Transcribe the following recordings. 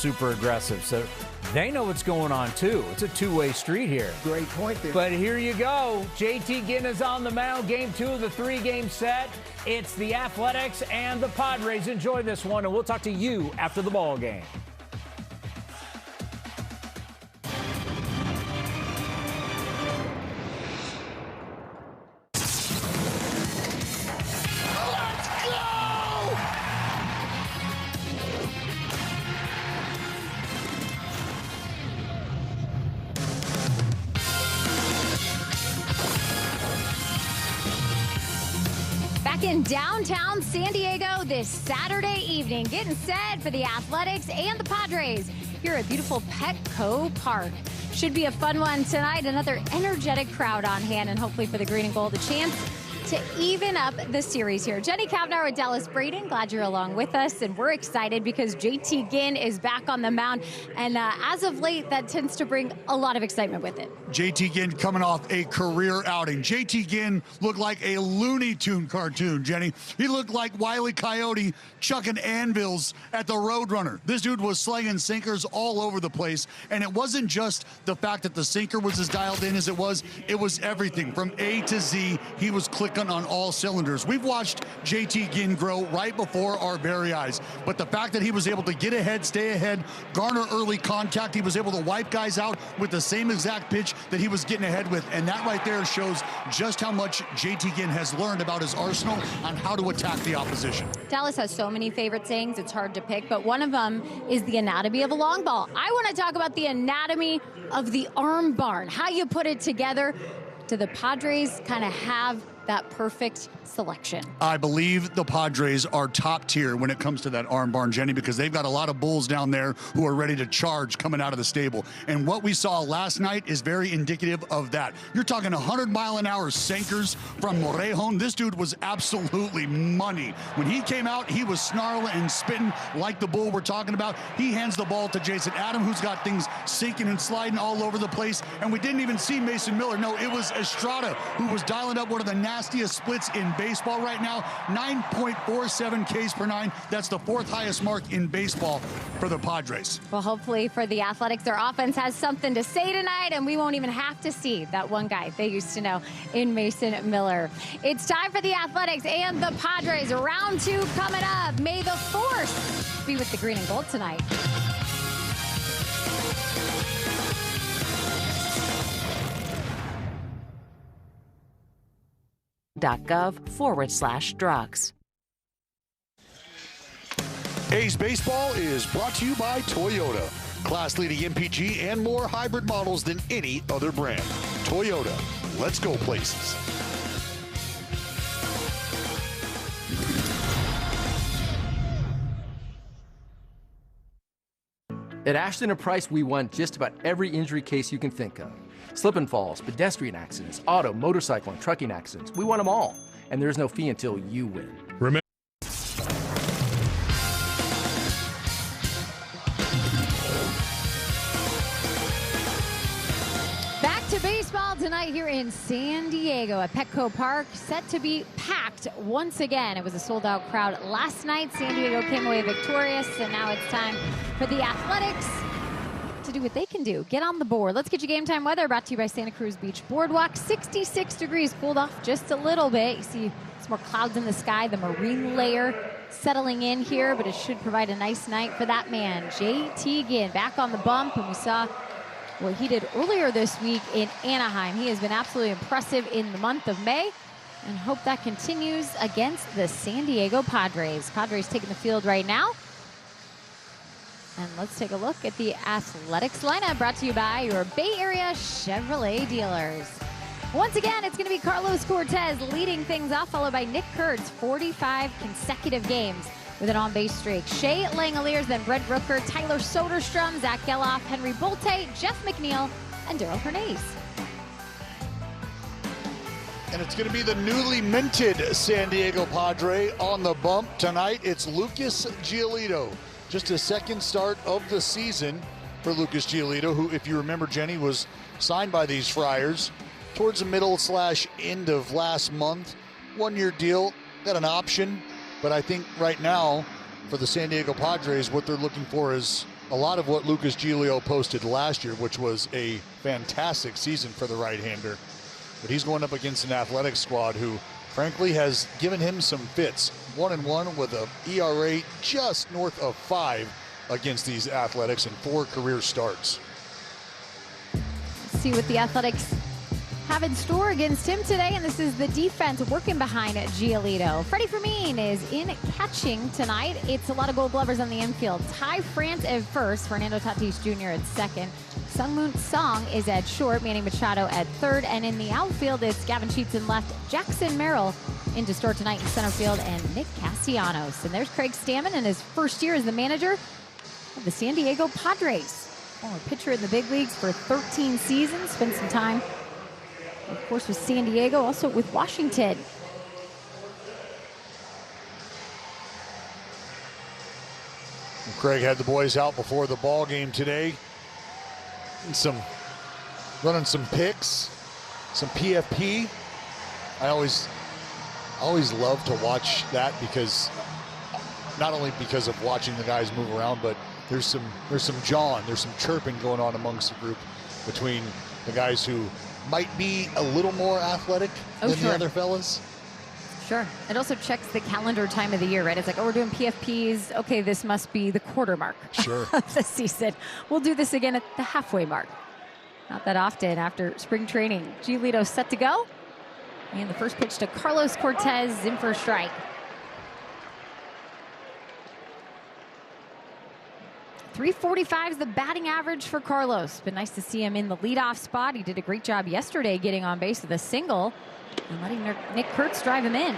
super aggressive. So they know what's going on, too. It's a two-way street here. Great point there. But here you go. JT Ginn is on the mound. Game 2 of the 3-game set. It's the Athletics and the Padres. Enjoy this one, and we'll talk to you after the ball game. In downtown San Diego this Saturday evening, getting set for the Athletics and the Padres here at beautiful Petco Park. Should be a fun one tonight. Another energetic crowd on hand, and hopefully for the green and gold, a chance to even up the series here. Jenny Kavnar with Dallas Braden. Glad you're along with us, and we're excited because JT Ginn is back on the mound, and as of late, that tends to bring a lot of excitement with it. JT Ginn coming off a career outing. JT Ginn looked like a Looney Tune cartoon, Jenny. He looked like Wile E. Coyote chucking anvils at the Roadrunner. This dude was slinging sinkers all over the place, and it wasn't just the fact that the sinker was as dialed in as it was everything. From A to Z, he was clicking on all cylinders. We've watched JT Ginn grow right before our very eyes, but the fact that he was able to get ahead, stay ahead, garner early contact, he was able to wipe guys out with the same exact pitch that he was getting ahead with, and that right there shows just how much JT Ginn has learned about his arsenal on how to attack the opposition. Dallas has so many favorite sayings, it's hard to pick, but one of them is the anatomy of a long ball. I want to talk about the anatomy of the arm barn, how you put it together. Do the Padres kind of have that perfect selection? I believe the Padres are top tier when it comes to that arm barn, Jenny, because they've got a lot of bulls down there who are ready to charge coming out of the stable. And what we saw last night is very indicative of that. You're talking 100-mile-an-hour sinkers from Morejon. This dude was absolutely money. When he came out, he was snarling and spitting like the bull we're talking about. He hands the ball to Jason Adam, who's got things sinking and sliding all over the place. And we didn't even see Mason Miller. No, it was Estrada who was dialing up one of the nastiest splits in baseball right now. 9.47 Ks per 9. That's the 4th highest mark in baseball for the Padres. Well, hopefully for the Athletics, their offense has something to say tonight, and we won't even have to see that one guy they used to know in Mason Miller. It's time for the Athletics and the Padres. Round 2 coming up. May the Force be with the green and gold tonight. .gov/drugs. A's Baseball is brought to you by Toyota. Class-leading MPG and more hybrid models than any other brand. Toyota, let's go places. At Ashton & Price, we want just about every injury case you can think of. Slip and falls, pedestrian accidents, auto, motorcycle, and trucking accidents. We want them all. And there's no fee until you win. Remember. Back to baseball tonight here in San Diego at Petco Park, set to be packed once again. It was a sold-out crowd last night. San Diego came away victorious, and now it's time for the Athletics to do what they can do. Get on the board. Let's get you game time weather brought to you by Santa Cruz Beach Boardwalk. 66 degrees, cooled off just a little bit. You see some more clouds in the sky, the marine layer settling in here, but it should provide a nice night for that man, JT Ginn, back on the bump, and we saw what he did earlier this week in Anaheim. He has been absolutely impressive in the month of May, and hope that continues against the San Diego Padres. Padres taking the field right now. And let's take a look at the Athletics lineup brought to you by your Bay Area Chevrolet dealers. Once again, it's going to be Carlos Cortez leading things off, followed by Nick Kurtz, 45 consecutive games with an on-base streak. Shea Langoliers, then Brent Rooker, Tyler Soderstrom, Zach Geloff, Henry Bolte, Jeff McNeil, and Daryl Hernandez. And it's going to be the newly minted San Diego Padre on the bump tonight. It's Lucas Giolito. Just a second start of the season for Lucas Giolito, who, if you remember, Jenny, was signed by these Friars towards the middle/end of last month. 1-year deal, got an option, but I think right now for the San Diego Padres, what they're looking for is a lot of what Lucas Giolito posted last year, which was a fantastic season for the right-hander. But he's going up against an Athletics squad who, frankly, has given him some fits. 1-1 with a ERA just north of 5 against these Athletics and 4 career starts. Let's see what the Athletics have in store against him today, and this is the defense working behind Giolito. Freddie Fermin is in catching tonight. It's a lot of Gold Glovers on the infield. Ty France at first, Fernando Tatis Jr. at second. Sungmoon Song is at short, Manny Machado at third, and in the outfield it's Gavin Sheets in left, Jackson Merrill in to start tonight in center field, and Nick Castellanos. And there's Craig Stammen in his first year as the manager of the San Diego Padres. Former pitcher in the big leagues for 13 seasons, spent some time of course with San Diego, also with Washington. Craig had the boys out before the ball game today. And running some picks, some PFP. I always love to watch that, because not only because of watching the guys move around, but there's some chirping going on amongst the group between the guys who might be a little more athletic than the other fellas. Sure. It also checks the calendar time of the year, right? It's like, oh, we're doing PFPs. Okay, this must be the quarter mark of the season. We'll do this again at the halfway mark. Not that often after spring training. Giolito set to go. And the first pitch to Carlos Cortez, in for a strike. .345 is the batting average for Carlos. Been nice to see him in the leadoff spot. He did a great job yesterday getting on base with a single and letting Nick Kurtz drive him in.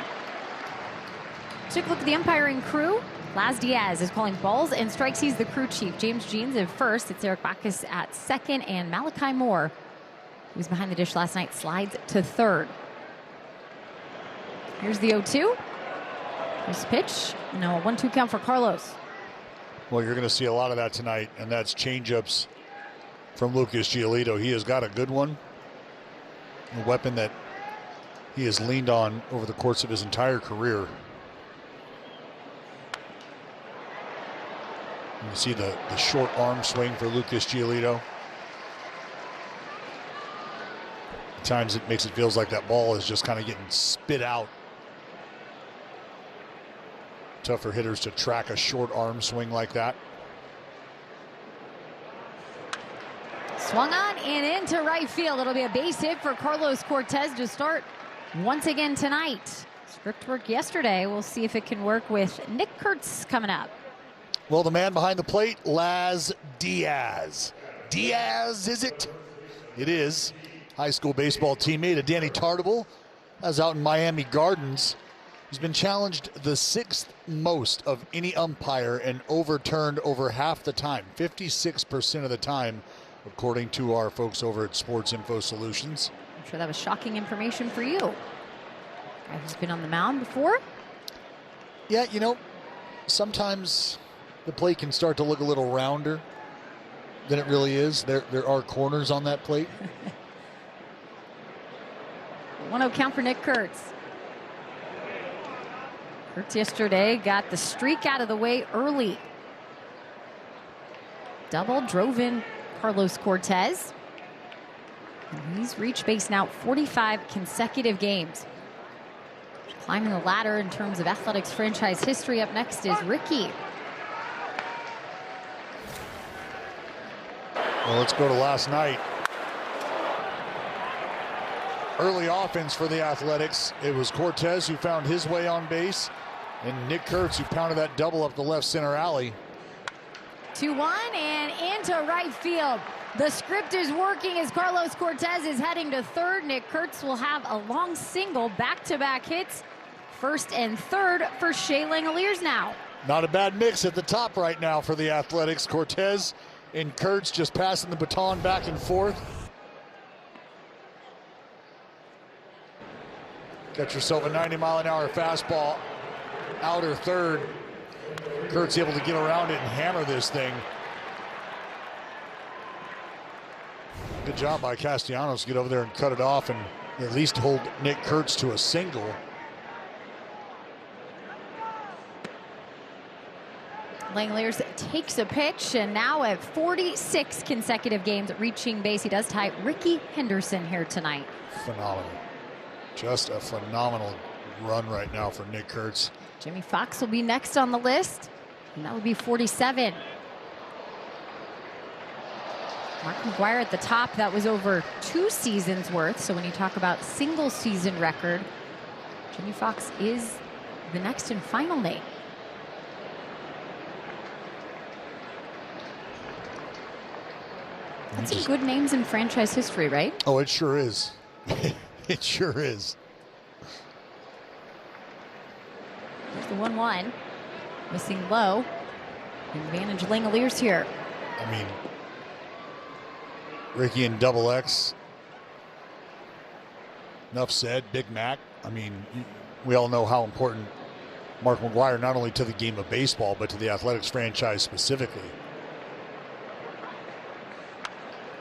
Took a look at the umpiring crew. Laz Diaz is calling balls and strikes. He's the crew chief. James Jeans at first. It's Eric Bacchus at second, and Malachi Moore, who was behind the dish last night, slides to third. Here's the 0-2. This pitch. No, 1-2 count for Carlos. Well, you're going to see a lot of that tonight, and that's changeups from Lucas Giolito. He has got a good one, a weapon that he has leaned on over the course of his entire career. You see the short arm swing for Lucas Giolito. At times it makes it feels like that ball is just kind of getting spit out. Tough for hitters to track a short arm swing like that. Swung on and into right field. It'll be a base hit for Carlos Cortez to start once again tonight. Script work yesterday. We'll see if it can work with Nick Kurtz coming up. Well, the man behind the plate, Laz Diaz. Diaz, is it? It is. High school baseball teammate of Danny Tartable, as out in Miami Gardens. He's been challenged the 6th most of any umpire and overturned over half the time, 56% of the time, according to our folks over at Sports Info Solutions. I'm sure that was shocking information for you. Guy who's been on the mound before. Yeah, you know, sometimes the plate can start to look a little rounder than it really is. There are corners on that plate. 1-0 count for Nick Kurtz. Kurtz yesterday got the streak out of the way early. Double drove in Carlos Cortez. And he's reached base now 45 consecutive games. Climbing the ladder in terms of Athletics franchise history. Up next is Ricky. Well, let's go to last night. Early offense for the Athletics. It was Cortez who found his way on base, and Nick Kurtz who pounded that double up the left center alley. 2-1 and into right field. The script is working as Carlos Cortez is heading to third. Nick Kurtz will have a long single, back-to-back hits. First and third for Shea Langoliers now. Not a bad mix at the top right now for the Athletics. Cortez and Kurtz just passing the baton back and forth. Got yourself a 90-mile-an-hour fastball. Outer third. Kurtz able to get around it and hammer this thing. Good job by Castellanos to get over there and cut it off and at least hold Nick Kurtz to a single. Langeliers takes a pitch, and now at 46 consecutive games reaching base, he does tie Ricky Henderson here tonight. Phenomenal. Just a phenomenal run right now for Nick Kurtz. Jimmy Fox will be next on the list, and that would be 47. Mark McGwire at the top, that was over 2 seasons worth. So when you talk about single season record, Jimmy Fox is the next and final name. That's some good names in franchise history, right? Oh, it sure is. It sure is. There's the 1-1. Missing low. Advantage Langeliers here. I mean, Ricky and Double X. Enough said. Big Mac. I mean, we all know how important Mark McGwire, not only to the game of baseball, but to the Athletics franchise specifically.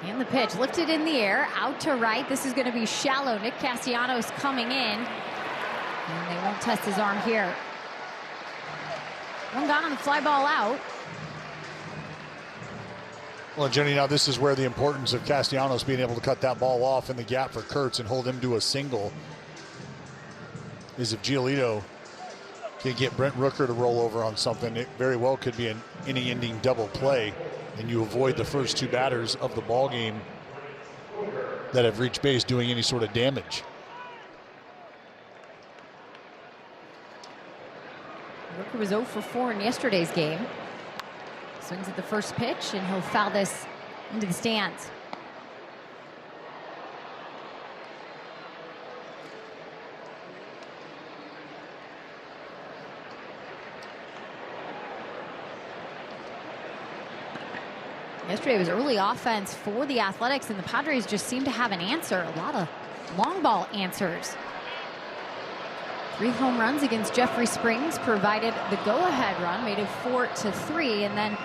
And the pitch lifted in the air, out to right. This is going to be shallow. Nick Castellanos coming in. And they won't test his arm here. One gone on the fly ball out. Well, Jenny, now this is where the importance of Castellanos being able to cut that ball off in the gap for Kurtz and hold him to a single is if Giolito can get Brent Rooker to roll over on something, it very well could be an inning-ending double play, and you avoid the first 2 batters of the ball game that have reached base doing any sort of damage. Rooker was 0 for 4 in yesterday's game. Swings at the first pitch, and he'll foul this into the stands. Yesterday was early offense for the Athletics, and the Padres just seemed to have an answer. A lot of long ball answers. 3 home runs against Jeffrey Springs provided the go-ahead run, made it 4-3, and then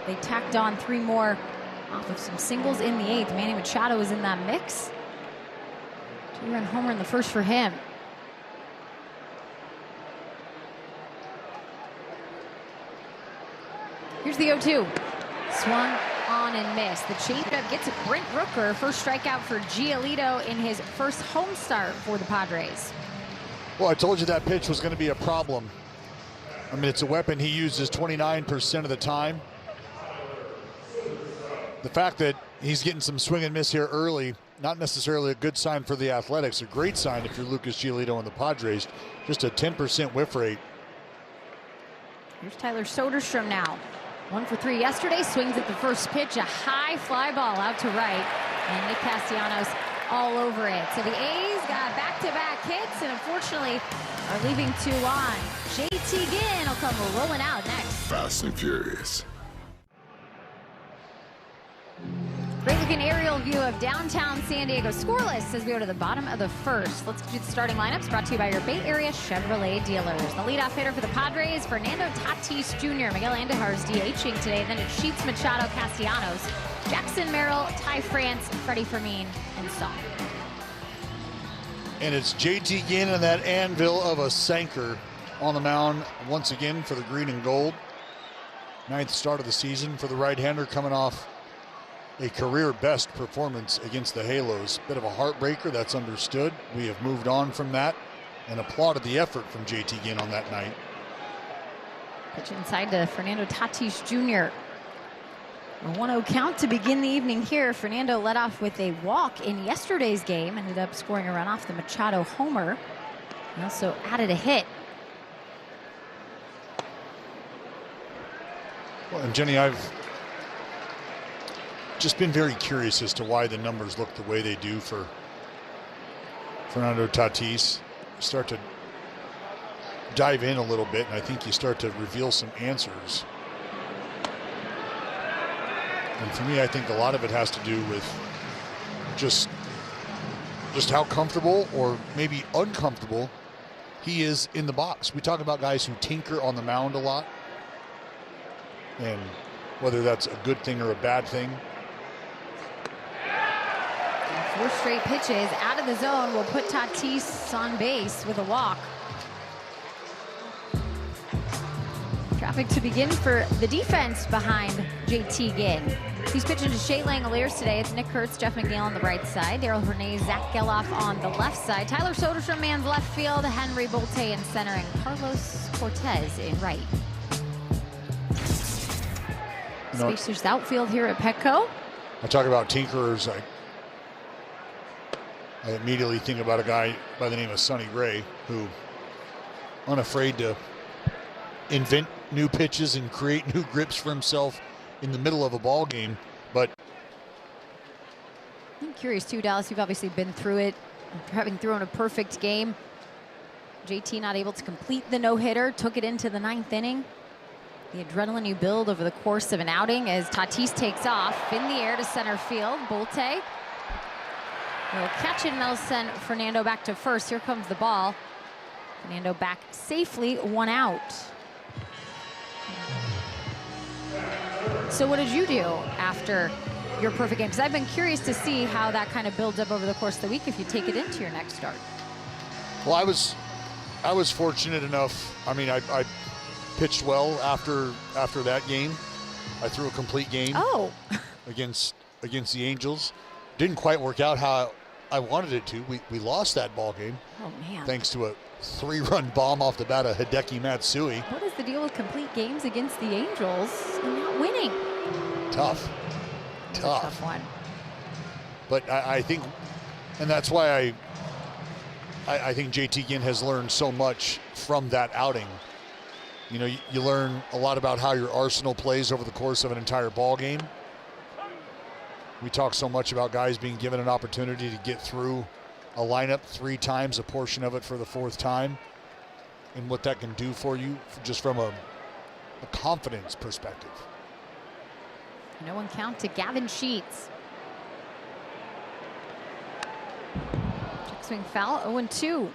they tacked on 3 more off of some singles in the 8th. Manny Machado was in that mix. 2-run homer in the first for him. Here's the 0-2. Swung on and missed. The changeup gets Brent Rooker. First strikeout for Giolito in his first home start for the Padres. Well, I told you that pitch was going to be a problem. I mean, it's a weapon he uses 29% of the time. The fact that he's getting some swing and miss here early, not necessarily a good sign for the Athletics. A great sign if you're Lucas Giolito and the Padres. Just a 10% whiff rate. Here's Tyler Soderstrom now. 1 for 3 yesterday. Swings at the first pitch. A high fly ball out to right. And Nick Castellanos all over it. So the A's got back-to-back hits and unfortunately are leaving 2 on. JT Ginn will come rolling out next. Fast and Furious. Great looking aerial view of downtown San Diego. Scoreless as we go to the bottom of the first. Let's do the starting lineups brought to you by your Bay Area Chevrolet dealers. The leadoff hitter for the Padres, Fernando Tatis Jr. Miguel Andujar's DHing today. Then it's Sheets, Machado, Castellanos, Jackson Merrill, Ty France, Freddie Fermin, and Song. And it's JT Ginn and that anvil of a Sanker on the mound once again for the green and gold. 9th start of the season for the right-hander, coming off a career best performance against the Halos. Bit of a heartbreaker, that's understood. We have moved on from that and applauded the effort from JT Ginn on that night. Pitch inside to Fernando Tatis Jr. A 1-0 count to begin the evening here. Fernando led off with a walk in yesterday's game, ended up scoring a run off the Machado homer. He also added a hit. Well, and Jenny, I've just been very curious as to why the numbers look the way they do for Fernando Tatis. You start to dive in a little bit, and I think you start to reveal some answers. And for me, I think a lot of it has to do with just how comfortable or maybe uncomfortable he is in the box. We talk about guys who tinker on the mound a lot, and whether that's a good thing or a bad thing. 4 straight pitches out of the zone will put Tatis on base with a walk. Traffic to begin for the defense behind JT Ginn. He's pitching to Shea Langoliers today. It's Nick Kurtz, Jeff McNeil on the right side, Daryl Hernandez, Zach Geloff on the left side, Tyler Soderstrom man's left field, Henry Bolte in center, and Carlos Cortez in right. Spacers outfield here at Petco. I talk about tinkerers. I immediately think about a guy by the name of Sonny Gray, who unafraid to invent new pitches and create new grips for himself in the middle of a ball game. But I'm curious too, Dallas, you've obviously been through it, having thrown a perfect game. JT not able to complete the no-hitter, took it into the 9th inning. The adrenaline you build over the course of an outing as Tatis takes off in the air to center field. Bolte will catch it, and that'll send Fernando back to first. Here comes the ball. Fernando back safely, 1 out. So what did you do after your perfect game? Because I've been curious to see how that kind of builds up over the course of the week if you take it into your next start. Well, I was fortunate enough. I mean, I pitched well after that game. I threw a complete game. Oh. against the Angels. Didn't quite work out how I wanted it to. We lost that ball game. Oh man. Thanks to a 3-run bomb off the bat of Hideki Matsui. What is the deal with complete games against the Angels and not winning? Tough. Tough one. But I think, and that's why I think JT Ginn has learned so much from that outing. You know, you learn a lot about how your arsenal plays over the course of an entire ball game. We talk so much about guys being given an opportunity to get through a lineup 3 times, a portion of it for the 4th time, and what that can do for you just from a confidence perspective. No one count to Gavin Sheets. Check swing foul, 0-2.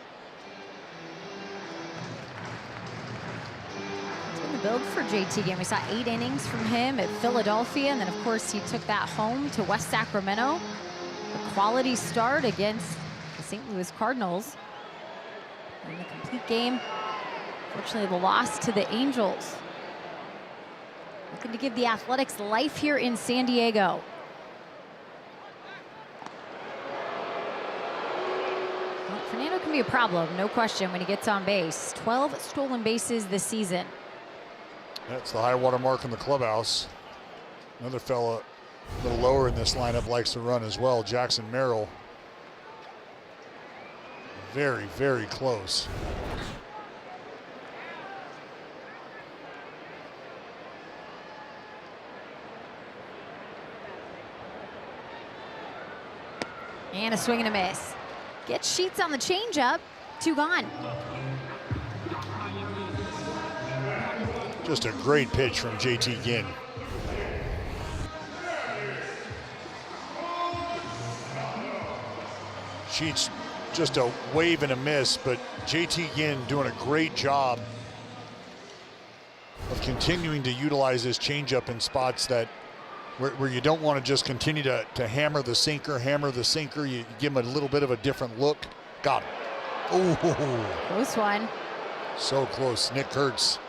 It's been the build for JT Ginn. We saw 8 innings from him at Philadelphia, and then of course he took that home to West Sacramento. A quality start against the St. Louis Cardinals. And the complete game, fortunately the loss to the Angels. Looking to give the Athletics life here in San Diego. Well, Fernando can be a problem, no question, when he gets on base. 12 stolen bases this season. That's the high water mark in the clubhouse. Another fella a little lower in this lineup likes to run as well, Jackson Merrill. Very, very close. And a swing and a miss. Gets Sheets on the changeup. 2 gone. Just a great pitch from JT Ginn. Sheets just a wave and a miss, but JT Ginn doing a great job of continuing to utilize his changeup in spots that where you don't want to just continue to hammer the sinker. You give him a little bit of a different look. Got him. Oh, close one. So close. Nick Kurtz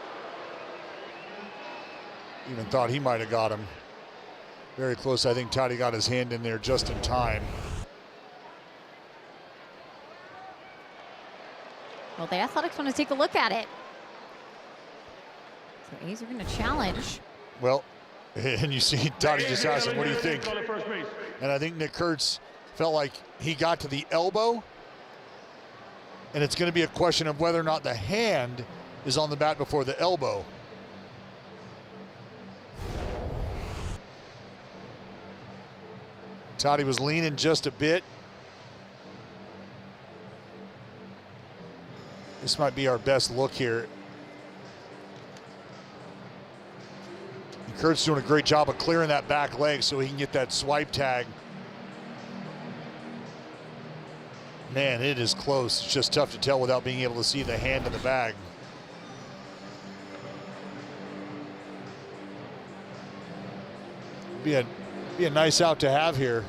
even thought he might have got him. Very close. I think Toddy got his hand in there just in time. Well, the Athletics want to take a look at it. So A's are going to challenge. Well, and you see Toddy just asked him, what do you think? And I think Nick Kurtz felt like he got to the elbow, and it's going to be a question of whether or not the hand is on the bat before the elbow. Toddy was leaning just a bit. This might be our best look here. Kurt's doing a great job of clearing that back leg so he can get that swipe tag. Man, it is close. It's just tough to tell without being able to see the hand in the bag. Be a nice out to have here.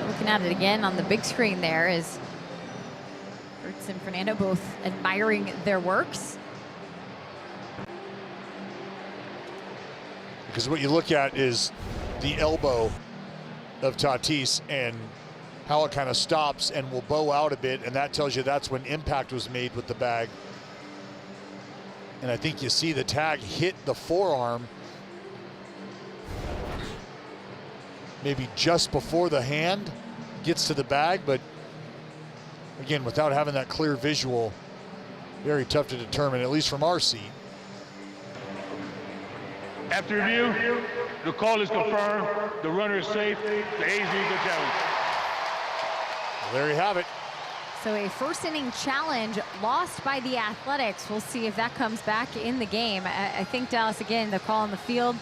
Looking at it again on the big screen there is Fritz and Fernando both admiring their works. Because what you look at is the elbow of Tatis and how it kind of stops and will bow out a bit, and that tells you that's when impact was made with the bag. And I think you see the tag hit the forearm maybe just before the hand gets to the bag, but again, without having that clear visual, very tough to determine, at least from our seat. After review, the call is confirmed. The runner is safe. The A's lead the challenge. Well, there you have it. So a first inning challenge lost by the Athletics. We'll see if that comes back in the game. I think, Dallas, again, the call on the field,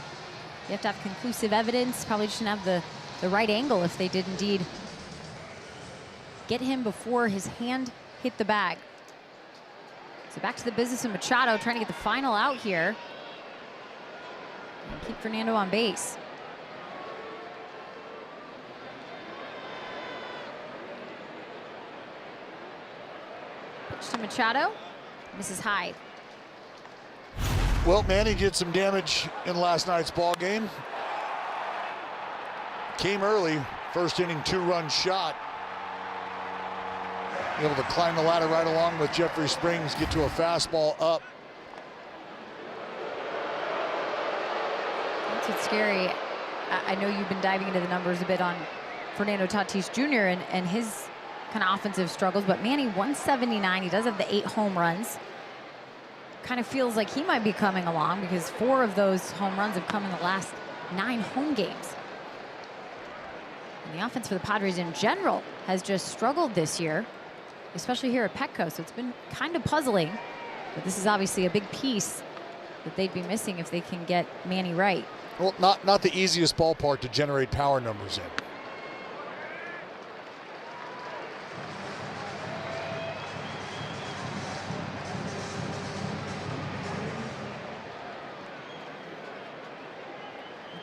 you have to have conclusive evidence. Probably just didn't have the right angle if they did indeed get him before his hand hit the bag. So back to the business of Machado, trying to get the final out here and keep Fernando on base. Pitch to Machado, misses high. Well, Manny did some damage in last night's ball game. Came early, first inning 2-run shot. Able to climb the ladder right along with Jeffrey Springs, get to a fastball up. That's what's scary. I know you've been diving into the numbers a bit on Fernando Tatis Jr. and his kind of offensive struggles, but Manny 179, he does have the 8 home runs. Kind of feels like he might be coming along because 4 of those home runs have come in the last 9 home games. And the offense for the Padres in general has just struggled this year, especially here at Petco, so it's been kind of puzzling. But this is obviously a big piece that they'd be missing if they can get Manny right. Well, not the easiest ballpark to generate power numbers in.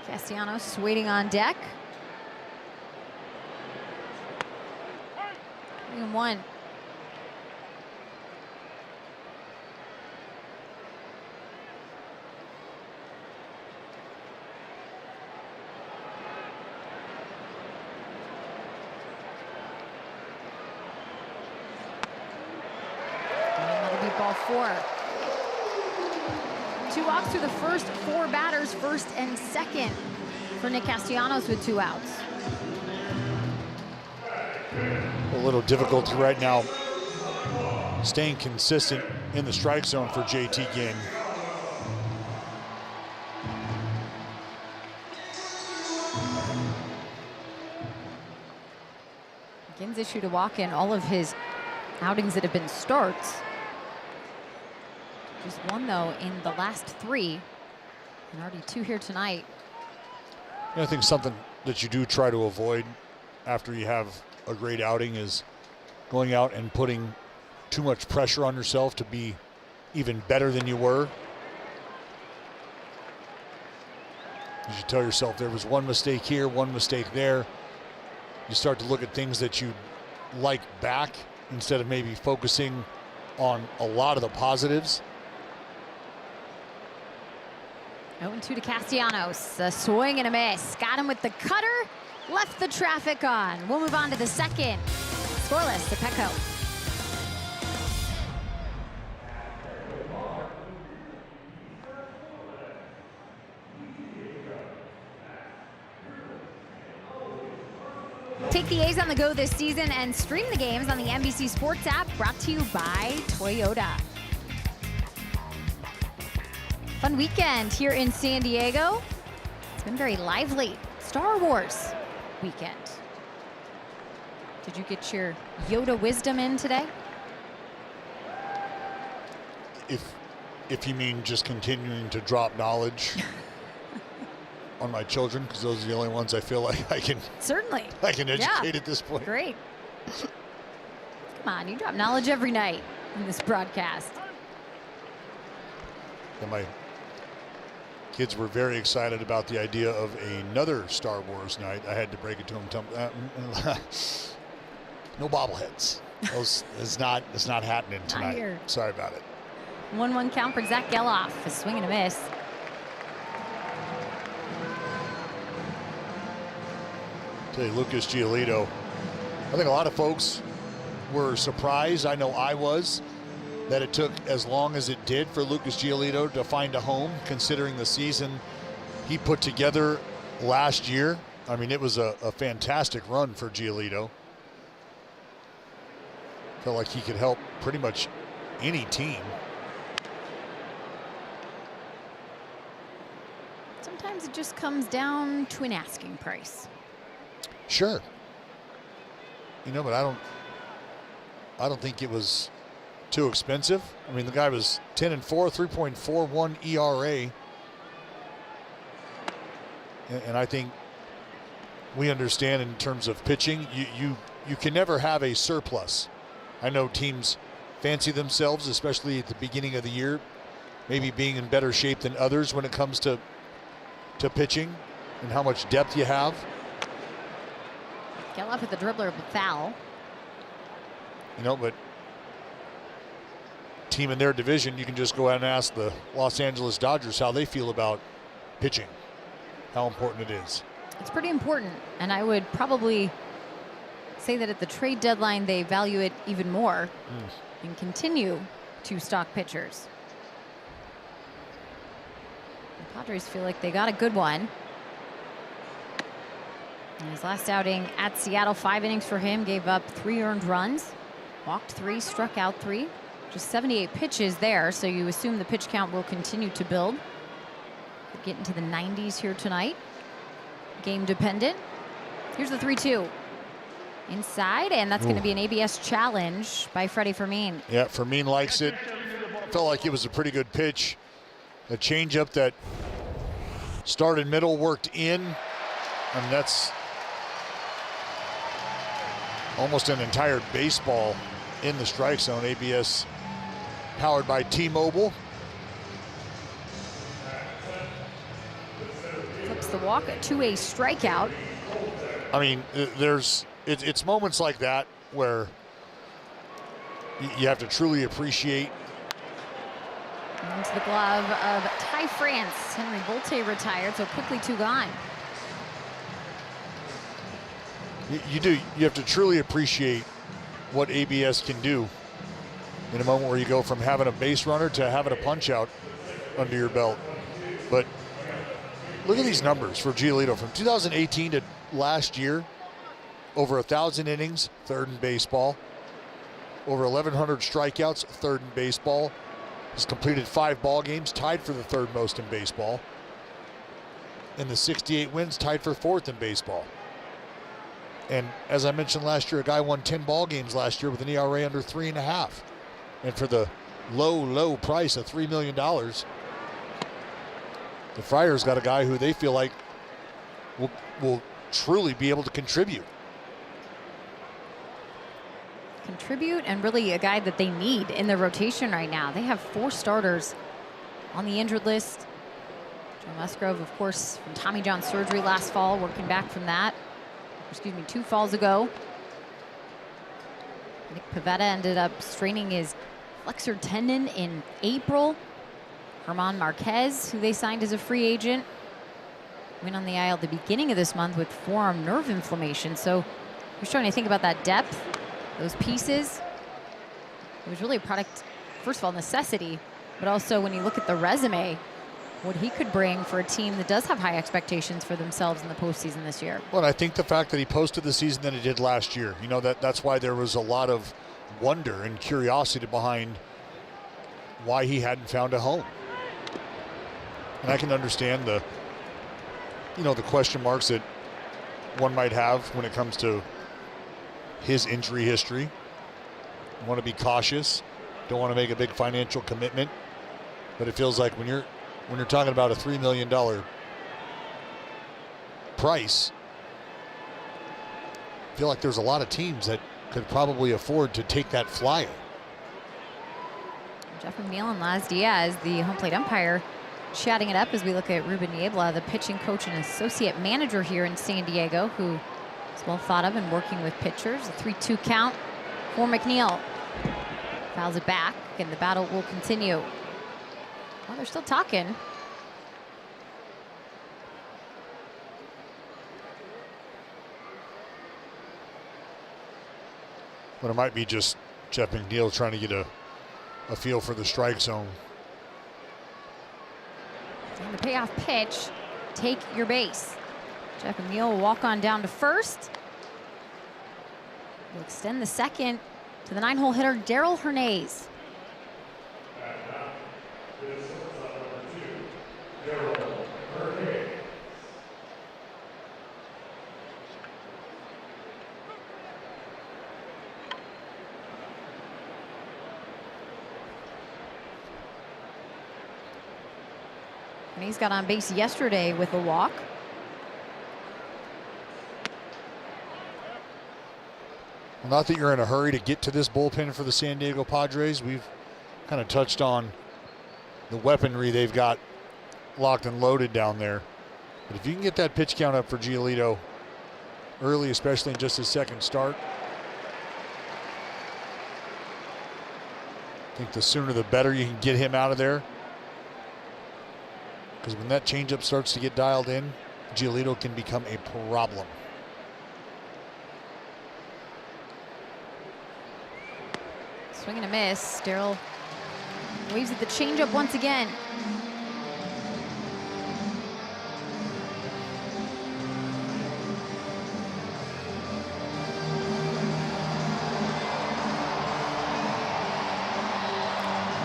Castellanos waiting on deck. 3-1. That'll be ball 4. 2 walks through the first 4 batters, first and second for Nick Castellanos with 2 outs. A little difficulty right now staying consistent in the strike zone for JT Ginn. Ginn's issued a walk in all of his outings that have been starts. Just 1 though in the last 3, and already 2 here tonight. I think something that you do try to avoid after you have a great outing is going out and putting too much pressure on yourself to be even better than you were. You should tell yourself there was 1 mistake here, 1 mistake there. You start to look at things that you like back instead of maybe focusing on a lot of the positives. 0-2 to Castellanos. A swing and a miss. Got him with the cutter. Left the traffic on. We'll move on to the second. Scoreless to Petco. Take the A's on the go this season and stream the games on the NBC Sports app, brought to you by Toyota. Fun weekend here in San Diego. It's been very lively. Star Wars weekend. Did you get your Yoda wisdom in today? If you mean just continuing to drop knowledge on my children, because those are the only ones I feel like I can Certainly. I can educate at this point. Great. Come on, you drop knowledge every night in this broadcast. And my kids were very excited about the idea of another Star Wars night. I had to break it to them. No bobbleheads. It's not happening tonight. here. Sorry about it. 1-1 count for Zach Geloff. A swing and a miss. Tell you, Lucas Giolito, I think a lot of folks were surprised. I know I was, that it took as long as it did for Lucas Giolito to find a home, considering the season he put together last year. I mean, it was a fantastic run for Giolito. Felt like he could help pretty much any team. Sometimes it just comes down to an asking price. Sure. You know, but I don't think it was too expensive. I mean, the guy was 10-4, 3.41 ERA. And I think we understand in terms of pitching, you can never have a surplus. I know teams fancy themselves, especially at the beginning of the year, maybe being in better shape than others when it comes to pitching and how much depth you have. Geloff with the dribbler of foul. You know, but team in their division, you can just go out and ask the Los Angeles Dodgers how they feel about pitching, how important it is. It's pretty important, and I would probably say that at the trade deadline they value it even more and continue to stock pitchers. The Padres feel like they got a good one. In his last outing at Seattle, 5 innings for him, gave up 3 earned runs, walked 3, struck out 3. Just 78 pitches there, so you assume the pitch count will continue to build. Could get into the 90s here tonight. Game dependent. Here's the 3-2. Inside, and that's going to be an ABS challenge by Freddie Fermin. Yeah, Fermin likes it. Felt like it was a pretty good pitch. A changeup that started middle, worked in. I mean, that's almost an entire baseball in the strike zone. ABS powered by T-Mobile. Flips the walk to a strikeout. I mean, it's moments like that where you have to truly appreciate. Into the glove of Ty France. Henry Volte retired, so quickly 2 gone. You have to truly appreciate what ABS can do in a moment where you go from having a base runner to having a punch out under your belt. But look at these numbers for Giolito from 2018 to last year. Over 1,000 innings, 3rd in baseball. Over 1,100 strikeouts, 3rd in baseball. He's completed 5 ball games, tied for the 3rd most in baseball. And the 68 wins, tied for 4th in baseball. And as I mentioned last year, a guy won 10 ball games last year with an ERA under 3.5. And for the low price of $3 million, the Friars got a guy who they feel like will truly be able to contribute. And really a guy that they need in their rotation right now. They have 4 starters on the injured list. Joe Musgrove, of course, from Tommy John surgery last fall, working back from that. 2 falls ago. Nick Pivetta ended up straining his flexor tendon in April. Herman Marquez, who they signed as a free agent, went on the IL at the beginning of this month with forearm nerve inflammation. So we're trying to think about that depth, those pieces. It was really a product, first of all, necessity, but also when you look at the resume, what he could bring for a team that does have high expectations for themselves in the postseason this year. Well, I think the fact that he posted the season that he did last year, you know, that's why there was a lot of wonder and curiosity behind why he hadn't found a home. And I can understand the question marks that one might have when it comes to his injury history. You want to be cautious, don't want to make a big financial commitment, but it feels like when you're talking about a $3 million price, I feel like there's a lot of teams that could probably afford to take that flyer. Jeff McNeil and Laz Diaz, the home plate umpire, chatting it up as we look at Ruben Niebla, the pitching coach and associate manager here in San Diego, who is well thought of and working with pitchers. A 3-2 count for McNeil. Fouls it back, and the battle will continue. Well, they're still talking. But it might be just Jeff McNeil trying to get a feel for the strike zone. And the payoff pitch, take your base. Jeff McNeil will walk on down to first. Will extend the second to the 9-hole hitter, Daryl Hernandez. And he's got on base yesterday with a walk. Well, not that you're in a hurry to get to this bullpen for the San Diego Padres. We've kind of touched on the weaponry they've got locked and loaded down there. But if you can get that pitch count up for Giolito early, especially in just his second start, I think the sooner the better you can get him out of there. Because when that changeup starts to get dialed in, Giolito can become a problem. Swing and a miss. Daryl waves at the changeup once again.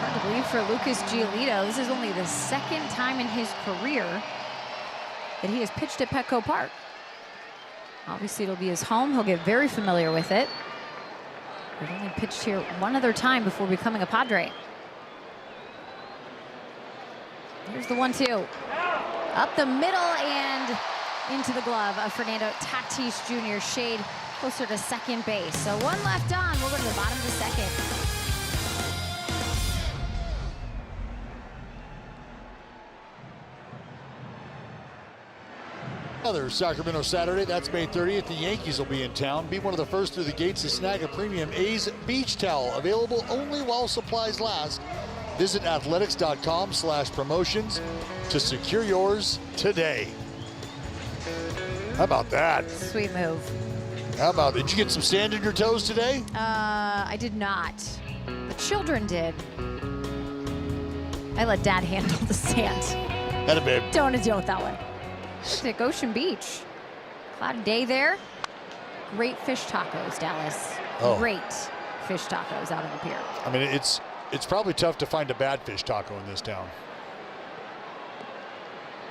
Hard to believe for Lucas Giolito. This is only the second time in his career that he has pitched at Petco Park. Obviously, it'll be his home. He'll get very familiar with it. He's only pitched here one other time before becoming a Padre. Here's the 1-2. Up the middle and into the glove of Fernando Tatis Jr. Shade closer to second base. So one left on. We'll go to the bottom of the second. Another Sacramento Saturday, that's May 30th. The Yankees will be in town. Be one of the first through the gates to snag a premium A's beach towel, available only while supplies last. Visit athletics.com/promotions to secure yours today. How about that? Sweet move. How about, did you get some sand in your toes today? I did not. The children did. I let Dad handle the sand. Had a babe. Don't deal with that one. At Ocean Beach. Cloudy day there. Great fish tacos, Dallas. Oh. Great fish tacos out on the pier. I mean, it's probably tough to find a bad fish taco in this town.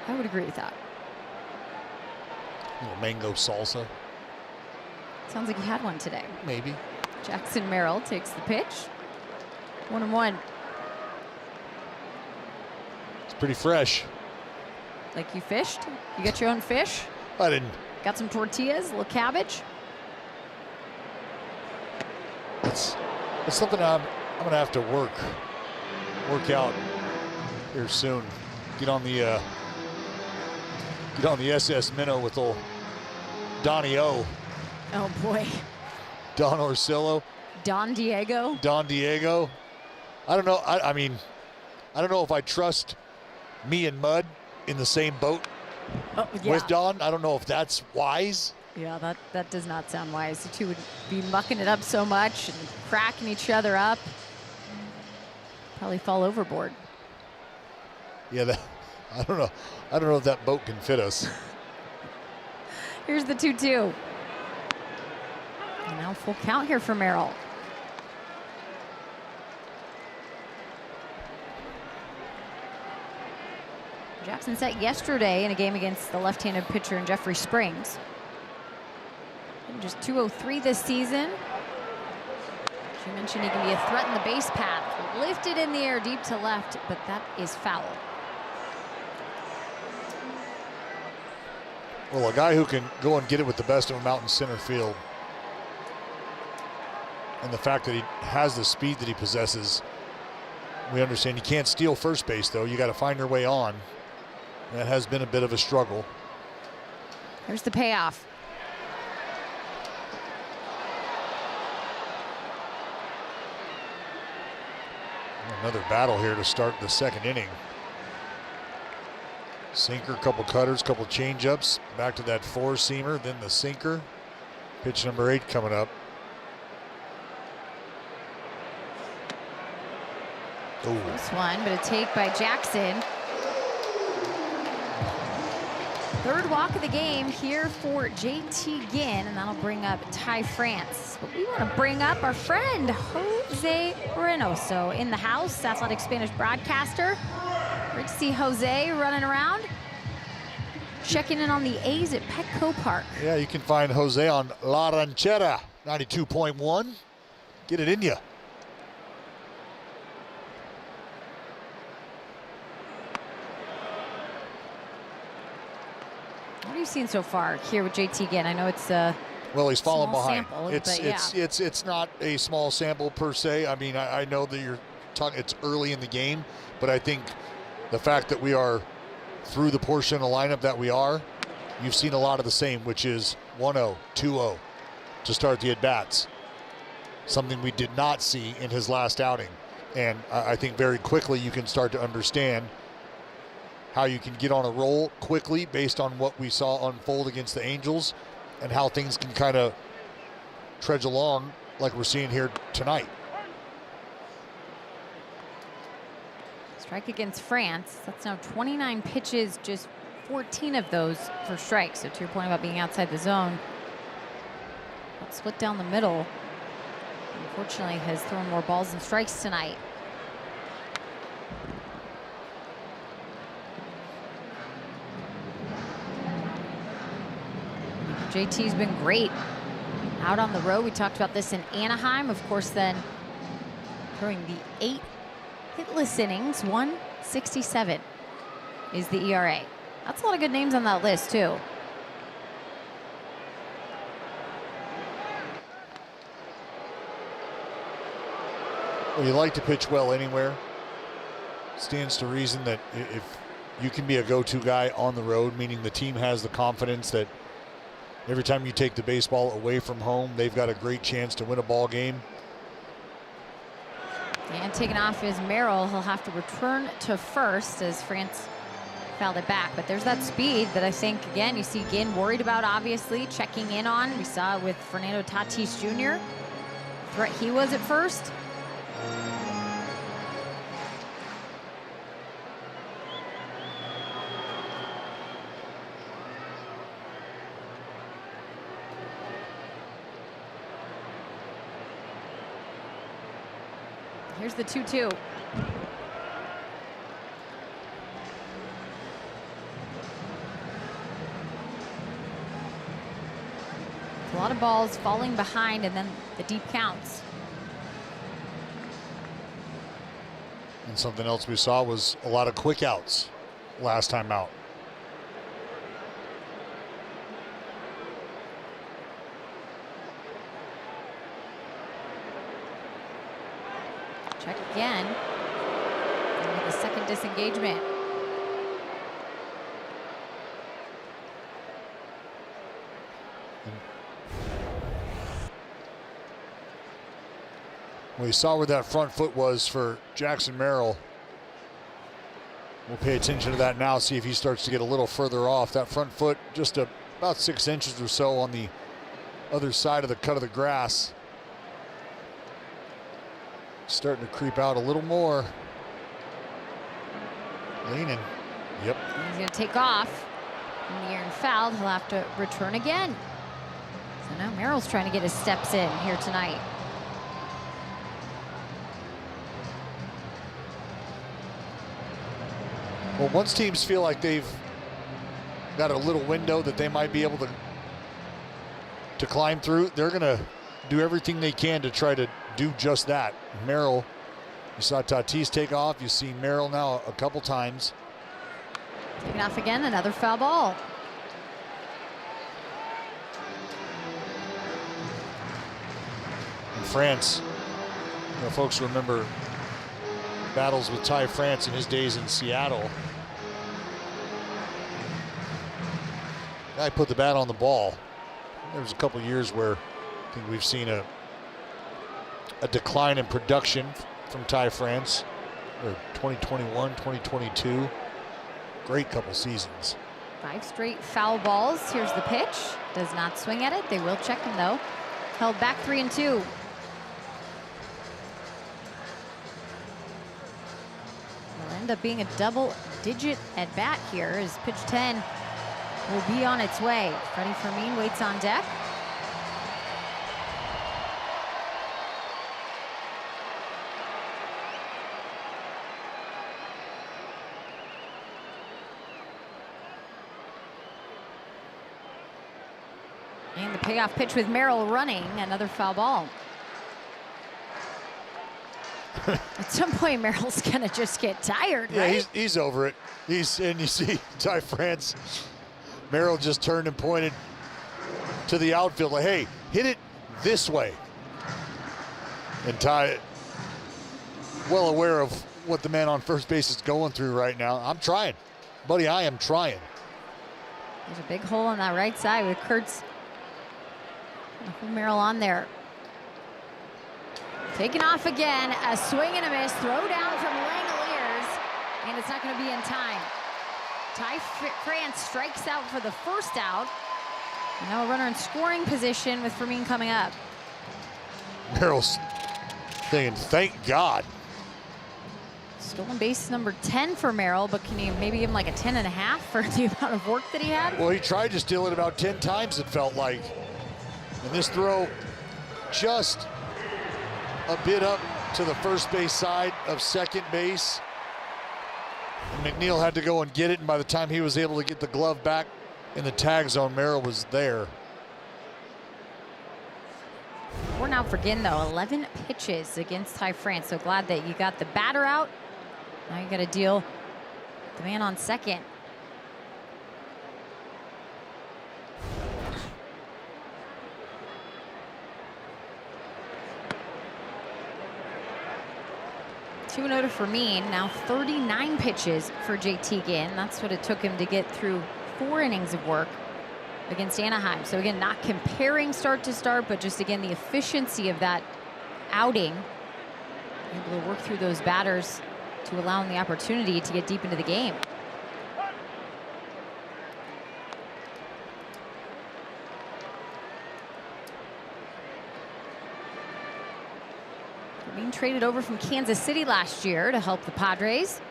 I would agree with that. A little mango salsa. Sounds like you had one today. Maybe. Jackson Merrill takes the pitch. 1-1. It's pretty fresh. Like you fished? You got your own fish? I didn't. Got some tortillas, a little cabbage? It's something I'm going to have to work out here soon. Get on the SS Minnow with old Donnie O. Oh boy. Don Orsillo. Don Diego. Don Diego. I don't know. I mean, I don't know if I trust me and Mud in the same boat with Don. I don't know if that's wise. Yeah, that does not sound wise. The two would be mucking it up so much and cracking each other up. Probably fall overboard. Yeah, I don't know. I don't know if that boat can fit us. Here's the 2-2. And now full count here for Merrill. Jackson set yesterday in a game against the left-handed pitcher in Jeffrey Springs. And just 203 this season. As you mentioned, he can be a threat in the base path. Lifted in the air deep to left, but that is foul. Well, a guy who can go and get it with the best of them out in center field. And the fact that he has the speed that he possesses, we understand you can't steal first base, though. You got to find your way on. That has been a bit of a struggle. Here's the payoff. Another battle here to start the second inning. Sinker, couple cutters, couple change-ups. Back to that four-seamer, then the sinker. Pitch number 8 coming up. Ooh. This one, but a take by Jackson. Third walk of the game here for JT Ginn, and that'll bring up Ty France. But we want to bring up our friend Jose Reynoso in the house, Athletic Spanish broadcaster. Great to see Jose running around, checking in on the A's at Petco Park. Yeah, you can find Jose on La Ranchera 92.1. Get it in ya. What have you seen so far here with JT Ginn? I know it's well, he's fallen behind. Sample, it's not a small sample per se. I mean, I know that you're talking. It's early in the game, but I think the fact that we are through the portion of the lineup that we are, you've seen a lot of the same, which is 1-0, 2-0 to start the at-bats. Something we did not see in his last outing, and I think very quickly you can start to understand how you can get on a roll quickly based on what we saw unfold against the Angels and how things can kind of trudge along like we're seeing here tonight. Strike against France. That's now 29 pitches, just 14 of those for strikes. So to your point about being outside the zone, that split down the middle, unfortunately, has thrown more balls than strikes tonight. JT's been great out on the road. We talked about this in Anaheim. Of course, then throwing the 8 hitless innings, 1.67 is the ERA. That's a lot of good names on that list, too. Well, you like to pitch well anywhere. Stands to reason that if you can be a go-to guy on the road, meaning the team has the confidence that every time you take the baseball away from home, they've got a great chance to win a ball game. And taking off is Merrill. He'll have to return to first as France fouled it back. But there's that speed that I think, again, you see Ginn worried about, obviously, checking in on. We saw it with Fernando Tatis Jr. Threat he was at first. Here's the 2-2. A lot of balls falling behind and then the deep counts. And something else we saw was a lot of quick outs last time out. Check again. And with the second disengagement. We saw where that front foot was for Jackson Merrill. We'll pay attention to that now, see if he starts to get a little further off. That front foot just about 6 inches or so on the other side of the cut of the grass. Starting to creep out a little more. Leaning. Yep. He's going to take off. In the air and fouled. He'll have to return again. So now Merrill's trying to get his steps in here tonight. Well, once teams feel like they've got a little window that they might be able to climb through, they're going to do everything they can to try to do just that. Merrill, you saw Tatis take off. You see Merrill now a couple times. Taking off again, another foul ball. In France, you know, folks remember battles with Ty France in his days in Seattle. Guy put the bat on the ball. There was a couple years where I think we've seen a decline in production from Ty France. or 2021, 2022. Great couple seasons. 5 straight foul balls. Here's the pitch. Does not swing at it. They will check him though. Held back 3-2. Will end up being a double-digit at bat here as pitch 10 will be on its way. Freddie Fermin waits on deck. And the payoff pitch with Merrill running, another foul ball. At some point, Merrill's gonna just get tired, yeah, right? he's over it. And you see Ty France, Merrill just turned and pointed to the outfield like, hey, hit it this way. And Ty, well aware of what the man on first base is going through right now. I'm trying, buddy, I am trying. There's a big hole on that right side with Kurtz. Merrill on there. Taking off again, a swing and a miss, throw down from Langoliers, and it's not going to be in time. Ty France strikes out for the first out. And now a runner in scoring position with Fermin coming up. Merrill's thinking, thank God. Stolen base number 10 for Merrill, but can you maybe give him like a 10.5 for the amount of work that he had? Well, he tried to steal it about 10 times, it felt like. And this throw just a bit up to the first base side of second base. And McNeil had to go and get it, and by the time he was able to get the glove back in the tag zone, Merrill was there. We're now for Ginn, though. 11 pitches against Ty France. So glad that you got the batter out. Now you got to deal with the man on second. Two and 0 to Fermin. Now 39 pitches for JT Ginn. That's what it took him to get through 4 innings of work against Anaheim. So again, not comparing start to start, but just again the efficiency of that outing. Able to work through those batters to allow him the opportunity to get deep into the game. Being traded over from Kansas City last year to help the Padres.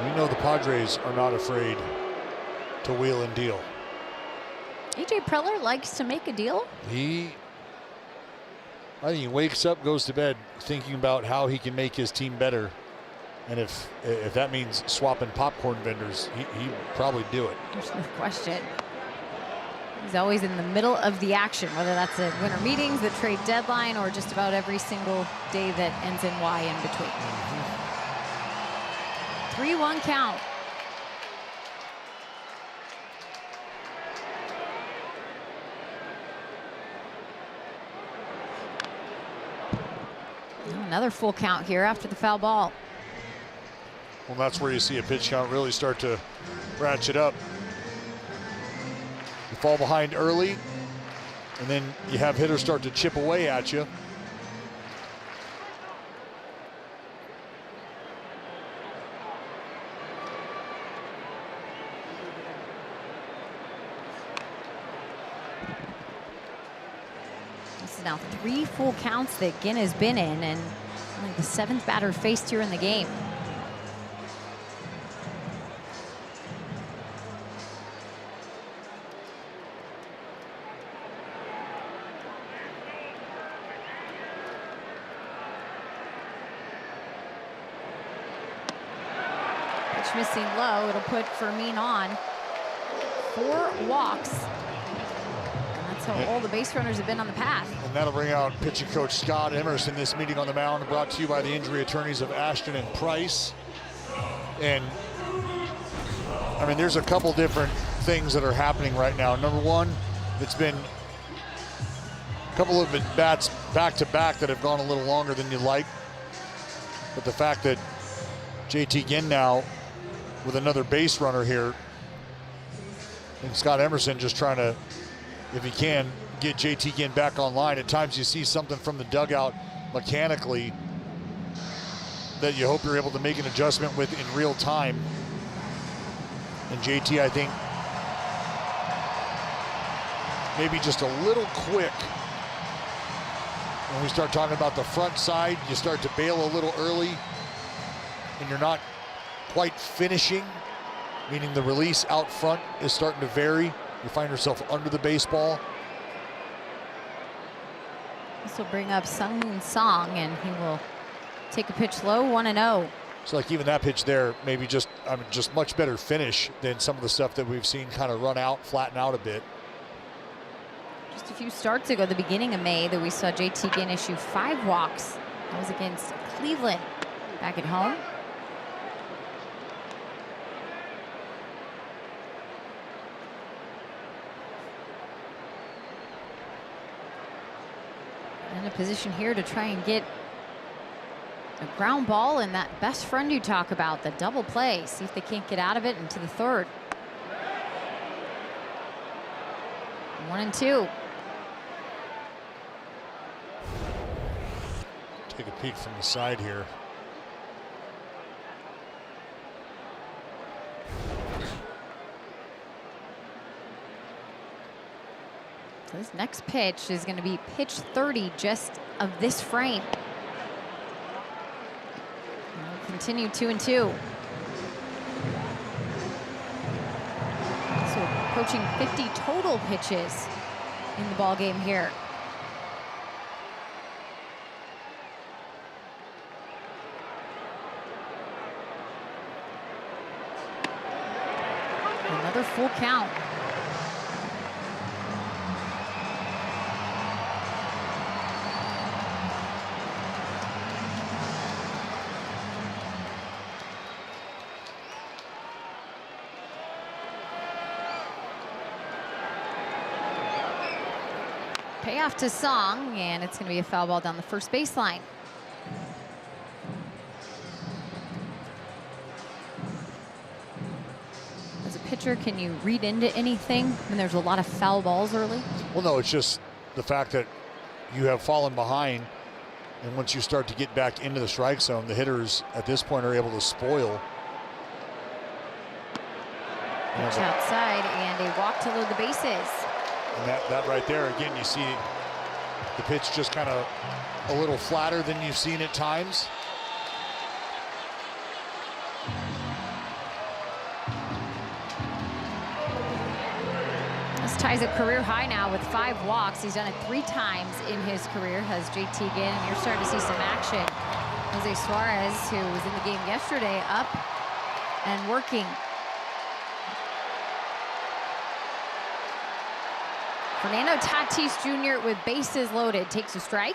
We know the Padres are not afraid to wheel and deal. AJ Preller likes to make a deal. I think he wakes up, goes to bed thinking about how he can make his team better. And if that means swapping popcorn vendors, he'd probably do it. There's no question. He's always in the middle of the action, whether that's at winter meetings, the trade deadline, or just about every single day that ends in Y in between. 3-1 count. Another full count here after the foul ball. Well, that's where you see a pitch count really start to ratchet up. You fall behind early, and then you have hitters start to chip away at you. This is now 3 full counts that Ginn has been in, and only the 7th batter faced here in the game. Missing low. It'll put Fermin on 4 walks. And that's how all the base runners have been on the path. And that'll bring out pitching coach Scott Emerson. This meeting on the mound brought to you by the injury attorneys of Ashton and Price. And I mean, there's a couple different things that are happening right now. Number one, it's been a couple of bats back to back that have gone a little longer than you'd like. But the fact that JT Ginn now with another base runner here, and Scott Emerson just trying to, if he can, get JT Ginn back online. At times you see something from the dugout mechanically that you hope you're able to make an adjustment with in real time. And JT, I think, maybe just a little quick. When we start talking about the front side, you start to bail a little early and you're not quite finishing, meaning the release out front is starting to vary. You find yourself under the baseball. This will bring up Sung-Moon Song, and he will take a pitch low, 1-0. So like even that pitch there, maybe just much better finish than some of the stuff that we've seen kind of run out, flatten out a bit. Just a few starts ago, the beginning of May, that we saw JT Ginn issue 5 walks. That was against Cleveland back at home. In a position here to try and get a ground ball and that best friend you talk about, the double play. See if they can't get out of it into the third. 1-2. Take a peek from the side here. So this next pitch is going to be pitch 30 just of this frame. We'll continue 2-2. So approaching 50 total pitches in the ball game here. Another full count. Payoff to Song, and it's going to be a foul ball down the first baseline. As a pitcher, can you read into anything when there's a lot of foul balls early? Well, no, it's just the fact that you have fallen behind, and once you start to get back into the strike zone, the hitters at this point are able to spoil. Pitch outside, and a walk to load the bases. And that right there, again, you see the pitch just kind of a little flatter than you've seen at times. This ties a career high now with 5 walks. He's done it 3 times in his career, has JT Ginn, and you're starting to see some action. Jose Suarez, who was in the game yesterday, up and working. Fernando Tatis Jr. with bases loaded takes a strike.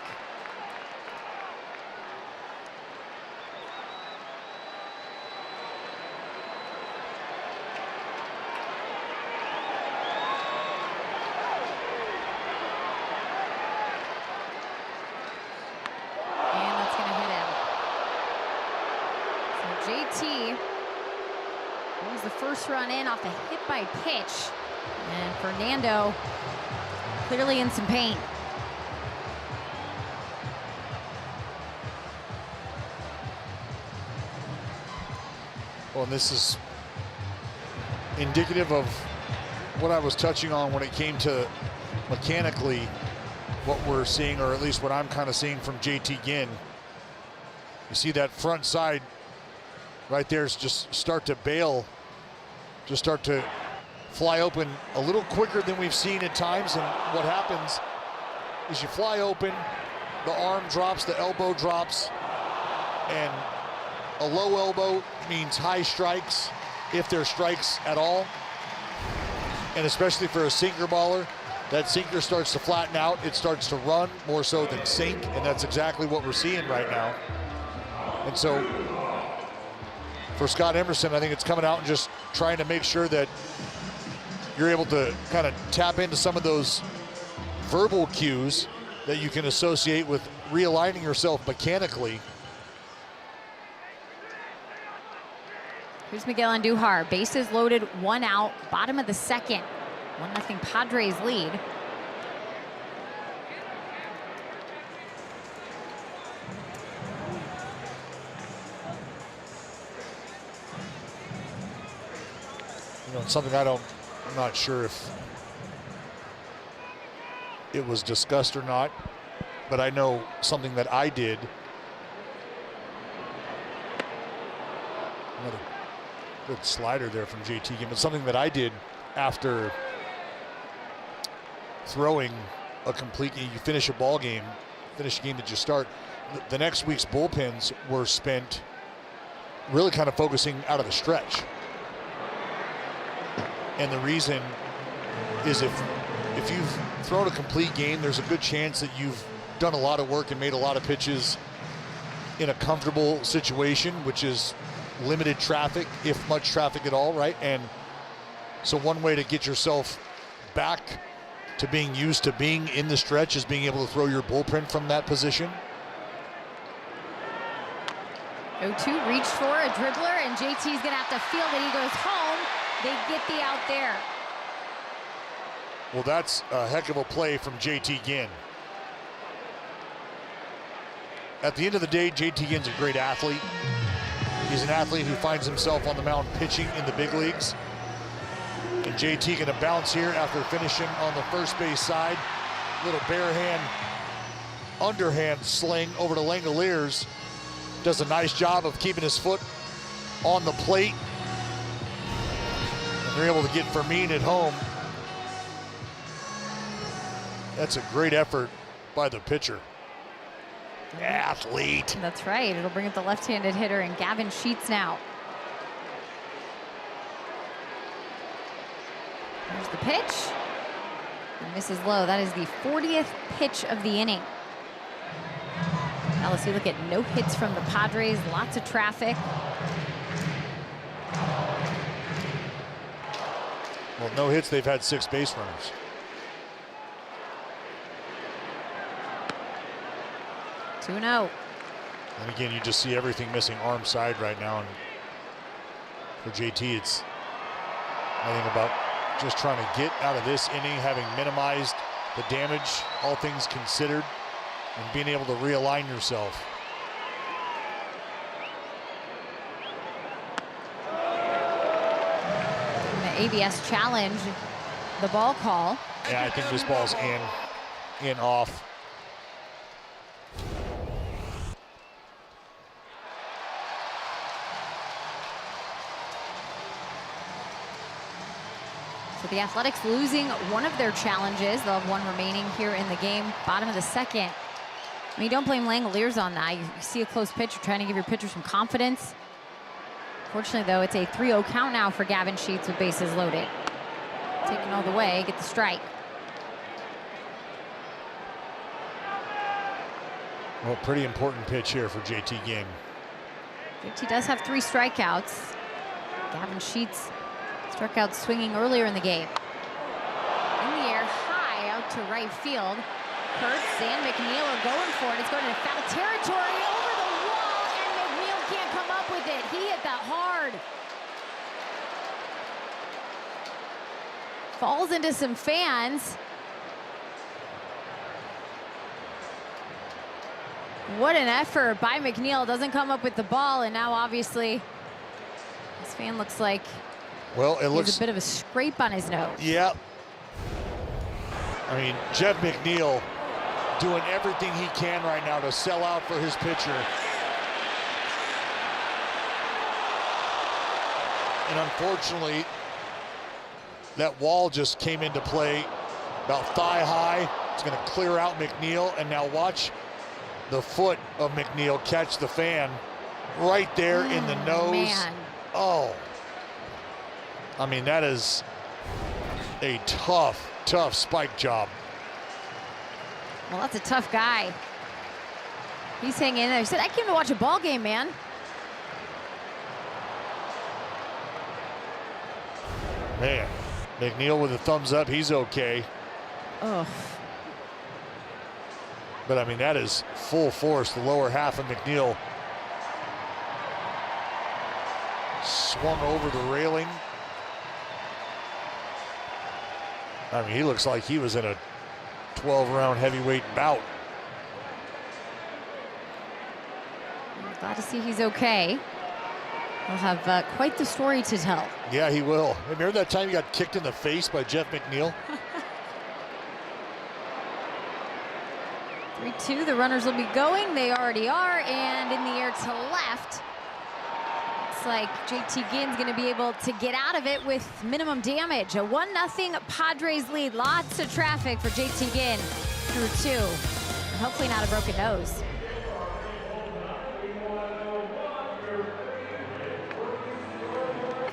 And that's going to hit him. So JT was the first run in off a hit by pitch. And Fernando clearly in some pain. Well, and this is indicative of what I was touching on when it came to mechanically what we're seeing, or at least what I'm kind of seeing from JT Ginn. You see that front side right there is just start to bail, just start to fly open a little quicker than we've seen at times. And what happens is you fly open, the arm drops, the elbow drops, and a low elbow means high strikes, if there's strikes at all. And especially for a sinker baller, that sinker starts to flatten out. It starts to run more so than sink, and that's exactly what we're seeing right now. And so for Scott Emerson, I think it's coming out and just trying to make sure that you're able to kind of tap into some of those verbal cues that you can associate with realigning yourself mechanically. Here's Miguel Andujar, bases loaded, 1 out, bottom of the second. 1-0 Padres lead. You know, it's something I'm not sure if it was discussed or not, but I know something that I did. Another good slider there from JT Ginn, but something that I did after throwing a complete game. You finish a ball game, finish a game that you start. The next week's bullpens were spent really kind of focusing out of the stretch. And the reason is if you've thrown a complete game, there's a good chance that you've done a lot of work and made a lot of pitches in a comfortable situation, which is limited traffic, if much traffic at all, right? And so one way to get yourself back to being used to being in the stretch is being able to throw your bullpen from that position. 0-2 reached for a dribbler, and JT's gonna have to feel that he goes home. They get the out there. Well, that's a heck of a play from JT Ginn. At the end of the day, JT Ginn's a great athlete. He's an athlete who finds himself on the mound pitching in the big leagues. And JT gonna bounce here after finishing on the first base side. Little bare hand, underhand sling over to Langoliers. Does a nice job of keeping his foot on the plate. And they're able to get Fermin at home. That's a great effort by the pitcher. Athlete. That's right. It'll bring up the left-handed hitter, and Gavin Sheets now. There's the pitch. And misses low. That is the 40th pitch of the inning. Now let's see, look at no hits from the Padres. Lots of traffic. Well, no hits. They've had 6 base runners. -2-0. And again, you just see everything missing arm side right now. And for JT, it's, I think, about just trying to get out of this inning, having minimized the damage, all things considered, and being able to realign yourself. The ABS challenge, the ball call. Yeah, I think this ball's in off. So the Athletics losing one of their challenges. They'll have one remaining here in the game. Bottom of the second. I mean, you don't blame Langoliers on that. You see a close pitch, you're trying to give your pitcher some confidence. Fortunately, though, it's a 3-0 count now for Gavin Sheets with bases loaded. Taking all the way, get the strike. Well, pretty important pitch here for JT Ginn. JT does have 3 strikeouts. Gavin Sheets struck out swinging earlier in the game. In the air, high out to right field. Kurtz and McNeil are going for it. It's going into foul territory, over the wall, and McNeil can't come up with it. He hit that hard. Falls into some fans. What an effort by McNeil. Doesn't come up with the ball, and now obviously this fan looks like, well, it looks a bit of a scrape on his nose. Yeah. I mean, Jeff McNeil doing everything he can right now to sell out for his pitcher. And unfortunately, that wall just came into play about thigh high. It's going to clear out McNeil, and now watch the foot of McNeil catch the fan right there in the nose. Man. Oh. I mean, that is a tough, tough spike job. Well, that's a tough guy. He's hanging in there. He said, I came to watch a ball game, man. Man, McNeil with a thumbs up. He's okay. Oh. But I mean, that is full force. The lower half of McNeil swung over the railing. I mean, he looks like he was in a 12-round heavyweight bout. Glad to see he's okay. He'll have quite the story to tell. Yeah, he will. Remember that time he got kicked in the face by Jeff McNeil? 3-2, the runners will be going. They already are, and in the air to left. Looks like JT Ginn's going to be able to get out of it with minimum damage. A 1-0 Padres lead. Lots of traffic for JT Ginn through 2. And hopefully not a broken nose.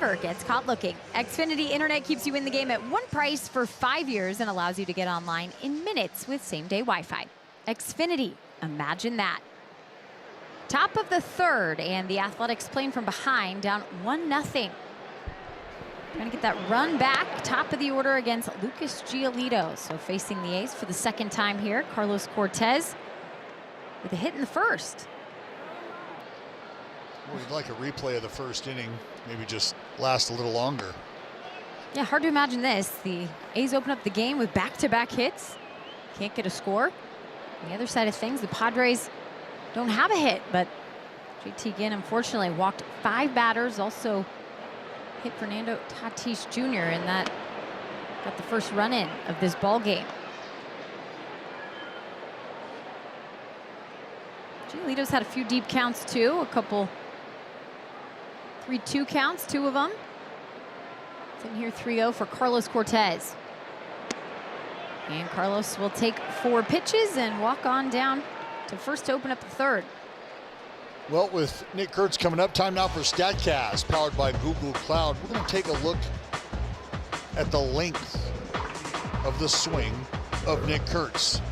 Never gets caught looking. Xfinity Internet keeps you in the game at one price for 5 years and allows you to get online in minutes with same-day Wi-Fi. Xfinity, imagine that. Top of the third, and the Athletics playing from behind, down 1-0. Trying to get that run back, top of the order against Lucas Giolito. So facing the ace for the second time here, Carlos Cortez with a hit in the first. Well, we'd like a replay of the first inning, maybe just last a little longer. Yeah, hard to imagine this. The A's open up the game with back-to-back hits. Can't get a score. On the other side of things, the Padres don't have a hit, but JT Ginn unfortunately walked 5 batters, also hit Fernando Tatis Jr., and that got the first run in of this ball game. Giolito's had a few deep counts too, a couple 3-2 counts, 2 of them. It's in here 3-0 for Carlos Cortez. And Carlos will take 4 pitches and walk on down to first to open up the third. Well, with Nick Kurtz coming up, time now for StatCast, powered by Google Cloud. We're going to take a look at the length of the swing of Nick Kurtz.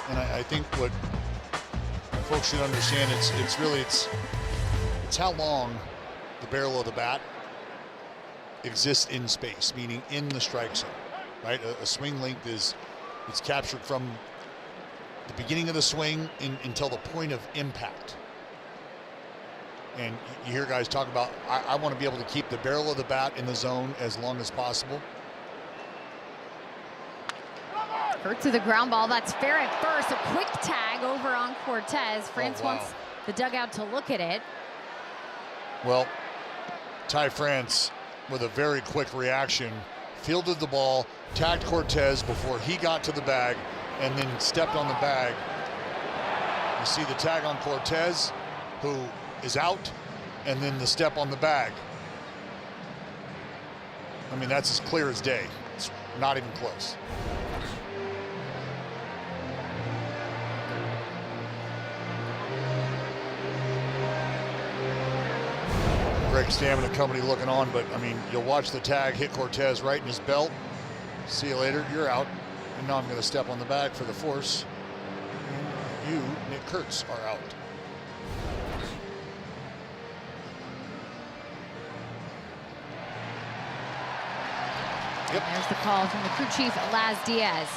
And I think what folks should understand, it's how long the barrel of the bat exists in space, meaning in the strike zone. Right, a swing length it's captured from the beginning of the swing until the point of impact. And you hear guys talk about, I want to be able to keep the barrel of the bat in the zone as long as possible. Hurt to the ground ball. That's fair at first. A quick tag over on Cortez. France wants the dugout to look at it. Well, Ty France with a very quick reaction, fielded the ball, tagged Cortez before he got to the bag, and then stepped on the bag. You see the tag on Cortez, who is out, and then the step on the bag. I mean, that's as clear as day. It's not even close. Greg Stamina Company looking on, but I mean, you'll watch the tag hit Cortez right in his belt. See you later, you're out. And now I'm going to step on the bag for the force. And you, Nick Kurtz, are out. Yep. There's the call from the crew chief, Laz Diaz.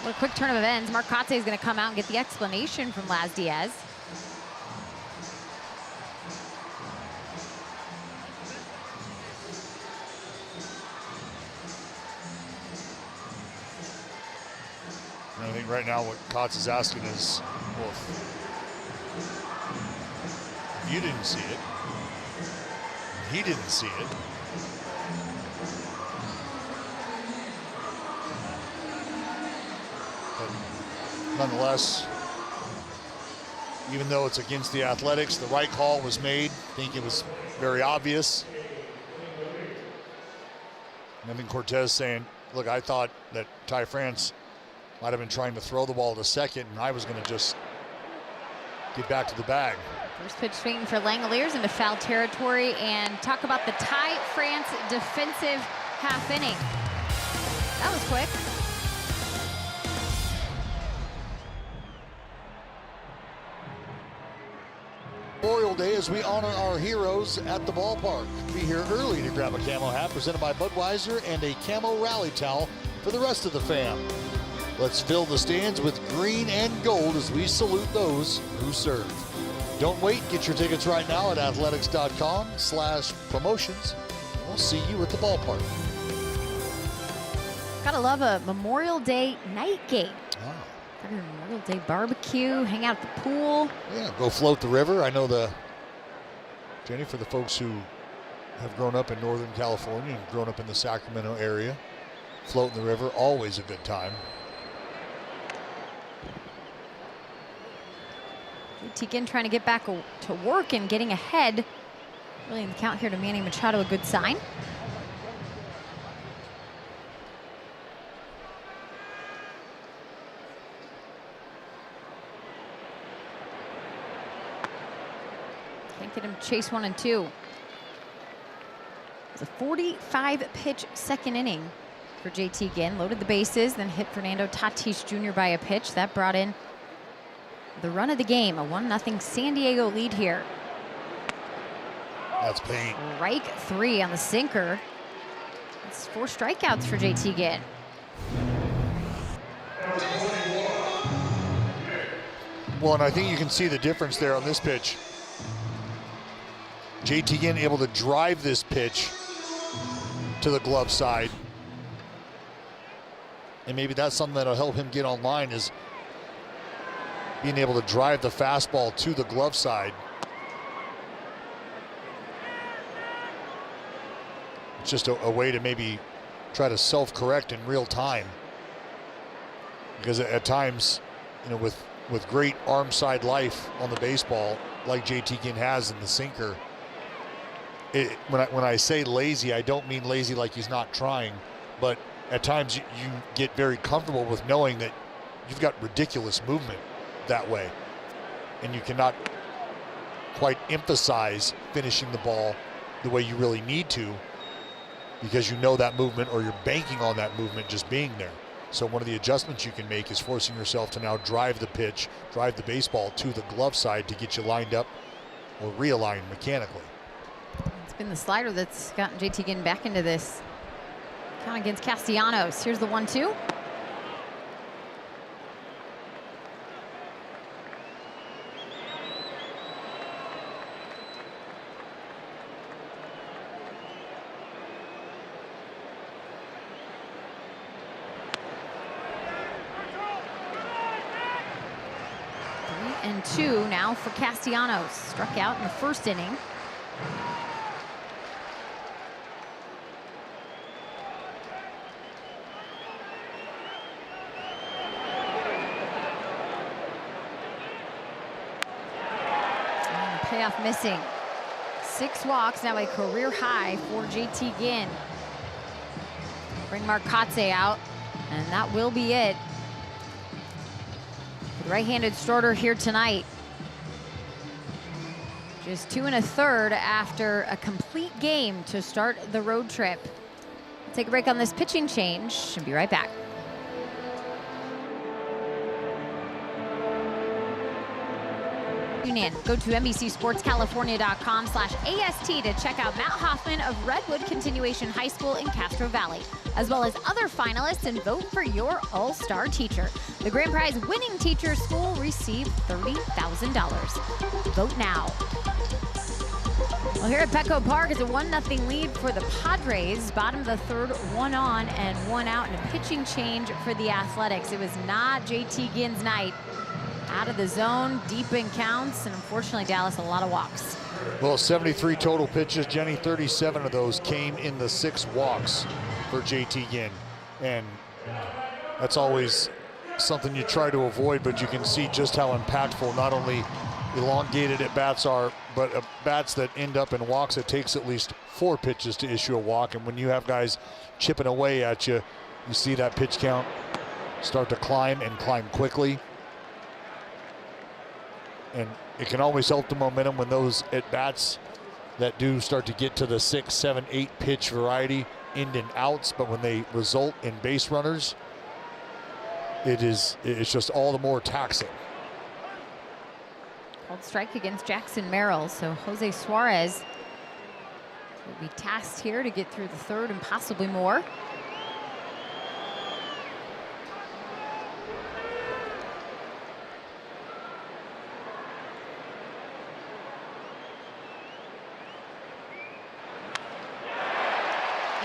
What a quick turn of events. Mark Kotsay is going to come out and get the explanation from Laz Diaz. I think right now what Kotz is asking is, well, if you didn't see it, he didn't see it, but nonetheless, even though it's against the Athletics, the right call was made. I think it was very obvious. And I think Cortez saying, look, I thought that Ty France might have been trying to throw the ball to second, and I was going to just get back to the bag. First pitch swinging for Langoliers into foul territory, and talk about the Ty France defensive half inning. That was quick. Memorial Day as we honor our heroes at the ballpark. Be here early to grab a camo hat presented by Budweiser and a camo rally towel for the rest of the fam. Let's fill the stands with green and gold as we salute those who serve. Don't wait. Get your tickets right now at athletics.com/promotions. We'll see you at the ballpark. Gotta love a Memorial Day night game. Memorial Day barbecue, hang out at the pool. Yeah, go float the river. I know Jenny, for the folks who have grown up in Northern California and grown up in the Sacramento area, floating the river, always a good time. Tegan trying to get back to work and getting ahead. Really in the count here to Manny Machado, a good sign. Can't get him to chase 1 and 2. It's a 45-pitch second inning for JT Ginn. Loaded the bases, then hit Fernando Tatis Jr. by a pitch. That brought in the run of the game, a 1-0 San Diego lead here. That's pain. Strike 3 on the sinker. That's 4 strikeouts for JT Ginn. Well, and I think you can see the difference there on this pitch. JT Ginn able to drive this pitch to the glove side. And maybe that's something that'll help him get online, is being able to drive the fastball to the glove side. It's just a way to maybe try to self-correct in real time. Because at times, you know, with great arm side life on the baseball, like JT Ginn has in the sinker, when I say lazy, I don't mean lazy like he's not trying, but at times you get very comfortable with knowing that you've got ridiculous movement that way, and you cannot quite emphasize finishing the ball the way you really need to, because you know that movement, or you're banking on that movement just being there. So one of the adjustments you can make is forcing yourself to now drive the pitch, drive the baseball to the glove side to get you lined up or realigned mechanically. It's been the slider that's gotten JT Ginn back into this count against Castellanos. Here's the 1-2. And 2 now for Castellanos. Struck out in the first inning. And the payoff missing. 6 walks, now a career high for JT Ginn. Bring Marcotte out, and that will be it. Right-handed starter here tonight. Just 2 1/3 after a complete game to start the road trip. We'll take a break on this pitching change and be right back. Union. Go to NBCSportsCalifornia.com/AST to check out Matt Hoffman of Redwood Continuation High School in Castro Valley, as well as other finalists, and vote for your all-star teacher. The grand prize winning teacher school received $30,000. Vote now. Well, here at Petco Park, it's a 1-0 lead for the Padres. Bottom of the third, 1 on and 1 out, and a pitching change for the Athletics. It was not JT Ginn's night. Out of the zone, deep in counts, and unfortunately, Dallas, a lot of walks. Well, 73 total pitches, Jenny. 37 of those came in the 6 walks for JT Ginn. And that's always something you try to avoid, but you can see just how impactful not only elongated at bats are, but bats that end up in walks. It takes at least 4 pitches to issue a walk, and when you have guys chipping away at you, you see that pitch count start to climb, and climb quickly. And it can always help the momentum when those at-bats that do start to get to the 6, 7, 8 pitch variety end in outs, but when they result in base runners, it's just all the more taxing. Called strike against Jackson Merrill, so Jose Suarez will be tasked here to get through the third and possibly more.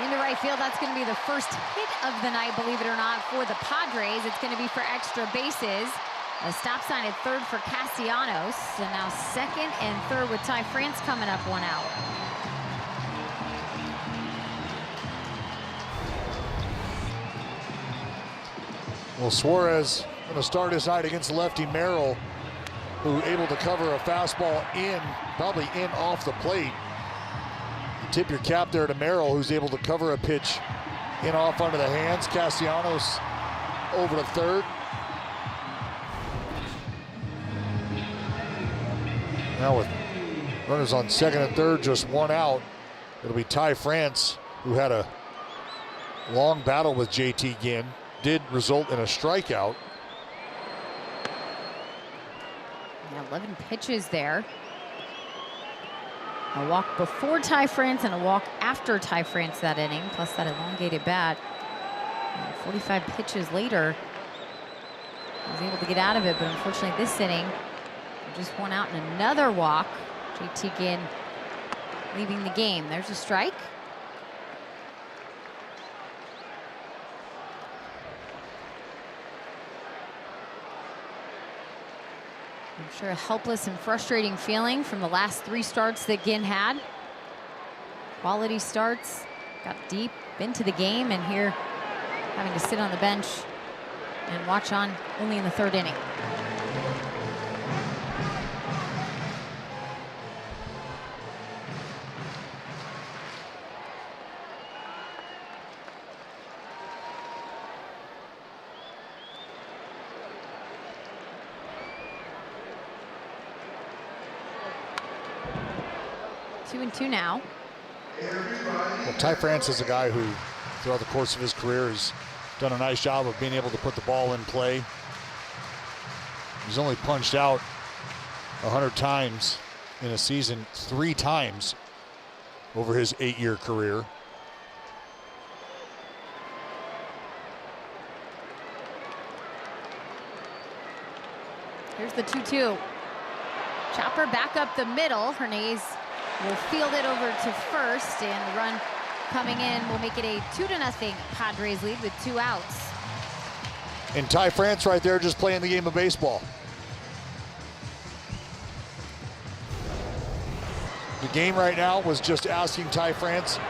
Into right field. That's going to be the first hit of the night, believe it or not, for the Padres. It's going to be for extra bases. A stop sign at third for Castellanos. And now second and third with Ty France coming up 1 out. Well, Suarez going to start his night against lefty Merrill, who able to cover a fastball in, probably in off the plate. You tip your cap there to Merrill, who's able to cover a pitch in off under the hands. Castellanos over to third. Now with runners on second and third, just 1 out, it'll be Ty France, who had a long battle with JT Ginn. Did result in a strikeout. 11 pitches there. A walk before Ty France and a walk after Ty France that inning, plus that elongated bat. And 45 pitches later, he was able to get out of it, but unfortunately this inning, just 1 out and another walk. JT Ginn leaving the game. There's a strike. I'm sure a helpless and frustrating feeling from the last 3 starts that Ginn had. Quality starts, got deep into the game, and here having to sit on the bench and watch on only in the 3rd inning. Two and two now. Well, Ty France is a guy who, throughout the course of his career, has done a nice job of being able to put the ball in play. He's only punched out 100 times in a season, 3 times over his 8-year career. Here's the 2-2. Chopper back up the middle. Hernandez will field it over to first, and the run coming in will make it a 2-0 Padres lead with 2 outs. And Ty France right there just playing the game of baseball. The game right now was just asking Ty France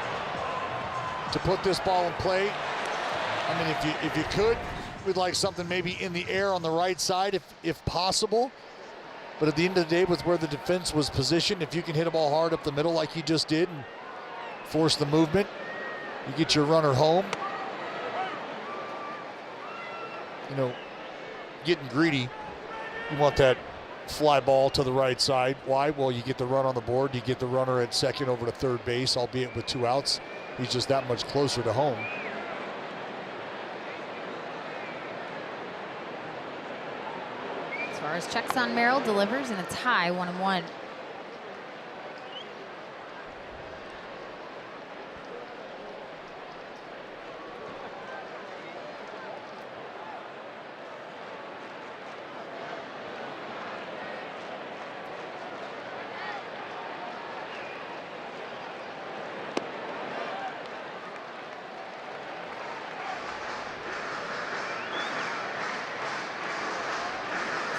to put this ball in play. I mean, if you could, we'd like something maybe in the air on the right side if possible. But at the end of the day, with where the defense was positioned, if you can hit a ball hard up the middle like he just did and force the movement, you get your runner home. You know, getting greedy, you want that fly ball to the right side. Why? Well, you get the run on the board. You get the runner at second over to third base, albeit with 2 outs. He's just that much closer to home. Suarez checks on Merrill, delivers, and it's high, 1-1.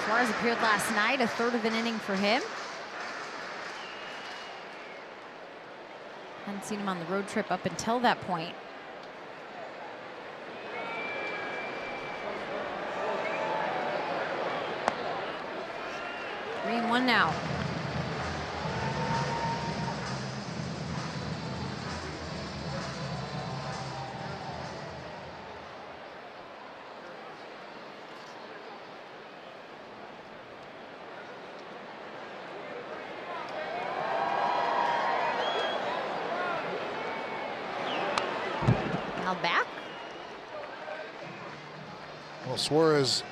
Suarez appeared last night, a 1/3 of an inning for him. Hadn't seen him on the road trip up until that point. Three and 1 now. Back. Well, Suarez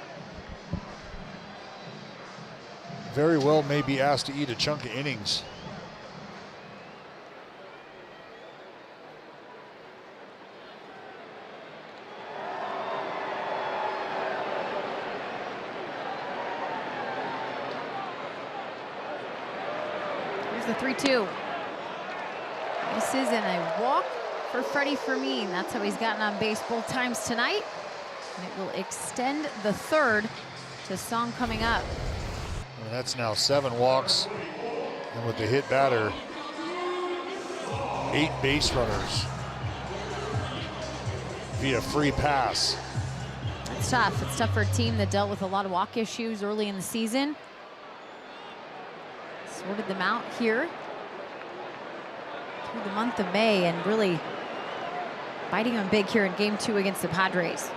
very well may be asked to eat a chunk of innings. Here's the 3-2. Misses and a walk for Freddie Fermin. That's how he's gotten on base both times tonight. And it will extend the third to Song coming up. And that's now 7 walks. And with the hit batter, 8 base runners via free pass. It's tough. It's tough for a team that dealt with a lot of walk issues early in the season. Sorted them out here through the month of May and really biting them big here in game 2 against the Padres.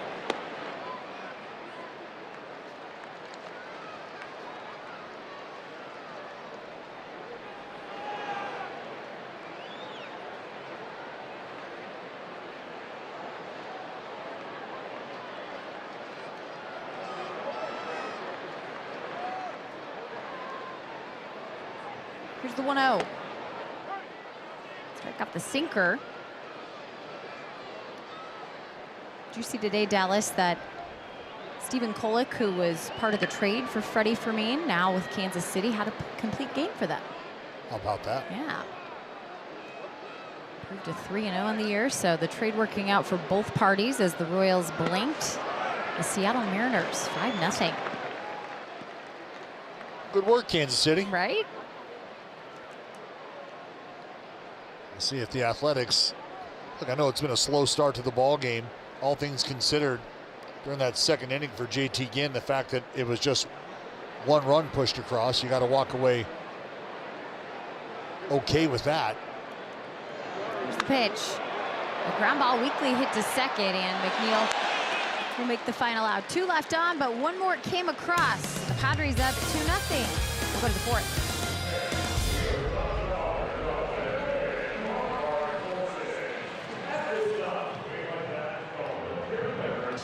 Here's the 1-0. Strike up the sinker. Did you see today, Dallas, that Stephen Kolek, who was part of the trade for Freddie Fermin, now with Kansas City, had a complete game for them? How about that? Yeah. Improved to 3-0 on the year, so the trade working out for both parties as the Royals blanked the Seattle Mariners 5-0. Good work, Kansas City. Right? We'll see if the Athletics, look, I know it's been a slow start to the ball game. All things considered, during that second inning for JT Ginn, the fact that it was just 1 run pushed across, you got to walk away okay with that. Here's the pitch. A ground ball weakly hit to second, and McNeil will make the final out. 2 left on, but 1 more came across. The Padres up 2-0. We'll go to the 4th.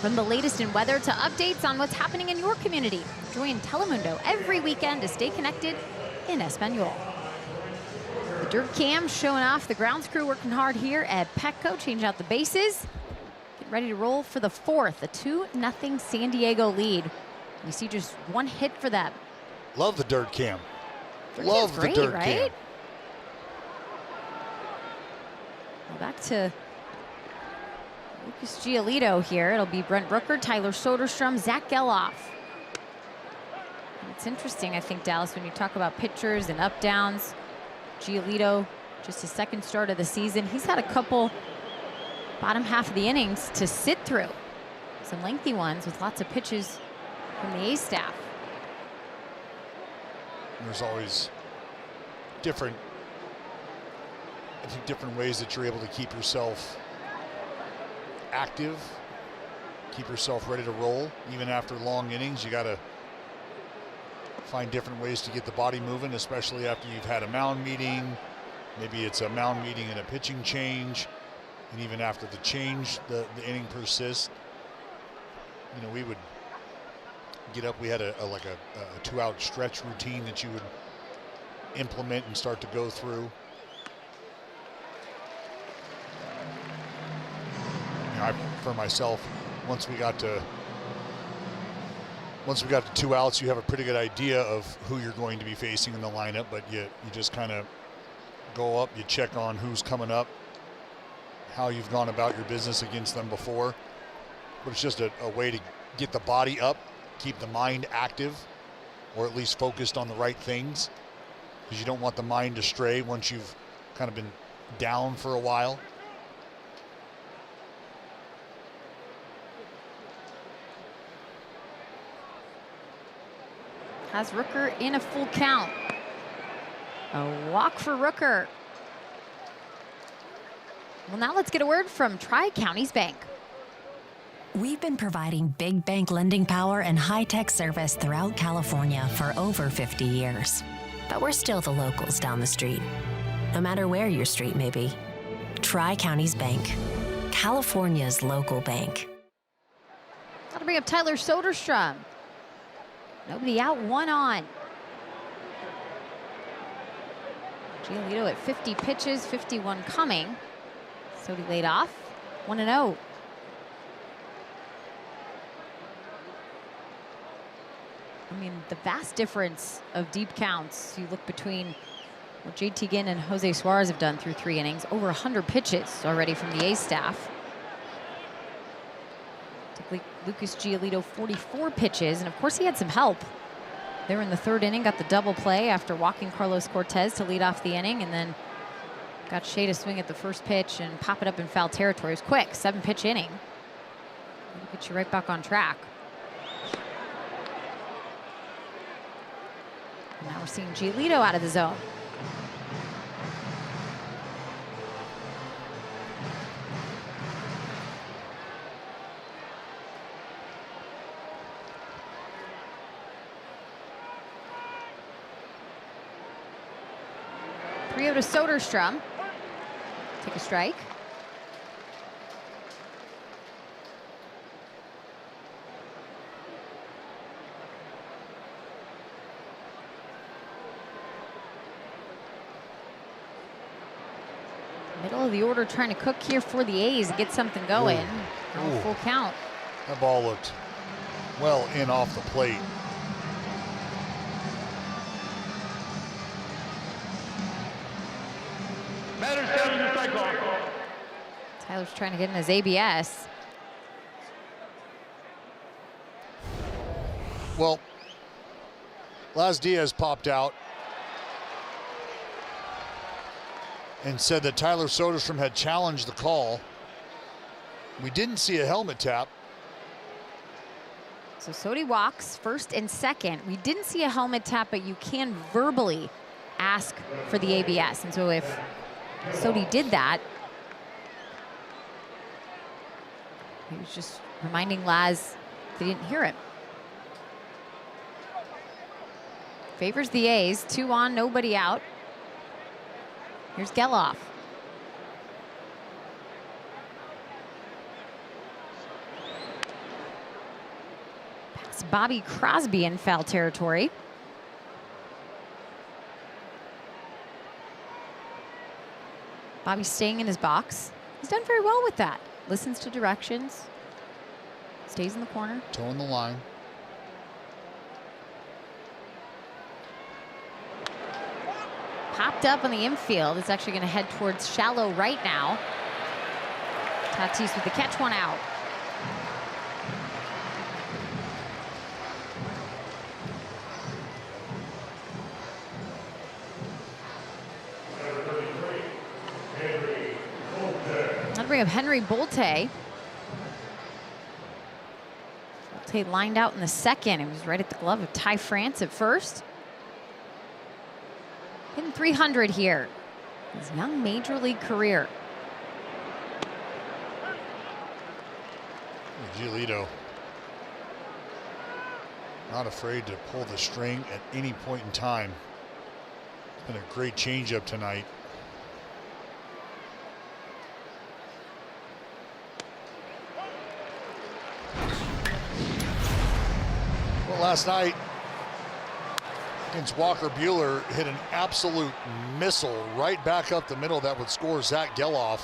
From the latest in weather to updates on what's happening in your community, join Telemundo every weekend to stay connected in Espanol. The dirt cam showing off the grounds crew working hard here at Petco, changing out the bases. Get ready to roll for the 4th, a 2-0 San Diego lead. You see just 1 hit for them. Love the dirt cam. Love the dirt right? cam. Well, back to Lucas Giolito here. It'll be Brent Rooker, Tyler Soderstrom, Zach Geloff. It's interesting, I think, Dallas, when you talk about pitchers and up downs. Giolito, just his 2nd start of the season. He's had a couple bottom half of the innings to sit through. Some lengthy ones with lots of pitches from the A staff. There's always different ways that you're able to keep yourself active, keep yourself ready to roll. Even after long innings, you got to find different ways to get the body moving, especially after you've had a mound meeting. Maybe it's a mound meeting and a pitching change, and even after the change, the inning persists. You know, we would get up, we had a 2-out stretch routine that you would implement and start to go through. For myself, once we got to 2 outs, you have a pretty good idea of who you're going to be facing in the lineup, but you just kind of go up, you check on who's coming up, how you've gone about your business against them before. But it's just a way to get the body up, keep the mind active, or at least focused on the right things, because you don't want the mind to stray once you've kind of been down for a while. Has Rooker in a full count. A walk for Rooker. Well, now let's get a word from Tri-Counties Bank. We've been providing big bank lending power and high-tech service throughout California for over 50 years. But we're still the locals down the street, no matter where your street may be. Tri-Counties Bank, California's local bank. Got to bring up Tyler Soderstrom. Nobody out, 1 on. Giolito at 50 pitches, 51 coming. Sodi laid off, 1-0. I mean, the vast difference of deep counts. You look between what JT Ginn and Jose Suarez have done through 3 innings. Over 100 pitches already from the A's staff. Took Lucas Giolito 44 pitches, and of course he had some help. They were in the 3rd inning, got the double play after walking Carlos Cortez to lead off the inning, and then got Shea to swing at the first pitch and pop it up in foul territory. It was quick, 7-pitch inning. It'll get you right back on track. And now we're seeing Giolito out of the zone. To Soderstrom. Take a strike. Middle of the order trying to cook here for the A's and get something going. Ooh. Full count. That ball looked well in off the plate. Tyler's trying to get in his ABS. Well, Laz Diaz popped out and said that Tyler Soderstrom had challenged the call. We didn't see a helmet tap. So Sodi walks 1st and 2nd. We didn't see a helmet tap, but you can verbally ask for the ABS. And so if Sodi did that, he was just reminding Laz they didn't hear him. Favors the A's. 2 on, nobody out. Here's Geloff. Past Bobby Crosby in foul territory. Bobby's staying in his box. He's done very well with that. Listens to directions. Stays in the corner. Toeing the line. Popped up on the infield. It's actually going to head towards shallow right now. Tatis with the catch, 1 out. That'll bring up Henry Bolte. Bolte lined out in the 2nd. It was right at the glove of Ty France at first. Hitting 300 here. His young major league career. Giolito not afraid to pull the string at any point in time. Been a great changeup tonight. Well, last night against Walker Buehler, hit an absolute missile right back up the middle that would score Zach Geloff.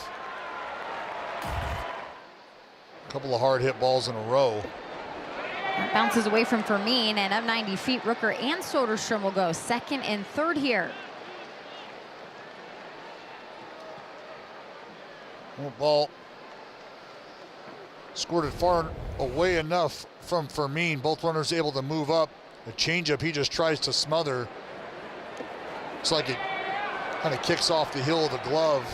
A couple of hard hit balls in a row. That bounces away from Fermin, and up 90 feet, Rooker and Soderstrom will go 2nd and 3rd here. Well, ball squirted far away enough from Fermin. Both runners able to move up. The changeup he just tries to smother. It's like it kind of kicks off the heel of the glove.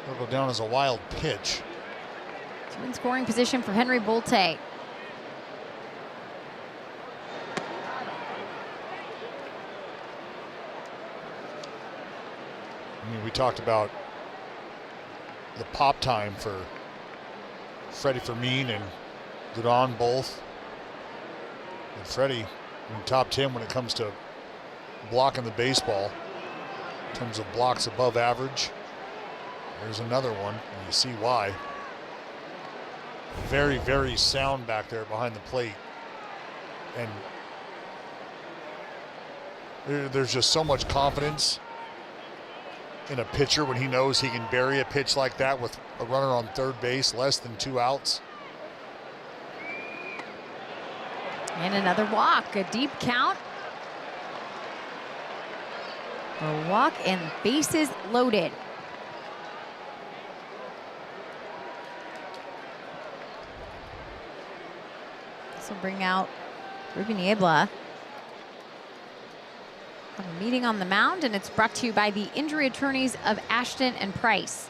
It'll go down as a wild pitch. 2 in scoring position for Henry Bolte. I mean, we talked about the pop time for Freddie Fermin and Dudon both. And Freddie in top 10 when it comes to blocking the baseball in terms of blocks above average. There's another one, and you see why. Very, very sound back there behind the plate. And there's just so much confidence in a pitcher when he knows he can bury a pitch like that with a runner on 3rd base, less than 2 outs. And another walk, a deep count. A walk and bases loaded. This will bring out Ruben Niebla. A meeting on the mound, and it's brought to you by the injury attorneys of Ashton and Price.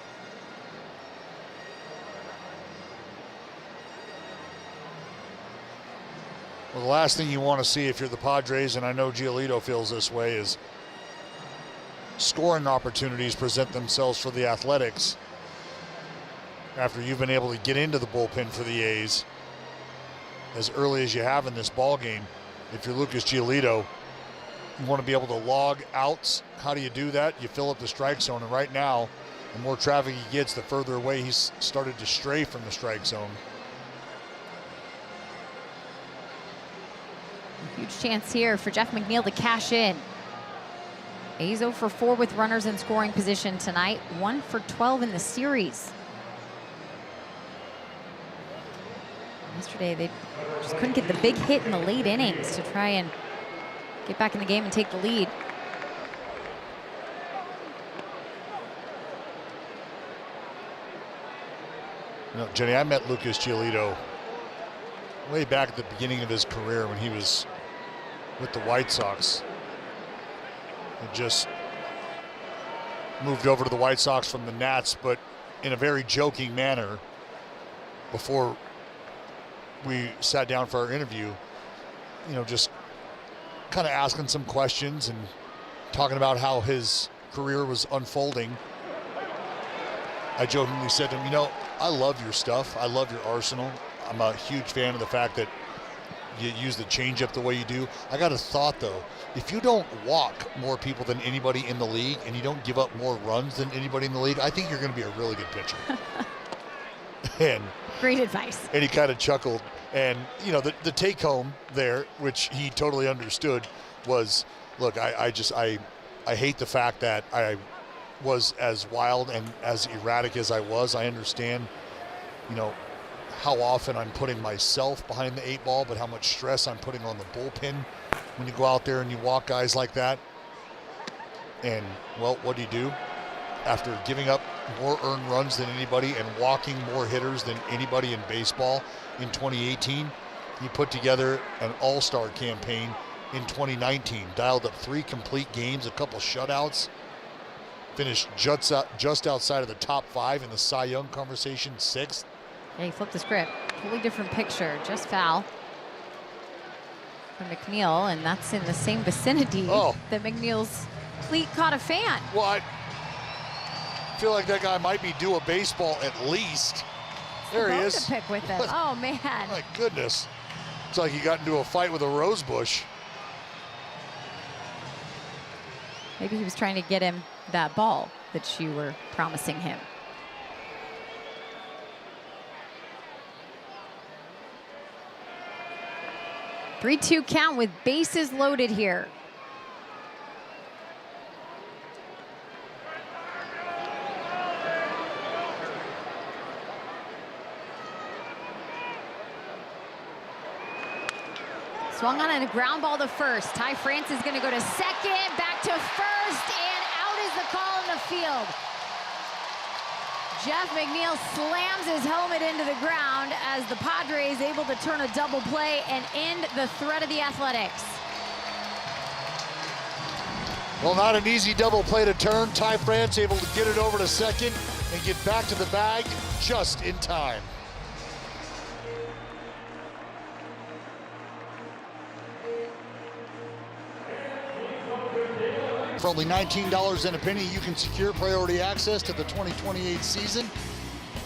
Well, the last thing you want to see if you're the Padres, and I know Giolito feels this way, is scoring opportunities present themselves for the Athletics after you've been able to get into the bullpen for the A's as early as you have in this ball game. If you're Lucas Giolito, you want to be able to log outs. How do you do that? You fill up the strike zone, and right now, the more traffic he gets, the further away he's started to stray from the strike zone. Huge chance here for Jeff McNeil to cash in. A's 0 for 4 with runners in scoring position tonight. 1 for 12 in the series. Yesterday, they just couldn't get the big hit in the late innings to try and get back in the game and take the lead. You know, Jenny, I met Lucas Giolito way back at the beginning of his career when he was with the White Sox. He just moved over to the White Sox from the Nats, but in a very joking manner. Before we sat down for our interview, you know, just kind of asking some questions and talking about how his career was unfolding. I jokingly said to him, you know, I love your stuff. I love your arsenal. I'm a huge fan of the fact that you use the changeup the way you do. I got a thought, though. If you don't walk more people than anybody in the league and you don't give up more runs than anybody in the league, I think you're going to be a really good pitcher. And great advice. And he kind of chuckled. And, you know, the take home there, which he totally understood, was, look, I hate the fact that I was as wild and as erratic as I was. I understand, you know, how often I'm putting myself behind the 8 ball, but how much stress I'm putting on the bullpen when you go out there and you walk guys like that. And, well, what do? After giving up more earned runs than anybody and walking more hitters than anybody in baseball in 2018, he put together an all-star campaign in 2019, dialed up 3 complete games, a couple shutouts, finished just outside of the top 5 in the Cy Young conversation, 6th. Yeah, he flipped the script. Totally different picture. Just foul for McNeil, and that's in the same vicinity that McNeil's cleat caught a fan. Well, I feel like that guy might be due a baseball at least. There he is. To pick with him. Oh, man. My goodness. It's like he got into a fight with a rose bush. Maybe he was trying to get him that ball that you were promising him. Three-two count with bases loaded here. Swung on and a ground ball to first. Ty France is going to go to second, back to first, and out is the call in the field. Jeff McNeil slams his helmet into the ground as the Padres able to turn a double play and end the threat of the Athletics. Well, not an easy double play to turn. Ty France able to get it over to second and get back to the bag just in time. For only $19 and a penny, you can secure priority access to the 2028 season.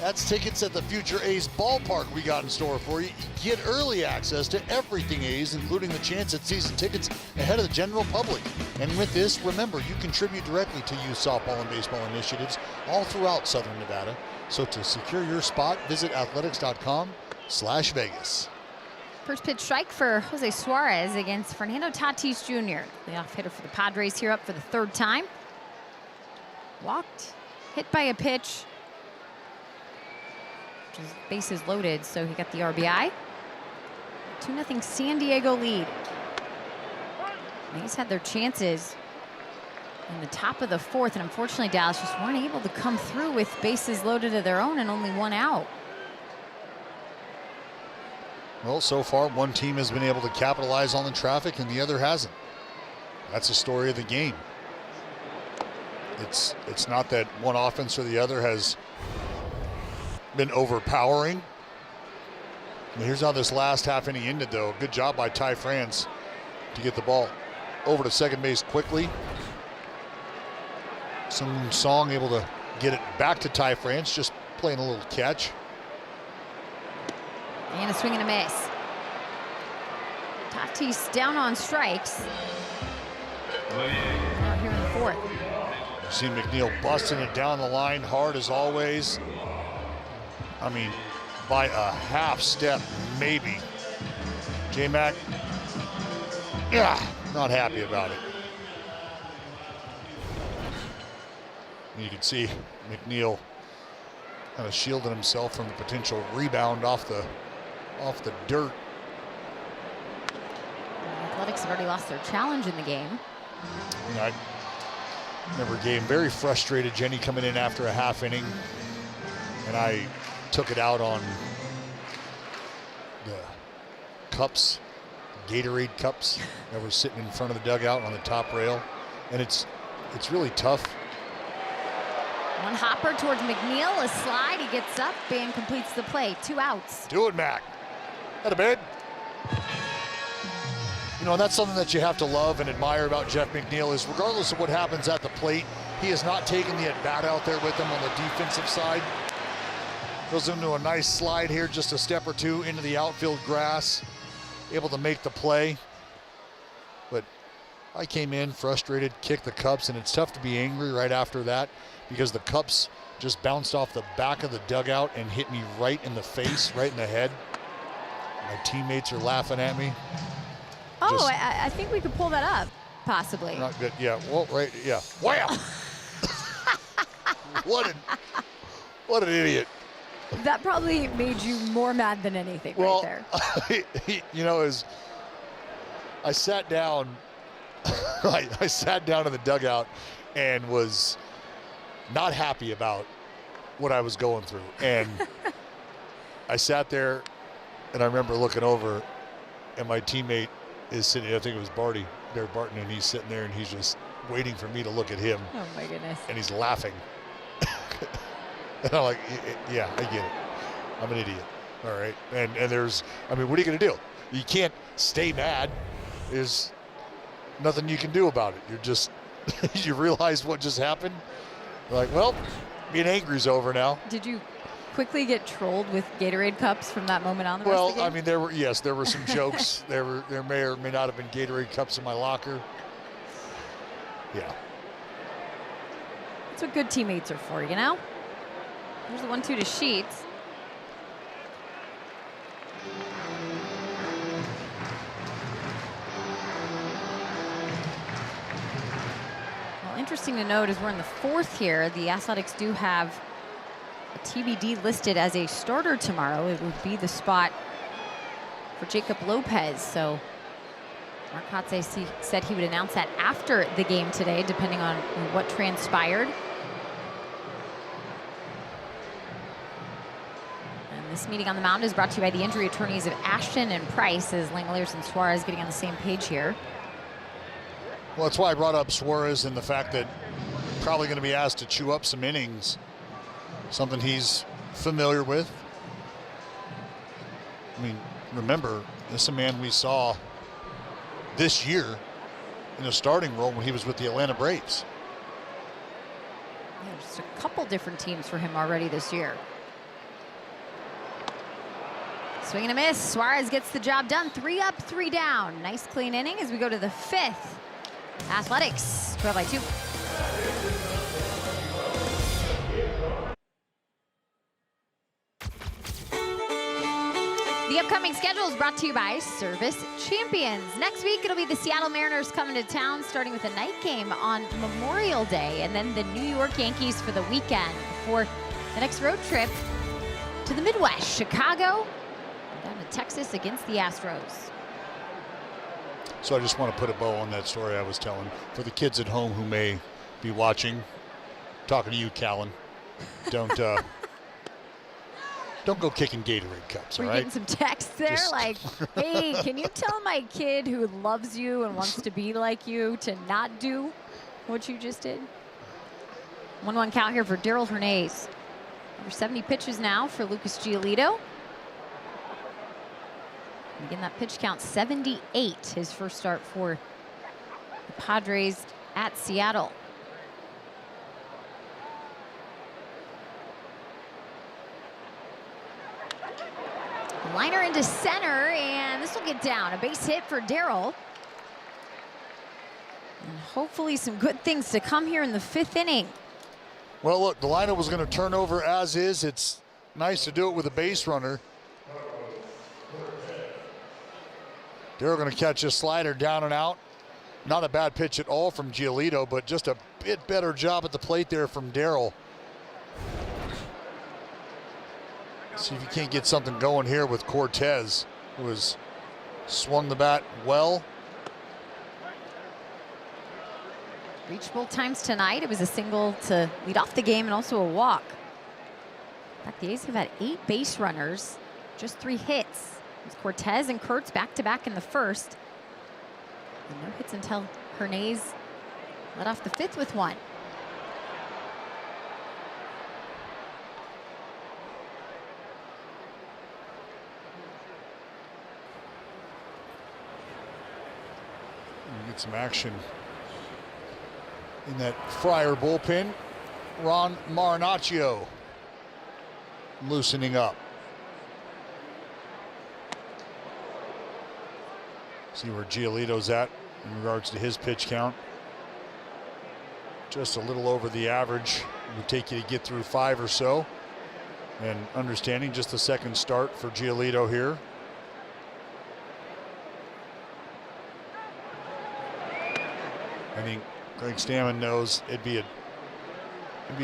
That's tickets at the future A's ballpark we got in store for you. Get early access to everything A's, including the chance at season tickets ahead of the general public. And with this, remember, you contribute directly to youth softball and baseball initiatives all throughout Southern Nevada. So to secure your spot, visit athletics.com/Vegas. First pitch strike for Jose Suarez against Fernando Tatis Jr. Leadoff hitter for the Padres here, up for the 3rd time. Walked, hit by a pitch, which is bases loaded, so he got the RBI. 2-0 San Diego lead. These had their chances in the top of the fourth, and unfortunately Dallas just weren't able to come through with bases loaded of their own and only one out. Well, so far one team has been able to capitalize on the traffic and the other hasn't. That's the story of the game. It's not that one offense or the other has been overpowering. And here's how this last half inning ended, though. Good job by Ty France to get the ball over to second base quickly. Some Song able to get it back to Ty France, just playing a little catch. And a swing and a miss. Tatis down on strikes. Now here in the fourth. See McNeil busting it down the line hard as always. I mean, by a half step, maybe. J-Mac, yeah, not happy about it. You can see McNeil kind of shielding himself from the potential rebound off the dirt. The Athletics have already lost their challenge in the game. You know, I remember a game very frustrated, Jenny coming in after a half inning, and I took it out on the cups, Gatorade cups that were sitting in front of the dugout on the top rail, and it's really tough. One hopper towards McNeil, a slide, he gets up and completes the play. 2 outs. Do it, Mac. At a bid. You know, and that's something that you have to love and admire about Jeff McNeil is regardless of what happens at the plate, he has not taken the at-bat out there with him on the defensive side. Goes into a nice slide here, just a step or two into the outfield grass, able to make the play. But I came in frustrated, kicked the Cups, and it's tough to be angry right after that because the Cups just bounced off the back of the dugout and hit me right in the face, right in the head. My teammates are laughing at me. Oh, I think we could pull that up, possibly. Not good. Yeah. Well, right. Yeah. Wow. What an idiot. That probably made you more mad than anything right there. You know, I sat down. I sat down in the dugout and was not happy about what I was going through. And I sat there, and I remember looking over, and my teammate is sitting, I think it was Derek Barton, and he's sitting there and he's just waiting for me to look at him. Oh my goodness. And he's laughing. And I'm like, yeah, I get it. I'm an idiot. All right. And there's, I mean, what are you going to do? You can't stay mad. There's nothing you can do about it. You're just, you realize what just happened. You're like, well, being angry is over now. Did you quickly get trolled with Gatorade cups from that moment on? Well, I mean, there were some jokes. There may or may not have been Gatorade cups in my locker. Yeah. That's what good teammates are for, you know? Here's the 1-2 to Sheets. Well, interesting to note is we're in the fourth here. The Athletics do have a TBD listed as a starter tomorrow. It would be the spot for Jacob Lopez. So Mark Kotze said he would announce that after the game today, depending on what transpired. And this meeting on the mound is brought to you by the injury attorneys of Ashton and Price, as Langeliers and Suarez getting on the same page here. Well, that's why I brought up Suarez and the fact that probably going to be asked to chew up some innings. Something he's familiar with. I mean, remember, this is a man we saw this year in a starting role when he was with the Atlanta Braves. Yeah, just a couple different teams for him already this year. Swing and a miss. Suarez gets the job done. 3 up, 3 down. Nice clean inning as we go to the 5th. Athletics, 12-2. The upcoming schedule is brought to you by Service Champions. Next week, it'll be the Seattle Mariners coming to town, starting with a night game on Memorial Day, and then the New York Yankees for the weekend before the next road trip to the Midwest, Chicago, and down to Texas against the Astros. So I just want to put a bow on that story I was telling for the kids at home who may be watching. Talking to you, Callan. Don't go kicking Gatorade cups, all We're right? getting some texts there like, hey, can you tell my kid who loves you and wants to be like you to not do what you just did? 1-1 count here for Daryl Hernandez. Over 70 pitches now for Lucas Giolito. Again, that pitch count 78, his first start for the Padres at Seattle. Liner into center, and this will get down. A base hit for Daryl. And hopefully some good things to come here in the 5th inning. Well, look, the lineup was going to turn over as is. It's nice to do it with a base runner. Daryl going to catch a slider down and out. Not a bad pitch at all from Giolito, but just a bit better job at the plate there from Daryl. See if you can't get something going here with Cortez, who has swung the bat well. Reached both times tonight. It was a single to lead off the game and also a walk. In fact, the A's have had 8 base runners, just 3 hits. It was Cortez and Kurtz back-to-back in the first. And no hits until Hernandez led off the 5th with 1. Get some action in that Friar bullpen. Ron Marinaccio loosening up. See where Giolito's at in regards to his pitch count. Just a little over the average. It would take you to get through 5 or so. And understanding just the second start for Giolito here. I think Greg Stammen knows it'd be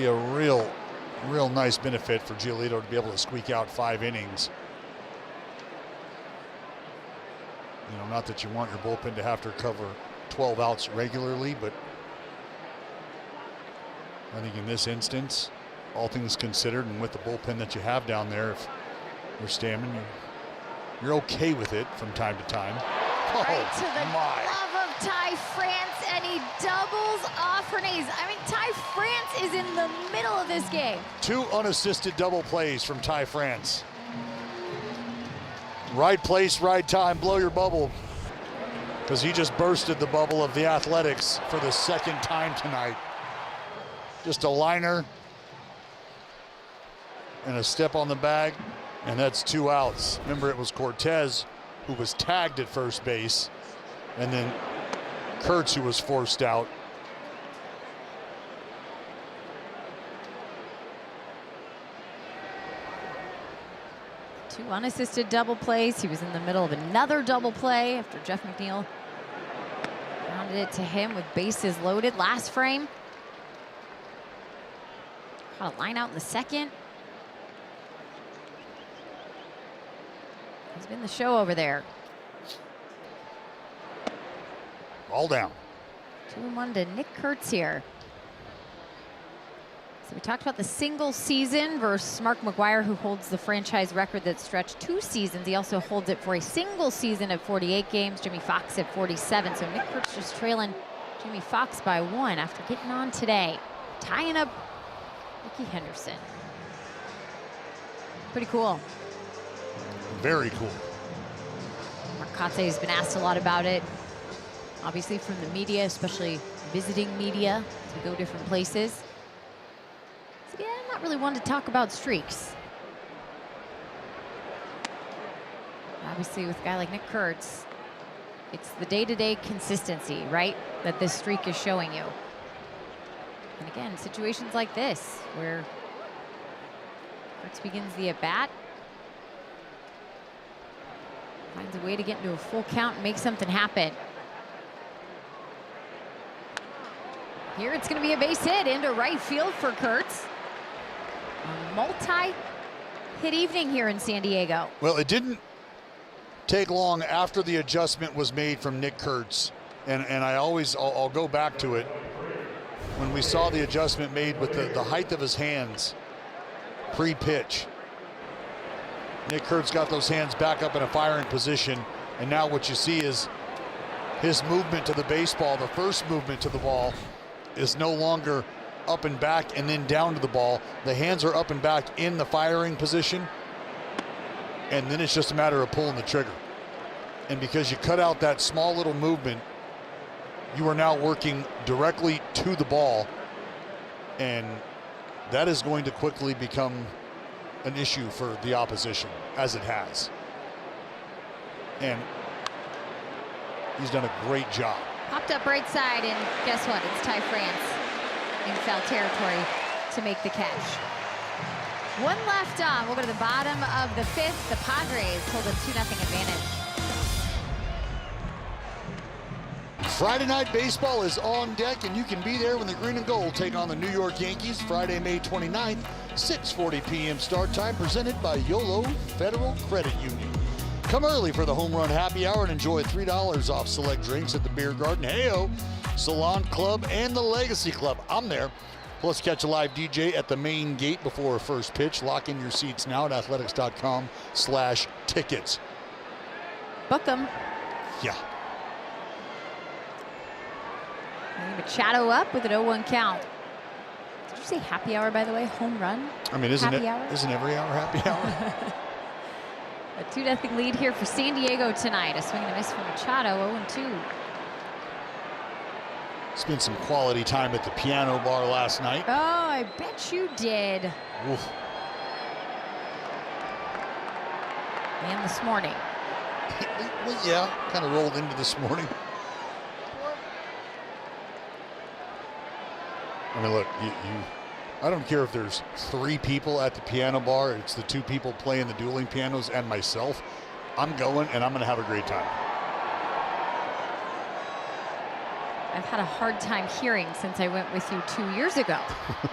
a real nice benefit for Giolito to be able to squeak out 5 innings. You know, not that you want your bullpen to have to cover 12 outs regularly, but I think in this instance, all things considered, and with the bullpen that you have down there, if you're Stammen, you're okay with it from time to time. Right to the glove of Ty France, and he doubles off Hernandez. I mean, Ty France is in the middle of this game. 2 unassisted double plays from Ty France. Right place, right time, blow your bubble. Because he just bursted the bubble of the Athletics for the 2nd time tonight. Just a liner and a step on the bag, and that's 2 outs. Remember, it was Cortez who was tagged at first base, and then Kurtz who was forced out. Two unassisted double plays. He was in the middle of another double play after Jeff McNeil rounded it to him with bases loaded last frame. Caught a line out in the 2nd. He's been the show over there. All down. 2-1 to Nick Kurtz here. So we talked about the single season versus Mark McGwire, who holds the franchise record that stretched 2 seasons. He also holds it for a single season at 48 games. Jimmy Fox at 47. So Nick Kurtz just trailing Jimmy Fox by 1 after getting on today, tying up Ricky Henderson. Pretty cool. Very cool. Mark Kotsay has been asked a lot about it, obviously from the media, especially visiting media as we go different places. So yeah, I'm not really one to talk about streaks. Obviously with a guy like Nick Kurtz, it's the day-to-day consistency, right, that this streak is showing you. And again, situations like this where Kurtz begins the at-bat, finds a way to get into a full count and make something happen. Here it's going to be a base hit into right field for Kurtz. A multi-hit evening here in San Diego. Well, it didn't take long after the adjustment was made from Nick Kurtz. And I'll go back to it. when we saw the adjustment made with the height of his hands pre-pitch. Nick Kurt's got those hands back up in a firing position, and now what you see is his movement to the baseball, the first movement to the ball, is no longer up and back and then down to the ball. The hands are up and back in the firing position, and then it's just a matter of pulling the trigger. And because you cut out that small little movement, you are now working directly to the ball, and that is going to quickly become an issue for the opposition, as it has. And he's done a great job. Popped up right side, and guess what? It's Ty France in foul territory to make the catch. One left on. We'll go to the bottom of the fifth. The Padres hold a 2-0 advantage. Friday night baseball is on deck, and you can be there when the green and gold take on the New York Yankees. Friday, May 29th, 6:40 p.m. start time, presented by YOLO Federal Credit Union. Come early for the home run happy hour and enjoy $3 off select drinks at the Beer Garden, Heyo, Salon Club, and the Legacy Club. I'm there. Plus, catch a live DJ at the main gate before first pitch. Lock in your seats now at athletics.com/tickets. Book 'em. Yeah. Machado up with an 0-1 count. Did you say happy hour, by the way? Home run? I mean, isn't happy hour? Isn't every hour happy hour? A 2-0 lead here for San Diego tonight. A swing and a miss for Machado, 0-2. Spent some quality time at the piano bar last night. Oh, I bet you did. Oof. And this morning. Well, yeah, kind of rolled into this morning. I mean, look, I don't care if there's 3 people at the piano bar. It's the 2 people playing the dueling pianos and myself. I'm going, and I'm going to have a great time. I've had a hard time hearing since I went with you 2 years ago,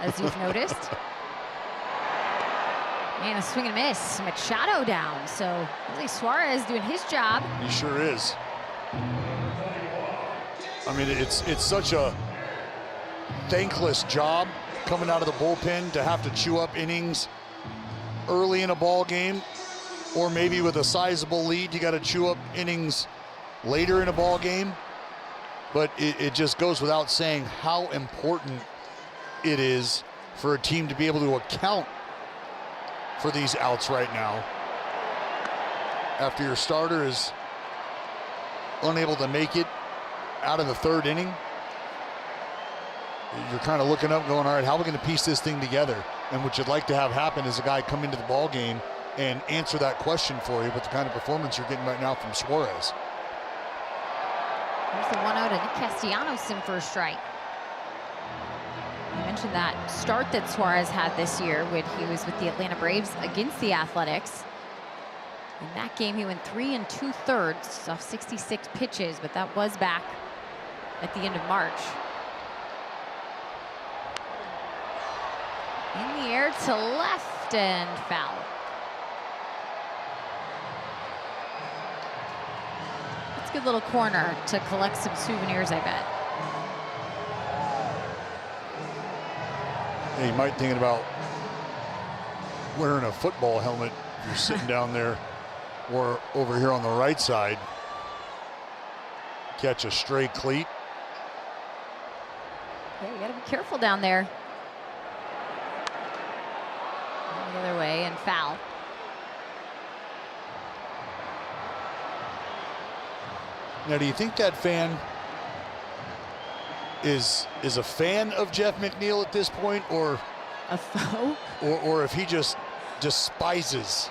as you've noticed. Man, a swing and a miss. Machado down. So really Suarez doing his job. He sure is. I mean, it's such a thankless job coming out of the bullpen to have to chew up innings early in a ball game, or maybe with a sizable lead you got to chew up innings later in a ball game. But it just goes without saying how important it is for a team to be able to account for these outs right now after your starter is unable to make it out of the 3rd inning. You're kind of looking up going, all right, how are we going to piece this thing together? And what you'd like to have happen is a guy come into the ball game and answer that question for you with the kind of performance you're getting right now from Suarez. There's the 1-0 to Nick Castellanos in for a strike. You mentioned that start that Suarez had this year when he was with the Atlanta Braves against the Athletics. In that game, he went 3 2/3 off 66 pitches, but that was back at the end of March. In the air to left and foul. That's a good little corner to collect some souvenirs, I bet. Yeah, you might be thinking about wearing a football helmet if you're sitting down there, or over here on the right side. Catch a stray cleat. Yeah, you gotta be careful down there. The other way and foul. Now, do you think that fan is a fan of Jeff McNeil at this point, or A foe? or if he just despises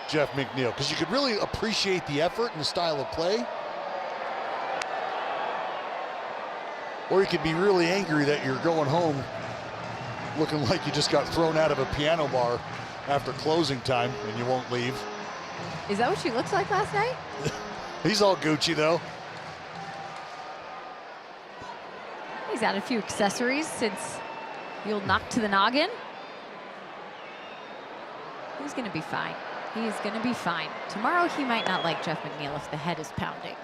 Jeff McNeil? Because you could really appreciate the effort and the style of play, or you could be really angry that you're going home looking like you just got thrown out of a piano bar after closing time and you won't leave. Is that what she looked like last night? He's all Gucci, though. He's added a few accessories since the old knock to the noggin. He's going to be fine. He is going to be fine. Tomorrow he might not like Jeff McNeil if the head is pounding.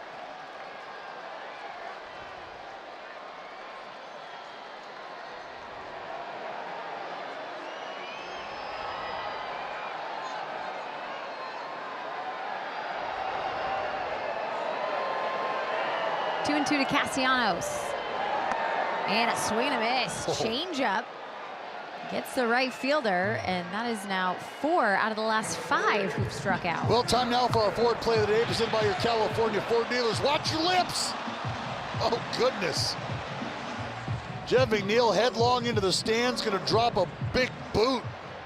2-2 to Castellanos. And a swing and a miss. Change up. Gets the right fielder, and that is now 4 out of the last 5 who've struck out. Well, time now for our Ford Play of the Day, presented by your California Ford dealers. Watch your lips. Oh, goodness. Jeff McNeil headlong into the stands, going to drop a big boot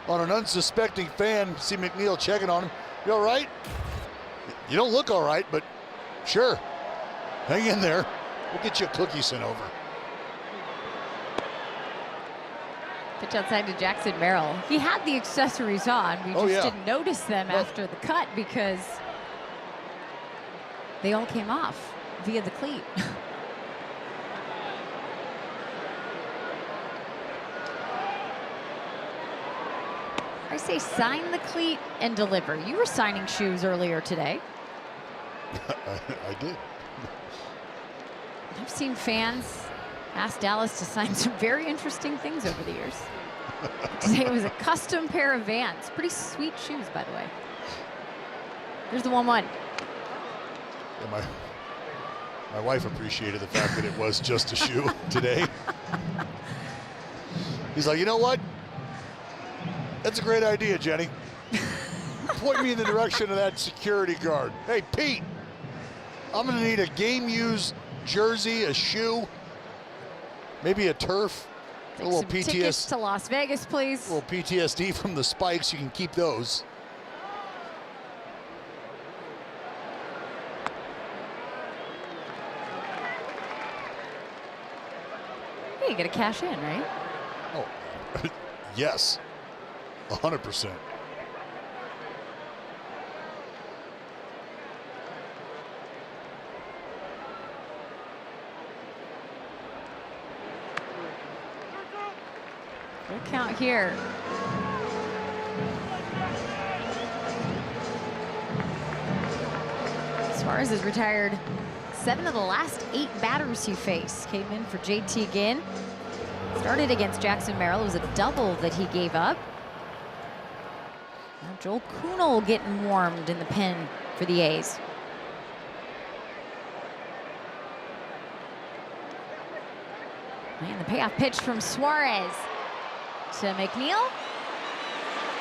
on an unsuspecting fan. See McNeil checking on him. You all right? You don't look all right, but sure. Hang in there. We'll get you a cookie sent over. Pitch outside to Jackson Merrill. He had the accessories on. We just didn't notice them after the cut because they all came off via the cleat. I say sign the cleat and deliver. You were signing shoes earlier today. I did. I've seen fans ask Dallas to sign some very interesting things over the years. Today it was a custom pair of Vans. Pretty sweet shoes, by the way. Here's the 1-1. Yeah, my wife appreciated the fact that it was just a shoe today. He's like, you know what? That's a great idea, Jenny. Point me in the direction of that security guard. Hey, Pete, I'm going to need a game-used jersey, a shoe, maybe a turf, a little PTSD. Tickets to Las Vegas, please. A little PTSD from the spikes. You can keep those. Hey, you got to cash in, right? Oh, yes, 100%. Good count here. Suarez is retired 7 of the last 8 batters he faced. Came in for JT Ginn. Started against Jackson Merrill. It was a double that he gave up. Now Joel Kuhnel getting warmed in the pen for the A's. And the payoff pitch from Suarez to McNeil.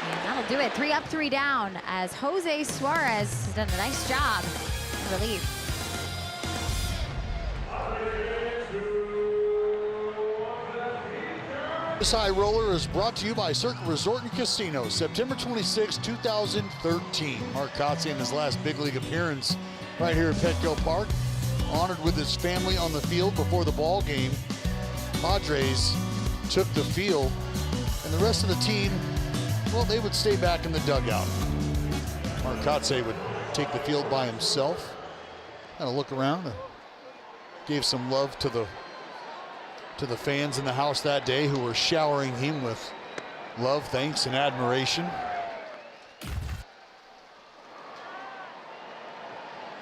And that'll do it. 3 up, 3 down as Jose Suarez has done a nice job in relief. This high roller is brought to you by Circa Resort and Casino. September 26, 2013. Mark Kotsay in his last big league appearance right here at Petco Park. Honored with his family on the field before the ball game. Padres took the field, and the rest of the team, well, they would stay back in the dugout. Mark Kotsay would take the field by himself, kind of look around, and gave some love to the fans in the house that day who were showering him with love, thanks, and admiration.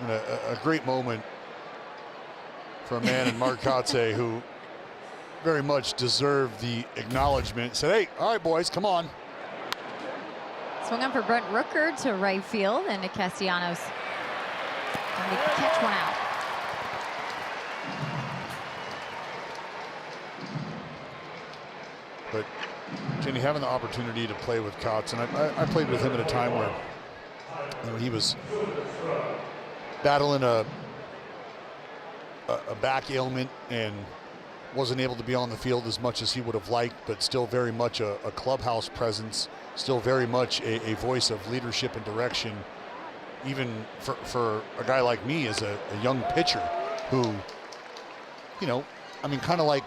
And a great moment for a man in Mark Kotsay who very much deserved the acknowledgement. Said, hey, all right, boys, come on. Swung on for Brent Rooker to right field, and to Castellanos. And they catch one out. But Jenny, having the opportunity to play with Kotz, and I played with him at a time where he was battling a back ailment and wasn't able to be on the field as much as he would have liked, but still very much a clubhouse presence, still very much a voice of leadership and direction, even for a guy like me as a young pitcher who, you know, I mean, kind of like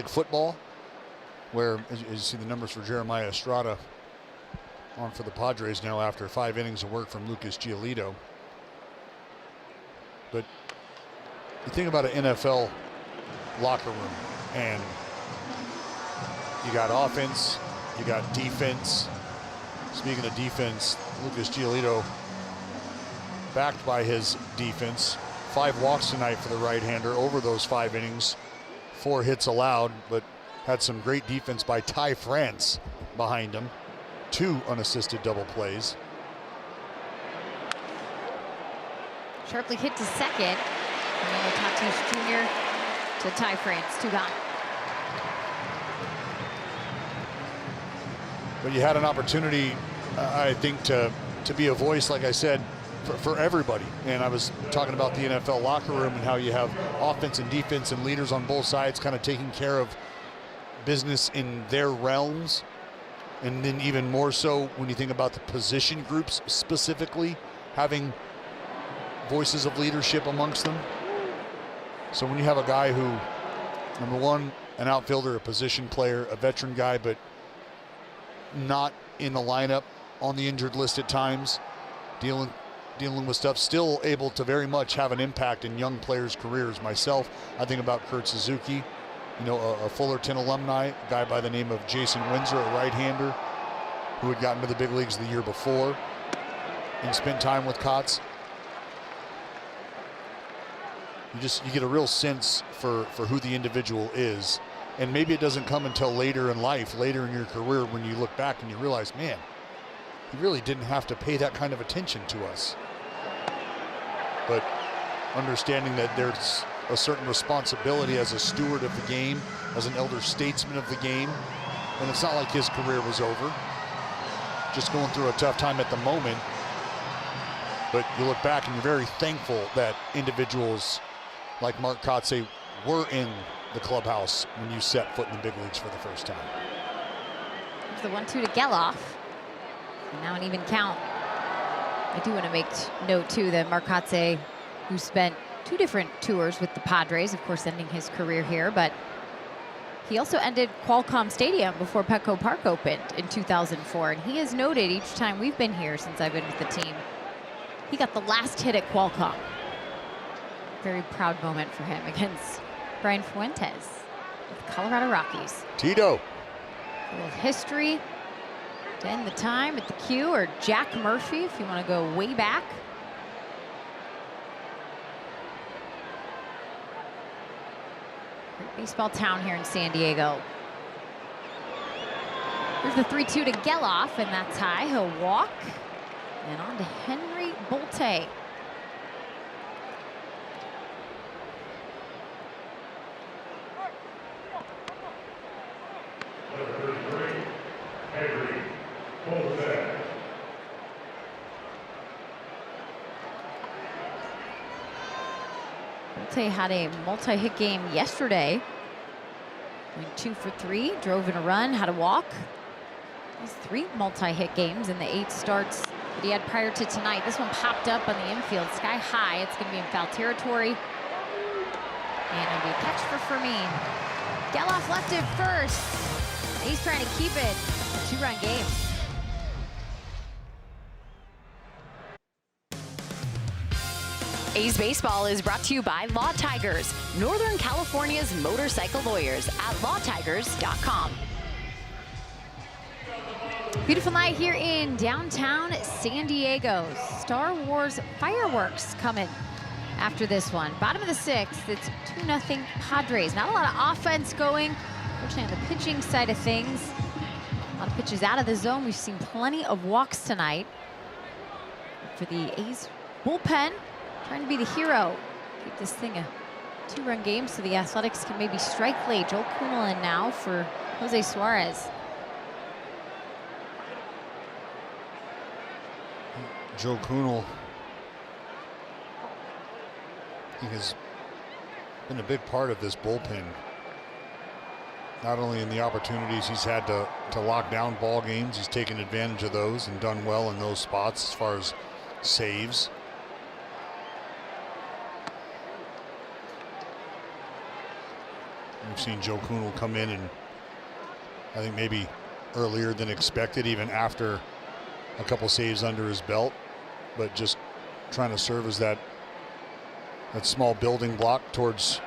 football, where as you see the numbers for Jeremiah Estrada on for the Padres now after 5 innings of work from Lucas Giolito. But you think about an NFL locker room, and you got offense, you got defense. Speaking of defense, Lucas Giolito backed by his defense. 5 walks tonight for the right-hander over those 5 innings. 4 hits allowed, but had some great defense by Ty France behind him. 2 unassisted double plays. Sharply hit to second. Tatis Jr. to Ty France, 2 gone. But you had an opportunity, I think, to be a voice, like I said, for everybody. And I was talking about the NFL locker room and how you have offense and defense and leaders on both sides kind of taking care of business in their realms. And then even more so when you think about the position groups specifically, having voices of leadership amongst them. So when you have a guy who, number one, an outfielder, a position player, a veteran guy, but not in the lineup, on the injured list at times, dealing with stuff, still able to very much have an impact in young players' careers. Myself, I think about Kurt Suzuki, you know, a Fullerton alumni, a guy by the name of Jason Windsor, a right-hander who had gotten to the big leagues the year before and spent time with Kotz. You get a real sense for who the individual is. And maybe it doesn't come until later in life, later in your career, when you look back and you realize, man, he really didn't have to pay that kind of attention to us. But understanding that there's a certain responsibility as a steward of the game, as an elder statesman of the game, and it's not like his career was over, just going through a tough time at the moment. But you look back and you're very thankful that individuals like Mark Kotsay were in the clubhouse when you set foot in the big leagues for the first time. The 1-2 to Geloff. And now an even count. I do want to make note too that Mark Kotsay, who spent 2 different tours with the Padres, of course ending his career here, but he also ended Qualcomm Stadium before Petco Park opened in 2004. And he has noted each time we've been here since I've been with the team, he got the last hit at Qualcomm. Very proud moment for him against Brian Fuentes with the Colorado Rockies. Tito. A little history to end the time at the Q, or Jack Murphy if you want to go way back. Great baseball town here in San Diego. Here's the 3-2 to Geloff, and that's high. He'll walk. And on to Henry Bolte. Bolte had a multi-hit game yesterday. Went 2 for 3, drove in a run, had a walk. These 3 multi-hit games in the 8 starts that he had prior to tonight. This one popped up on the infield, sky high. It's going to be in foul territory. And it'll be a catch for Fermin. Geloff left it first. He's trying to keep it. 2-run game. A's Baseball is brought to you by Law Tigers, Northern California's motorcycle lawyers at lawtigers.com. Beautiful night here in downtown San Diego. Star Wars fireworks coming after this one. Bottom of the 6th, it's 2-0 Padres. Not a lot of offense going. Fortunately, on the pitching side of things, a lot of pitches out of the zone. We've seen plenty of walks tonight. For the A's bullpen, trying to be the hero. Keep this thing a 2-run game so the Athletics can maybe strike late. Joel Kuhnel in now for Jose Suarez. Joe Kuhnel, he has been a big part of this bullpen. Not only in the opportunities he's had to lock down ball games, he's taken advantage of those and done well in those spots as far as saves. We've seen Joe Kuhnel come in, and I think maybe earlier than expected, even after a couple saves under his belt, but just trying to serve as that small building block towards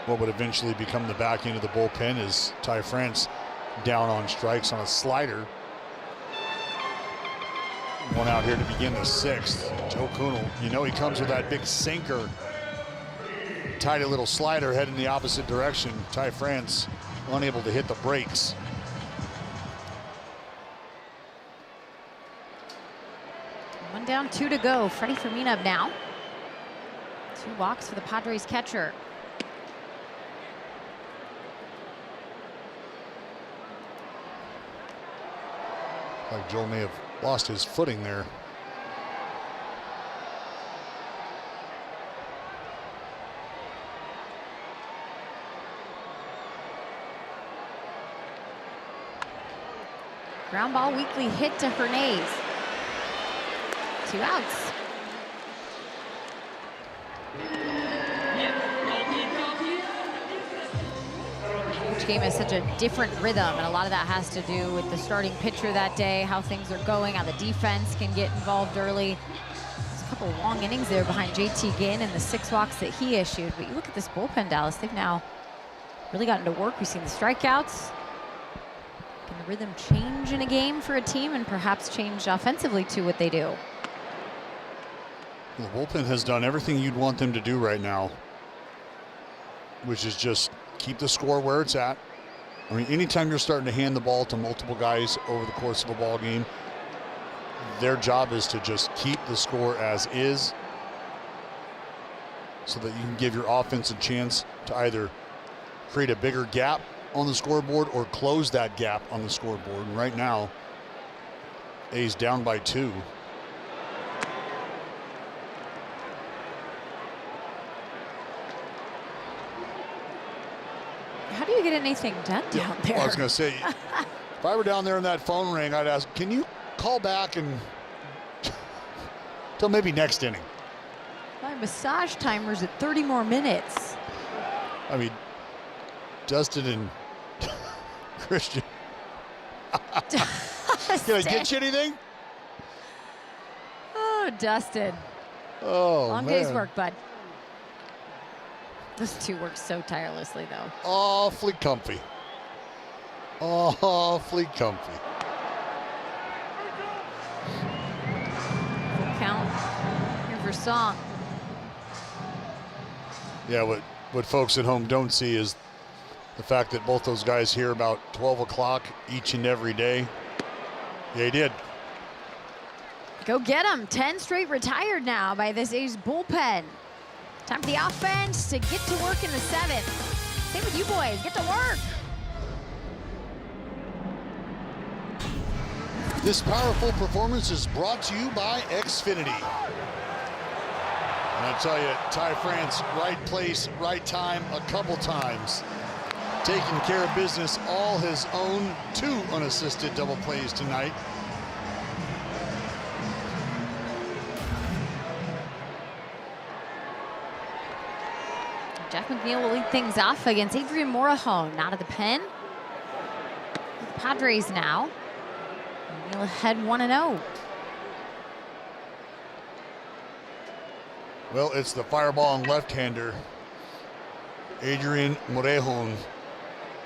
what would eventually become the back end of the bullpen, as Ty France down on strikes on a slider. One out here to begin the 6th. Joe Kuhnel, you know he comes with that big sinker. Tidy little slider heading the opposite direction. Ty France unable to hit the brakes. One down, 2 to go. Freddie Fermin up now. 2 walks for the Padres catcher. Like Joel may have lost his footing there. Ground ball weakly hit to Hernandez. 2 outs. Each game has such a different rhythm, and a lot of that has to do with the starting pitcher that day, how things are going, how the defense can get involved early. There's a couple of long innings there behind JT Ginn and the 6 walks that he issued. But you look at this bullpen, Dallas, they've now really gotten to work. We've seen the strikeouts. Can the rhythm change in a game for a team and perhaps change offensively to what they do? The bullpen has done everything you'd want them to do right now, which is just keep the score where it's at. I mean, anytime you're starting to hand the ball to multiple guys over the course of a ball game, their job is to just keep the score as is so that you can give your offense a chance to either create a bigger gap on the scoreboard or close that gap on the scoreboard. And right now, A's down by 2. How do you get anything done down there? Well, I was going to say, if I were down there and that phone rang, I'd ask, can you call back and till maybe next inning? My massage timer's at 30 more minutes. I mean, Dustin and Christian. Can I get you anything? Oh, Dustin. Oh, long man. day's work, bud. Those 2 work so tirelessly, though. Awfully comfy. Awfully comfy. Full count here for Song. Yeah, what folks at home don't see is the fact that both those guys here about 12 o'clock each and every day. They did. Go get him. 10 straight retired now by this A's bullpen. Time for the offense to get to work in the 7th. Same with you boys. Get to work. This powerful performance is brought to you by Xfinity. And I tell you, Ty France, right place, right time, a couple times. Taking care of business, all his own, 2 unassisted double plays tonight. Jack McNeil will lead things off against Adrian Morejon, out of the pen. The Padres now. McNeil ahead 1-0. Well, it's the fireball and left-hander, Adrian Morejon.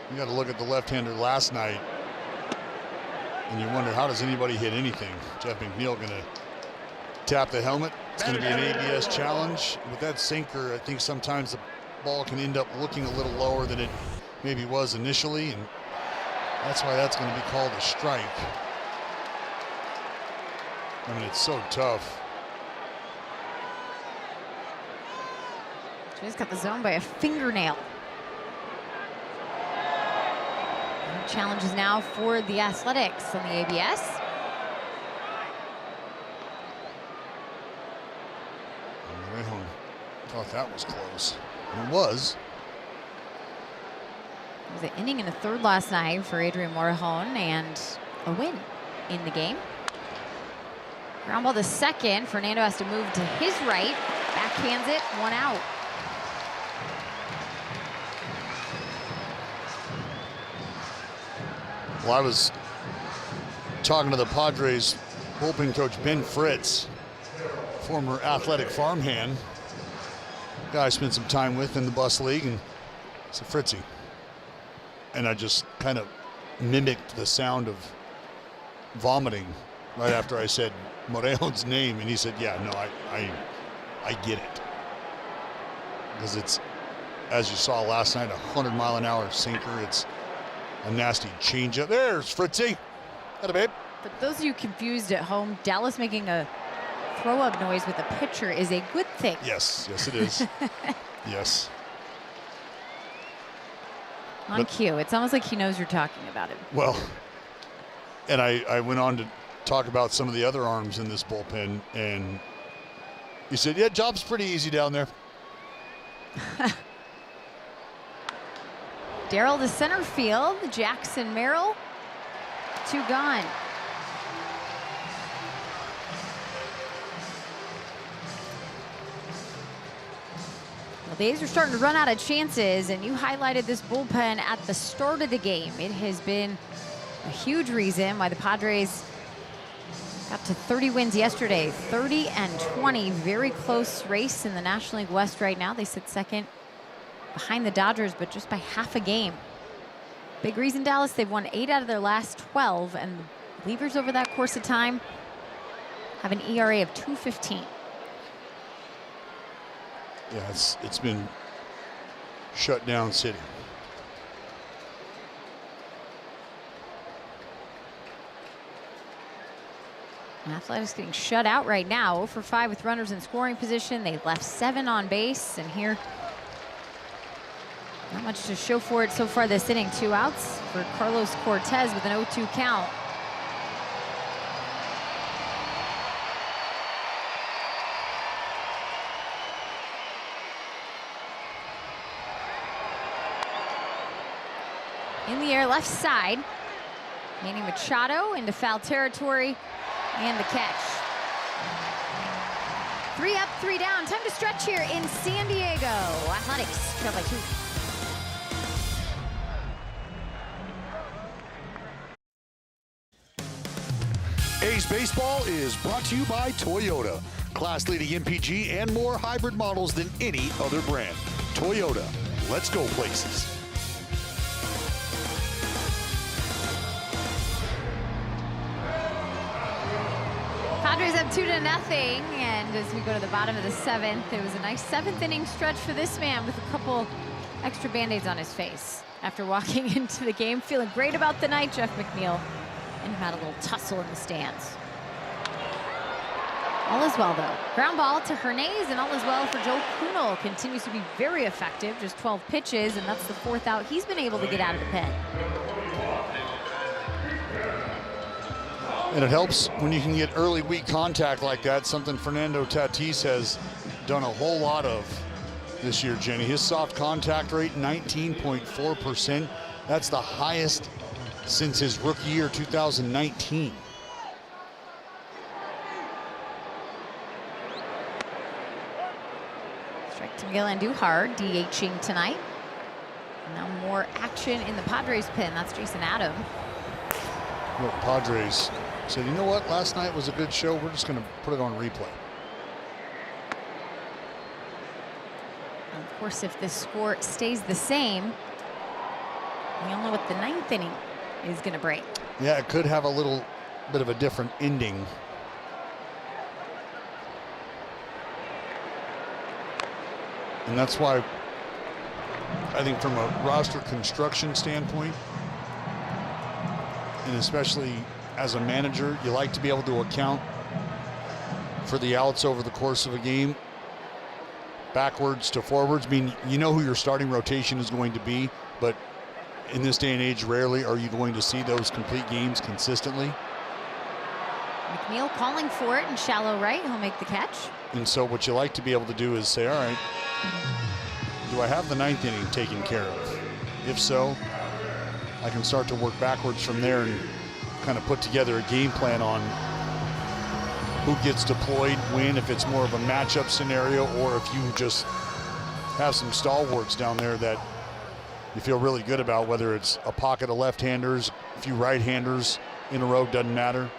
You got to look at the left-hander last night, and you wonder, how does anybody hit anything? Jeff McNeil going to tap the helmet. It's going to be an ABS challenge. With that sinker, I think sometimes the ball can end up looking a little lower than it maybe was initially, and that's why that's going to be called a strike. I mean, it's so tough. He's got the zone by a fingernail. Challenges now for the Athletics on the ABS. I thought that was close. It was. It was an inning and a third last night for Adrian Morejon and a win in the game. Ground ball to second. Fernando has to move to his right. Backhands it, 1 out. Well, I was talking to the Padres bullpen coach, Ben Fritz, former athletic farmhand, guy I spent some time with in the bus league, and I said, Fritzy. And I just kind of mimicked the sound of vomiting right after I said Morejon's name, and he said, yeah, no, I get it. Because it's, as you saw last night, 100-mile-an-hour sinker. It's a nasty changeup. There's Fritzy. Atta babe. For those of you confused at home, Dallas making a throw-up noise with a pitcher is a good thing. Yes, yes it is. Yes. On cue. It's almost like he knows you're talking about him. Well, and I went on to talk about some of the other arms in this bullpen, and he said, yeah, job's pretty easy down there. Darrell to center field. Jackson Merrill, 2 gone. Well, the A's are starting to run out of chances, and you highlighted this bullpen at the start of the game. It has been a huge reason why the Padres got to 30 wins yesterday. 30-20, very close race in the National League West right now. They sit second behind the Dodgers, but just by half a game. Big reason, Dallas, they've won 8 out of their last 12, and the Leafs over that course of time have an ERA of 2.15. Yeah, it's been shut down city. Athletics getting shut out right now. 0 for 5 with runners in scoring position. They left 7 on base, and here, not much to show for it so far this inning. 2 outs for Carlos Cortez with an 0-2 count. In the air, left side. Manny Machado into foul territory, and the catch. 3 up, 3 down. Time to stretch here in San Diego. Athletics trail by 2. A's Baseball is brought to you by Toyota. Class-leading MPG and more hybrid models than any other brand. Toyota, let's go places. Padres up 2-0, and as we go to the bottom of the 7th, it was a nice 7th inning stretch for this man with a couple extra Band-Aids on his face. After walking into the game, feeling great about the night, Jeff McNeil and him had a little tussle in the stands. All is well, though. Ground ball to Hernandez, and all is well for Joe Kunal. Continues to be very effective, just 12 pitches, and that's the 4th out he's been able to get out of the pen. And it helps when you can get early weak contact like that, something Fernando Tatis has done a whole lot of this year, Jenny. His soft contact rate, 19.4%. That's the highest since his rookie year, 2019. Strike to Miguel Andujar, DHing tonight. Now more action in the Padres pen. That's Jason Adam. Well, Padres said, you know what, last night was a good show. We're just going to put it on replay. And of course, if this score stays the same, we all know what the 9th inning is going to break. Yeah, it could have a little bit of a different ending. And that's why I think from a roster construction standpoint, and especially as a manager, you like to be able to account for the outs over the course of a game, backwards to forwards. I mean, you know who your starting rotation is going to be, but in this day and age, rarely are you going to see those complete games consistently. McNeil calling for it in shallow right. He'll make the catch. And so what you like to be able to do is say, all right, do I have the 9th inning taken care of? If so, I can start to work backwards from there and kind of put together a game plan on who gets deployed when, if it's more of a matchup scenario, or if you just have some stalwarts down there that you feel really good about, whether it's a pocket of left-handers, a few right-handers in a row, doesn't matter.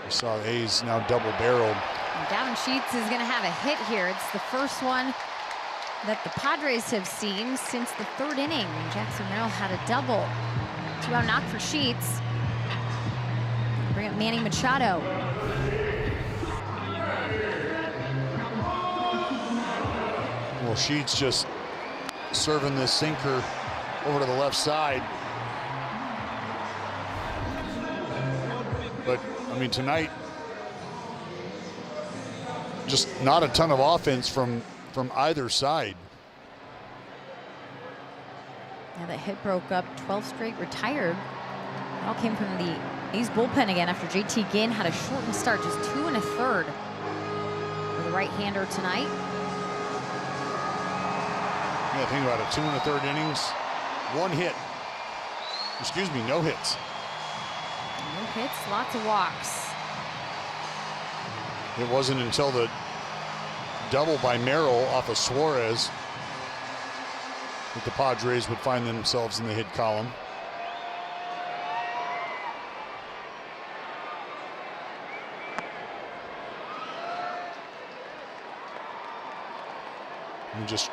We saw the A's now double-barreled. Gavin Sheets is going to have a hit here. It's the first one that the Padres have seen since the 3rd inning. Jackson Merrill had a double. 2-out knock for Sheets. Bring up Manny Machado. Well, Sheets just serving this sinker over to the left side. But, I mean, tonight, just not a ton of offense from either side. Yeah, that hit broke up. 12 straight retired. It all came from the A's bullpen again after JT Ginn had a shortened start, just 2 1/3 for the right-hander tonight. Yeah, think about it. 2 1/3 innings, 1 hit. Excuse me, no hits. No hits, lots of walks. It wasn't until the double by Merrill off of Suarez that the Padres would find themselves in the hit column. And just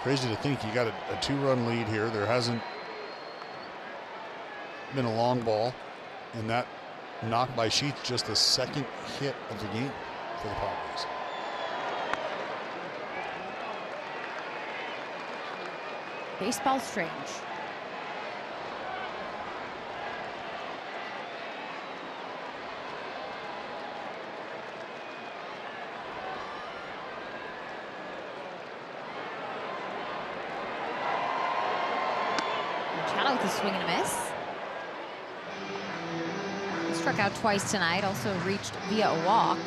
crazy to think you got a 2-run lead here. There hasn't been a long ball, and that knock by Sheets just the second hit of the game for the Padres. Baseball strange. Machado with a swing and a miss. He struck out twice tonight, also reached via a walk.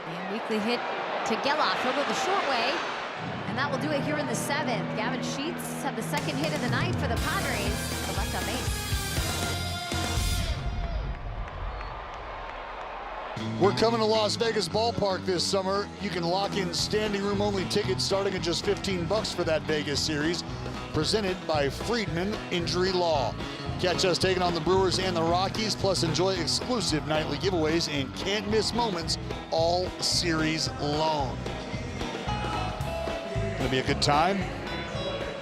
And weekly hit to Geloff. He'll go the short way, and that will do it here in the 7th. Gavin Sheets had the second hit of the night for the Padres. The left on base. We're coming to Las Vegas Ballpark this summer. You can lock in standing room only tickets starting at just $15 for that Vegas series, presented by Friedman Injury Law. Catch us taking on the Brewers and the Rockies, plus enjoy exclusive nightly giveaways and can't miss moments all series long. Gonna be a good time.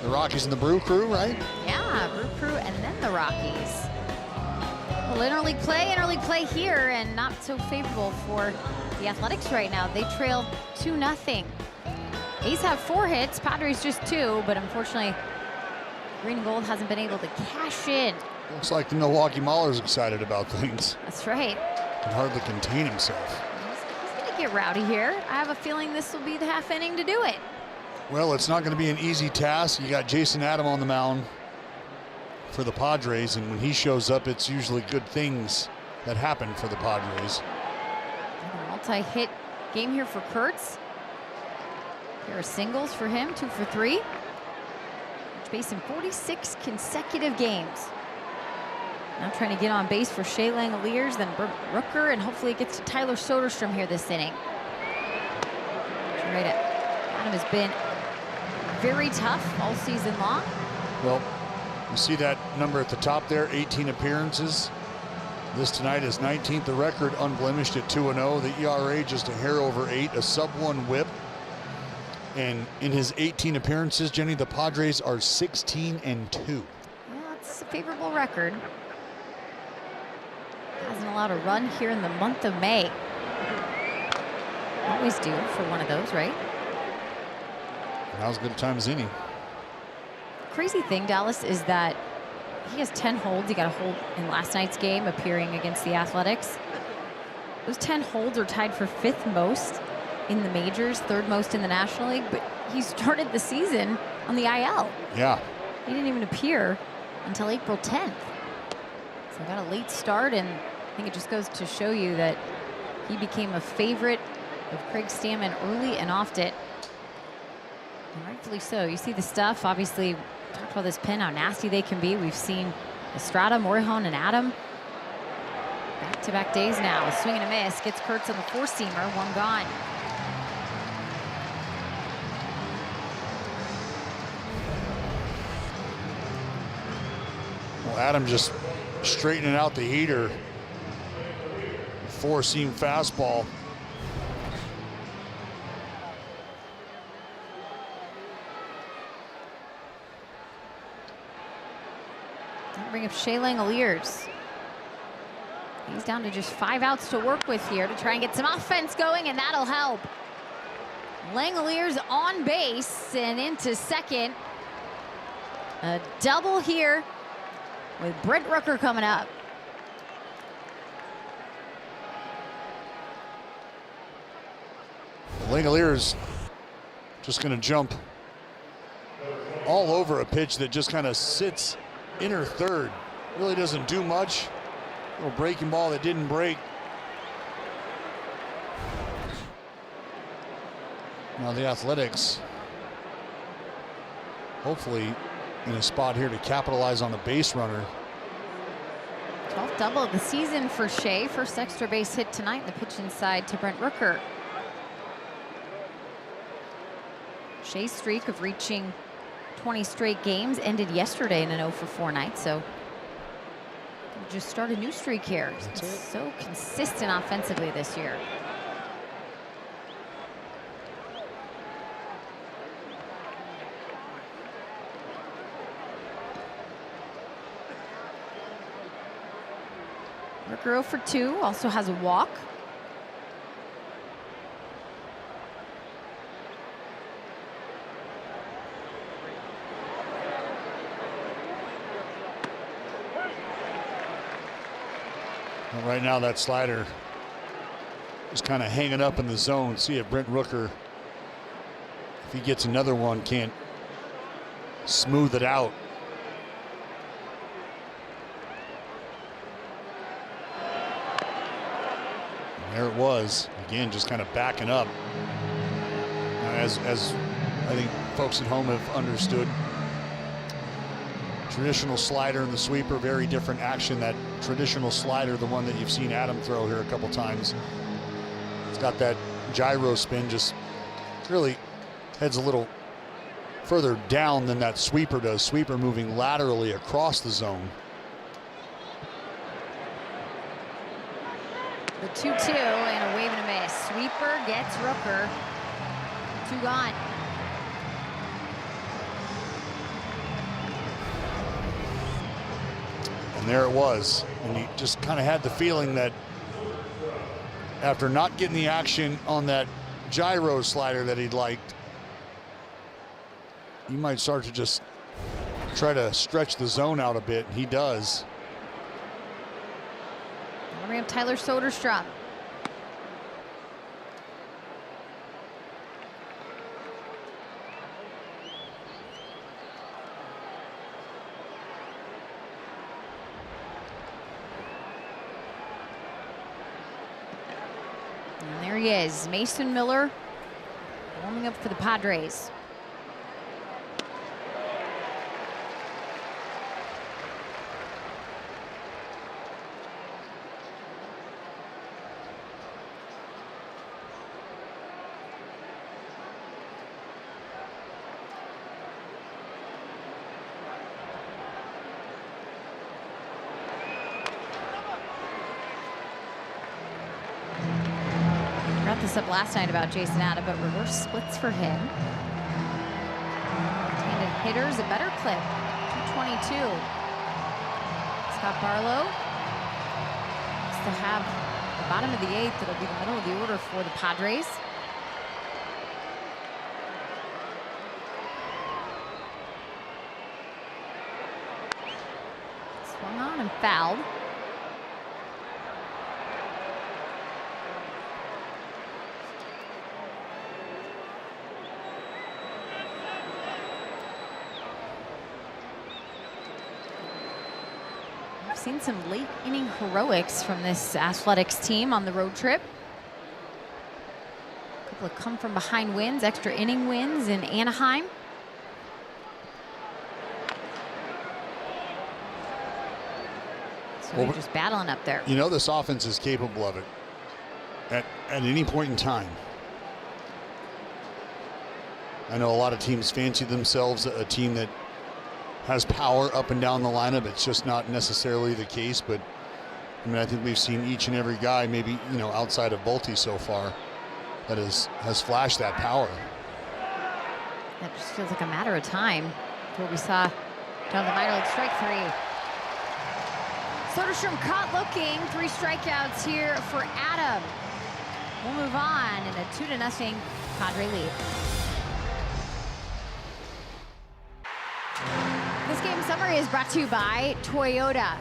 The Rockies and the Brew Crew, right? Yeah, Brew Crew and then the Rockies. Well, interleague play here, and not so favorable for the Athletics right now. They trail 2-0. A's have 4 hits, Padres just 2, but unfortunately, Green and Gold hasn't been able to cash in. Looks like the Milwaukee Mauler's excited about things. That's right. Can hardly contain himself. He's going to get rowdy here. I have a feeling this will be the half inning to do it. Well, it's not going to be an easy task. You got Jason Adam on the mound for the Padres, and when he shows up, it's usually good things that happen for the Padres. A multi-hit game here for Kurtz. There are singles for him, 2 for 3. Base in 46 consecutive games. Now trying to get on base for Shea Langoliers, then Rooker, and hopefully it gets to Tyler Soderstrom here this inning. Right, Adam has been very tough all season long. Well, you see that number at the top there, 18 appearances. This tonight is 19th, the record unblemished at 2-0. The ERA just a hair over 8, a sub-1 whip. And in his 18 appearances, Jenny, the Padres are 16-2. Yeah, that's a favorable record. Hasn't allowed a run here in the month of May. Always do for one of those, right? Now's as good a time as any. Crazy thing, Dallas, is that he has 10 holds. He got a hold in last night's game, appearing against the Athletics. Those 10 holds are tied for 5th most in the majors, 3rd most in the National League, but he started the season on the IL. Yeah. He didn't even appear until April 10th. So got a late start, and I think it just goes to show you that he became a favorite of Craig Stammen early and often. And rightfully so. You see the stuff, obviously, talked about this pin, how nasty they can be. We've seen Estrada, Morejon, and Adam. Back-to-back days now. A swing and a miss. Gets Kurtz on the 4-seamer. 1 gone. Well, Adam just straightening out the heater. 4-seam fastball. Bring up Shea Langoliers. He's down to just 5 outs to work with here to try and get some offense going, and that'll help. Langoliers on base and into second. A double here with Brent Rooker coming up. The Langoliers just going to jump all over a pitch that just kind of sits inner third. Really doesn't do much. Little breaking ball that didn't break. Now the Athletics, hopefully in a spot here to capitalize on a base runner. 12th double of the season for Shea. First extra base hit tonight in the pitch inside to Brent Rooker. Shea's streak of reaching 20 straight games ended yesterday in an 0-for-4 night, so we'll just start a new streak here. He's so consistent offensively this year. Rooker 0-for-2, also has a walk. Right now that slider is kind of hanging up in the zone. See if Brent Rooker, if he gets another one, can't smooth it out. And there it was. Again, just kind of backing up. As I think folks at home have understood, traditional slider and the sweeper, very different action. That traditional slider, the one that you've seen Adam throw here a couple times, it's got that gyro spin, just really heads a little further down than that sweeper does. Sweeper moving laterally across the zone. The 2-2 and a wave and a miss. Sweeper gets Rooker. 2 gone. And there it was. And you just kind of had the feeling that after not getting the action on that gyro slider that he'd liked, he might start to just try to stretch the zone out a bit. He does. We have Tyler Soderstrom. And there he is, Mason Miller, warming up for the Padres. Brought this up last night about Jason Adam, but reverse splits for him. Left-handed hitters, a better clip, 222. Scott Barlow needs to have the bottom of the 8th. It'll be the middle of the order for the Padres. Swung on and fouled. Seen some late inning heroics from this Athletics team on the road trip. A couple of come from behind wins, extra inning wins in Anaheim. So they're just battling up there. You know, this offense is capable of it at any point in time. I know a lot of teams fancy themselves a team that has power up and down the lineup. It's just not necessarily the case, but I mean, I think we've seen each and every guy, maybe, you know, outside of Bolte so far, that has flashed that power. That just feels like a matter of time. What we saw down the minor league. Strike 3. Soderstrom caught looking. 3 strikeouts here for Adam. We'll move on in a 2-0 Padre lead. This game summary is brought to you by Toyota.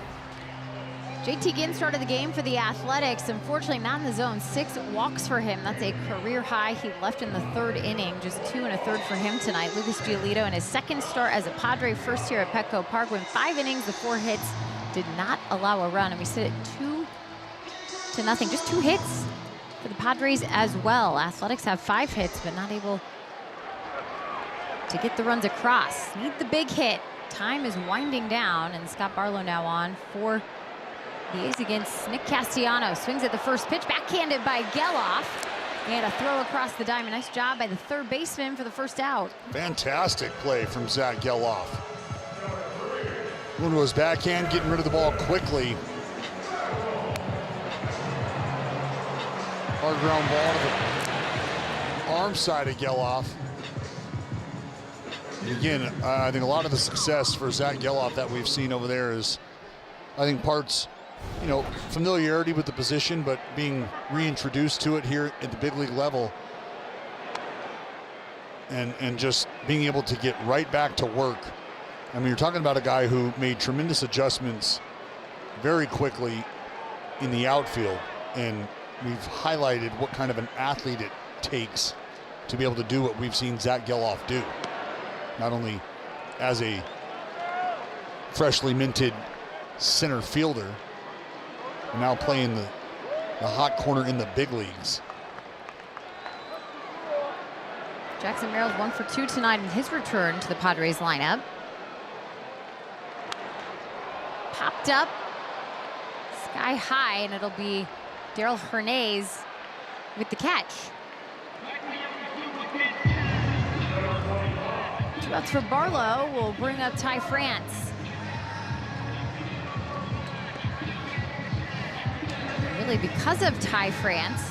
JT Ginn started the game for the Athletics. Unfortunately, not in the zone. 6 walks for him. That's a career high. He left in the 3rd inning. Just 2 1/3 for him tonight. Lucas Giolito in his 2nd start as a Padre, first here at Petco Park. Went 5 innings, the 4 hits, did not allow a run. And we sit at 2-0. Just 2 hits for the Padres as well. Athletics have 5 hits, but not able to get the runs across. Need the big hit. Time is winding down, and Scott Barlow now on for the A's against Nick Castellanos. Swings at the first pitch, backhanded by Geloff. And a throw across the diamond. Nice job by the 3rd baseman for the first out. Fantastic play from Zach Geloff. One to his backhand, getting rid of the ball quickly. Hard ground ball to the arm side of Geloff. Again, I think a lot of the success for Zach Geloff that we've seen over there is, I think, parts, familiarity with the position, but being reintroduced to it here at the big league level, and just being able to get right back to work. I mean, you're talking about a guy who made tremendous adjustments very quickly in the outfield, and we've highlighted what kind of an athlete it takes to be able to do what we've seen Zach Geloff do. Not only as a freshly minted center fielder, and now playing the hot corner in the big leagues. Jackson Merrill's 1 for 2 tonight in his return to the Padres lineup. Popped up sky high, and it'll be Darell Hernandez with the catch. 2 outs for Barlow will bring up Ty France. Really, because of Ty France,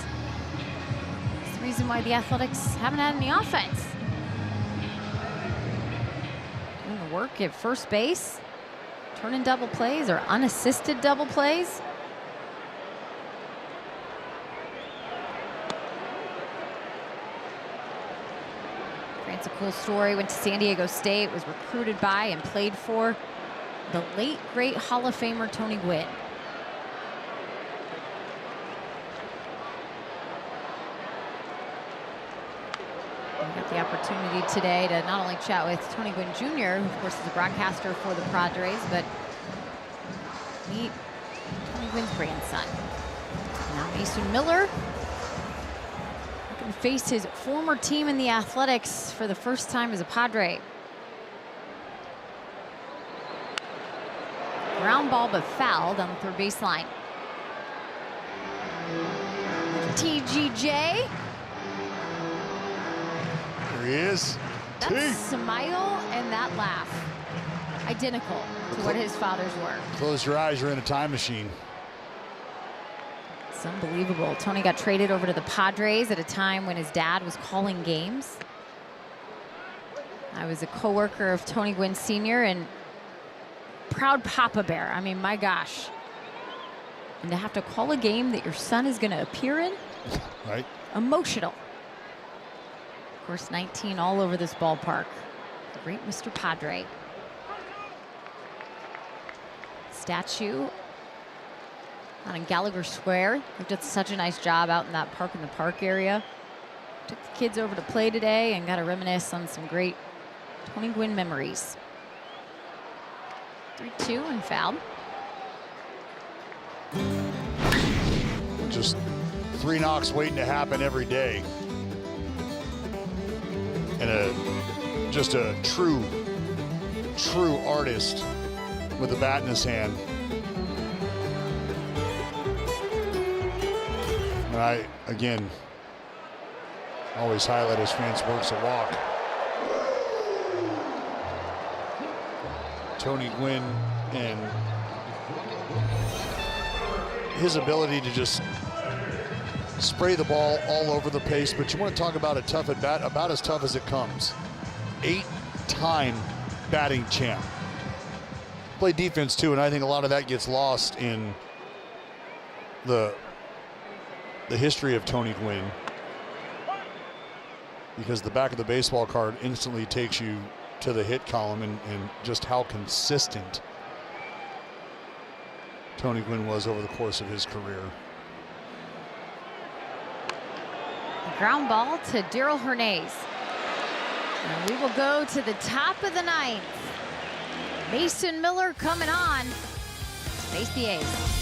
it's the reason why the Athletics haven't had any offense. Doing the work at first base, turning double plays or unassisted double plays. France, a cool story, went to San Diego State, was recruited by and played for the late, great Hall of Famer Tony Gwynn. We got the opportunity today to not only chat with Tony Gwynn Jr., who of course is a broadcaster for the Padres, but meet Tony Gwynn's grandson. Now Mason Miller can face his former team in the Athletics for the first time as a Padre. Ground ball, but fouled on the 3rd baseline. TGJ. There he is. That smile and that laugh, identical to what his fathers were. Close your eyes, you're in a time machine. It's unbelievable. Tony got traded over to the Padres at a time when his dad was calling games. I was a coworker of Tony Gwynn Sr. and proud Papa Bear. I mean, my gosh. And to have to call a game that your son is going to appear in? Right. Emotional. Of course, 19 all over this ballpark. The great Mr. Padre. Statue out in Gallagher Square. They've done such a nice job out in that Park in the Park area. Took the kids over to play today and got to reminisce on some great Tony Gwynn memories. 3-2 and fouled. Just 3 knocks waiting to happen every day. And just a true artist with a bat in his hand. And I, again, always highlight his fan's works a walk. Tony Gwynn and his ability to just spray the ball all over the pace, but you want to talk about a tough at bat, about as tough as it comes. 8-time batting champ. Played defense too, and I think a lot of that gets lost in the history of Tony Gwynn. because the back of the baseball card instantly takes you to the hit column, and just how consistent Tony Gwynn was over the course of his career. Ground ball to Daryl Hernandez. And we will go to the top of the ninth. Mason Miller coming on to face the A's.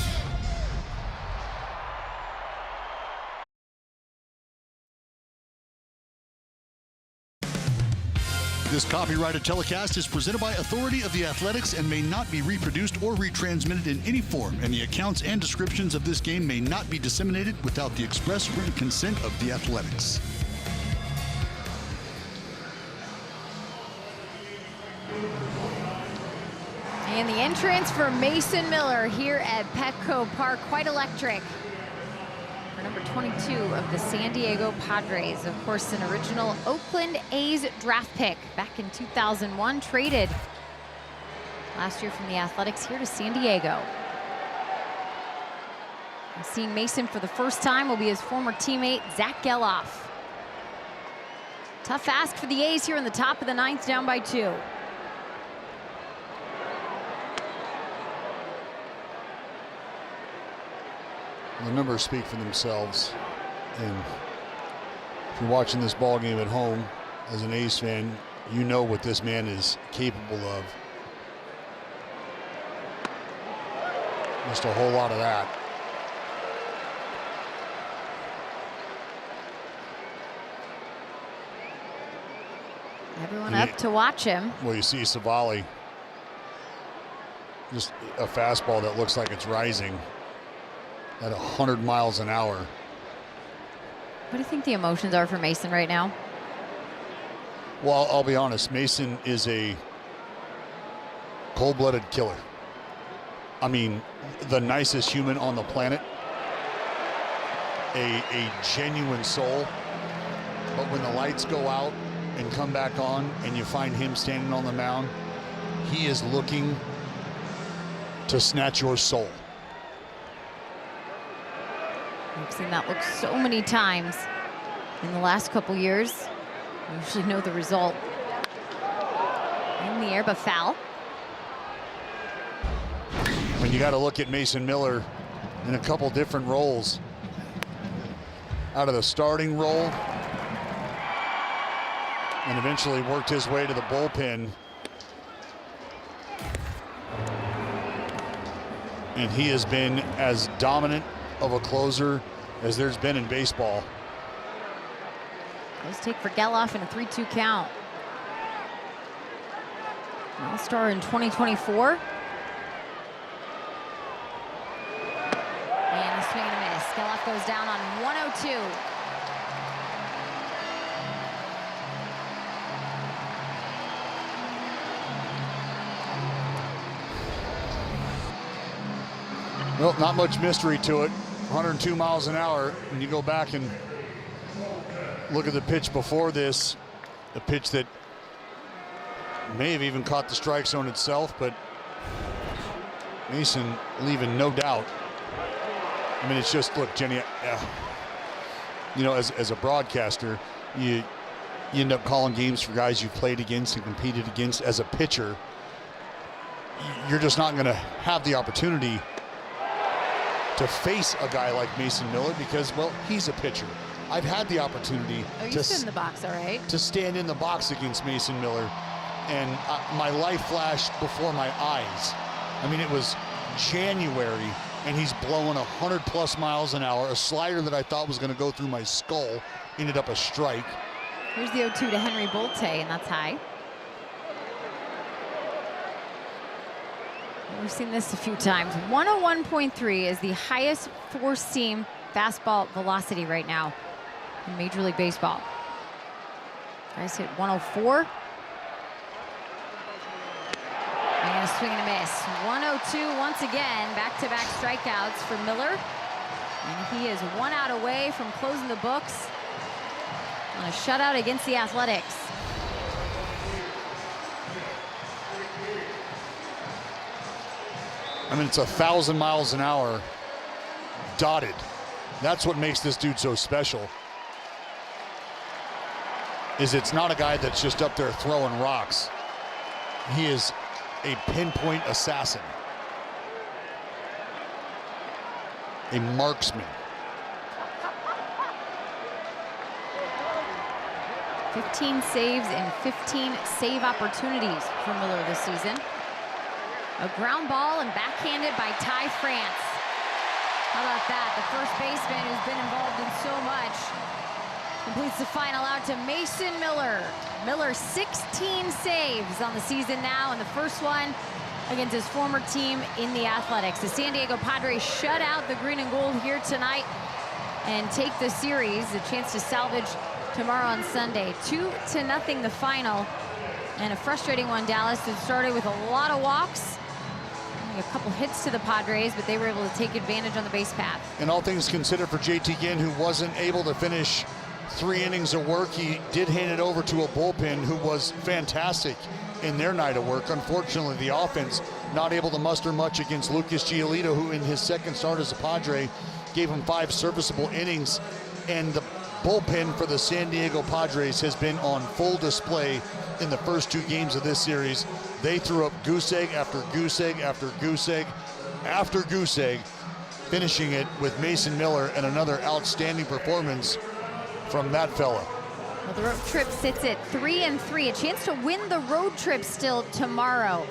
This copyrighted telecast is presented by authority of the Athletics and may not be reproduced or retransmitted in any form, and the accounts and descriptions of this game may not be disseminated without the express written consent of the Athletics. And the entrance for Mason Miller here at Petco Park, quite electric. For number 22 of the San Diego Padres, of course, an original Oakland A's draft pick back in 2001, traded last year from the Athletics here to San Diego. And seeing Mason for the first time will be his former teammate, Zach Geloff. Tough ask for the A's here in the top of the ninth, down by 2. The numbers speak for themselves, and if you're watching this ball game at home as an A's fan, you know what this man is capable of. Just a whole lot of that. Everyone up to watch him. Well, you see Savali, just a fastball that looks like it's rising at 100 miles an hour. What do you think the emotions are for Mason right now? Well, I'll be honest, Mason is a cold-blooded killer. I mean, the nicest human on the planet, a genuine soul. But when the lights go out and come back on and you find him standing on the mound, he is looking to snatch your soul. We've seen that look so many times in the last couple years. We usually know the result. In the air, but foul. When you got to look at Mason Miller in a couple different roles. Out of the starting role, and eventually worked his way to the bullpen. And he has been as dominant of a closer as there's been in baseball. Let's take for Geloff in a 3-2 count. All-Star in 2024. And a swing and a miss. Geloff goes down on 102. Well, not much mystery to it. 102 miles an hour. When you go back and look at the pitch before this, the pitch that may have even caught the strike zone itself, but Mason leaving no doubt. I mean, it's just, look, Jenny, you know, as a broadcaster, you end up calling games for guys you've played against and competed against. As a pitcher, you're just not going to have the opportunity to face a guy like Mason Miller because, well, he's a pitcher. I've had the opportunity to sit in the box, all right? To stand in the box against Mason Miller, and my life flashed before my eyes. I mean, it was January, and he's blowing 100+ miles an hour. A slider that I thought was going to go through my skull ended up a strike. Here's the 0-2 to Henry Bolte, and that's high. We've seen this a few times. 101.3 is the highest four-seam fastball velocity right now in Major League Baseball. Guys hit 104. And a swing and a miss. 102 once again. Back-to-back strikeouts for Miller. And he is 1 out away from closing the books on a shutout against the Athletics. I mean, it's 1,000 miles an hour dotted. That's what makes this dude so special. is it's not a guy that's just up there throwing rocks. He is a pinpoint assassin, a marksman. 15 saves and 15 save opportunities for Miller this season. A ground ball and backhanded by Ty France. How about that? The first baseman who's been involved in so much completes the final out to Mason Miller. Miller 16 saves on the season now, and the first one against his former team in the Athletics. The San Diego Padres shut out the green and gold here tonight and take the series, a chance to salvage tomorrow on Sunday. 2-0 the final, and a frustrating one, Dallas, that started with a lot of walks. A couple hits to the Padres, but they were able to take advantage on the base path. And all things considered for JT Ginn, who wasn't able to finish 3 innings of work, he did hand it over to a bullpen who was fantastic in their night of work. Unfortunately, the offense not able to muster much against Lucas Giolito, who in his second start as a Padre gave him 5 serviceable innings. And the bullpen for the San Diego Padres has been on full display in the first 2 games of this series. They threw up goose egg after goose egg after goose egg after goose egg, finishing it with Mason Miller and another outstanding performance from that fella. Well, the road trip sits at 3-3, a chance to win the road trip still tomorrow.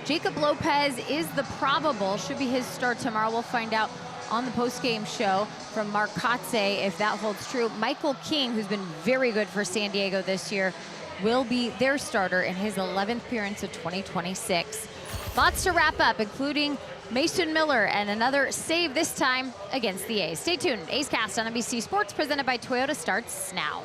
Jacob Lopez is the probable, should be his start tomorrow. We'll find out on the post-game show from Mark Kotze if that holds true. Michael King, who's been very good for San Diego this year, will be their starter in his 11th appearance of 2026. Lots to wrap up, including Mason Miller and another save this time against the A's. Stay tuned. A's Cast on NBC Sports, presented by Toyota, starts now.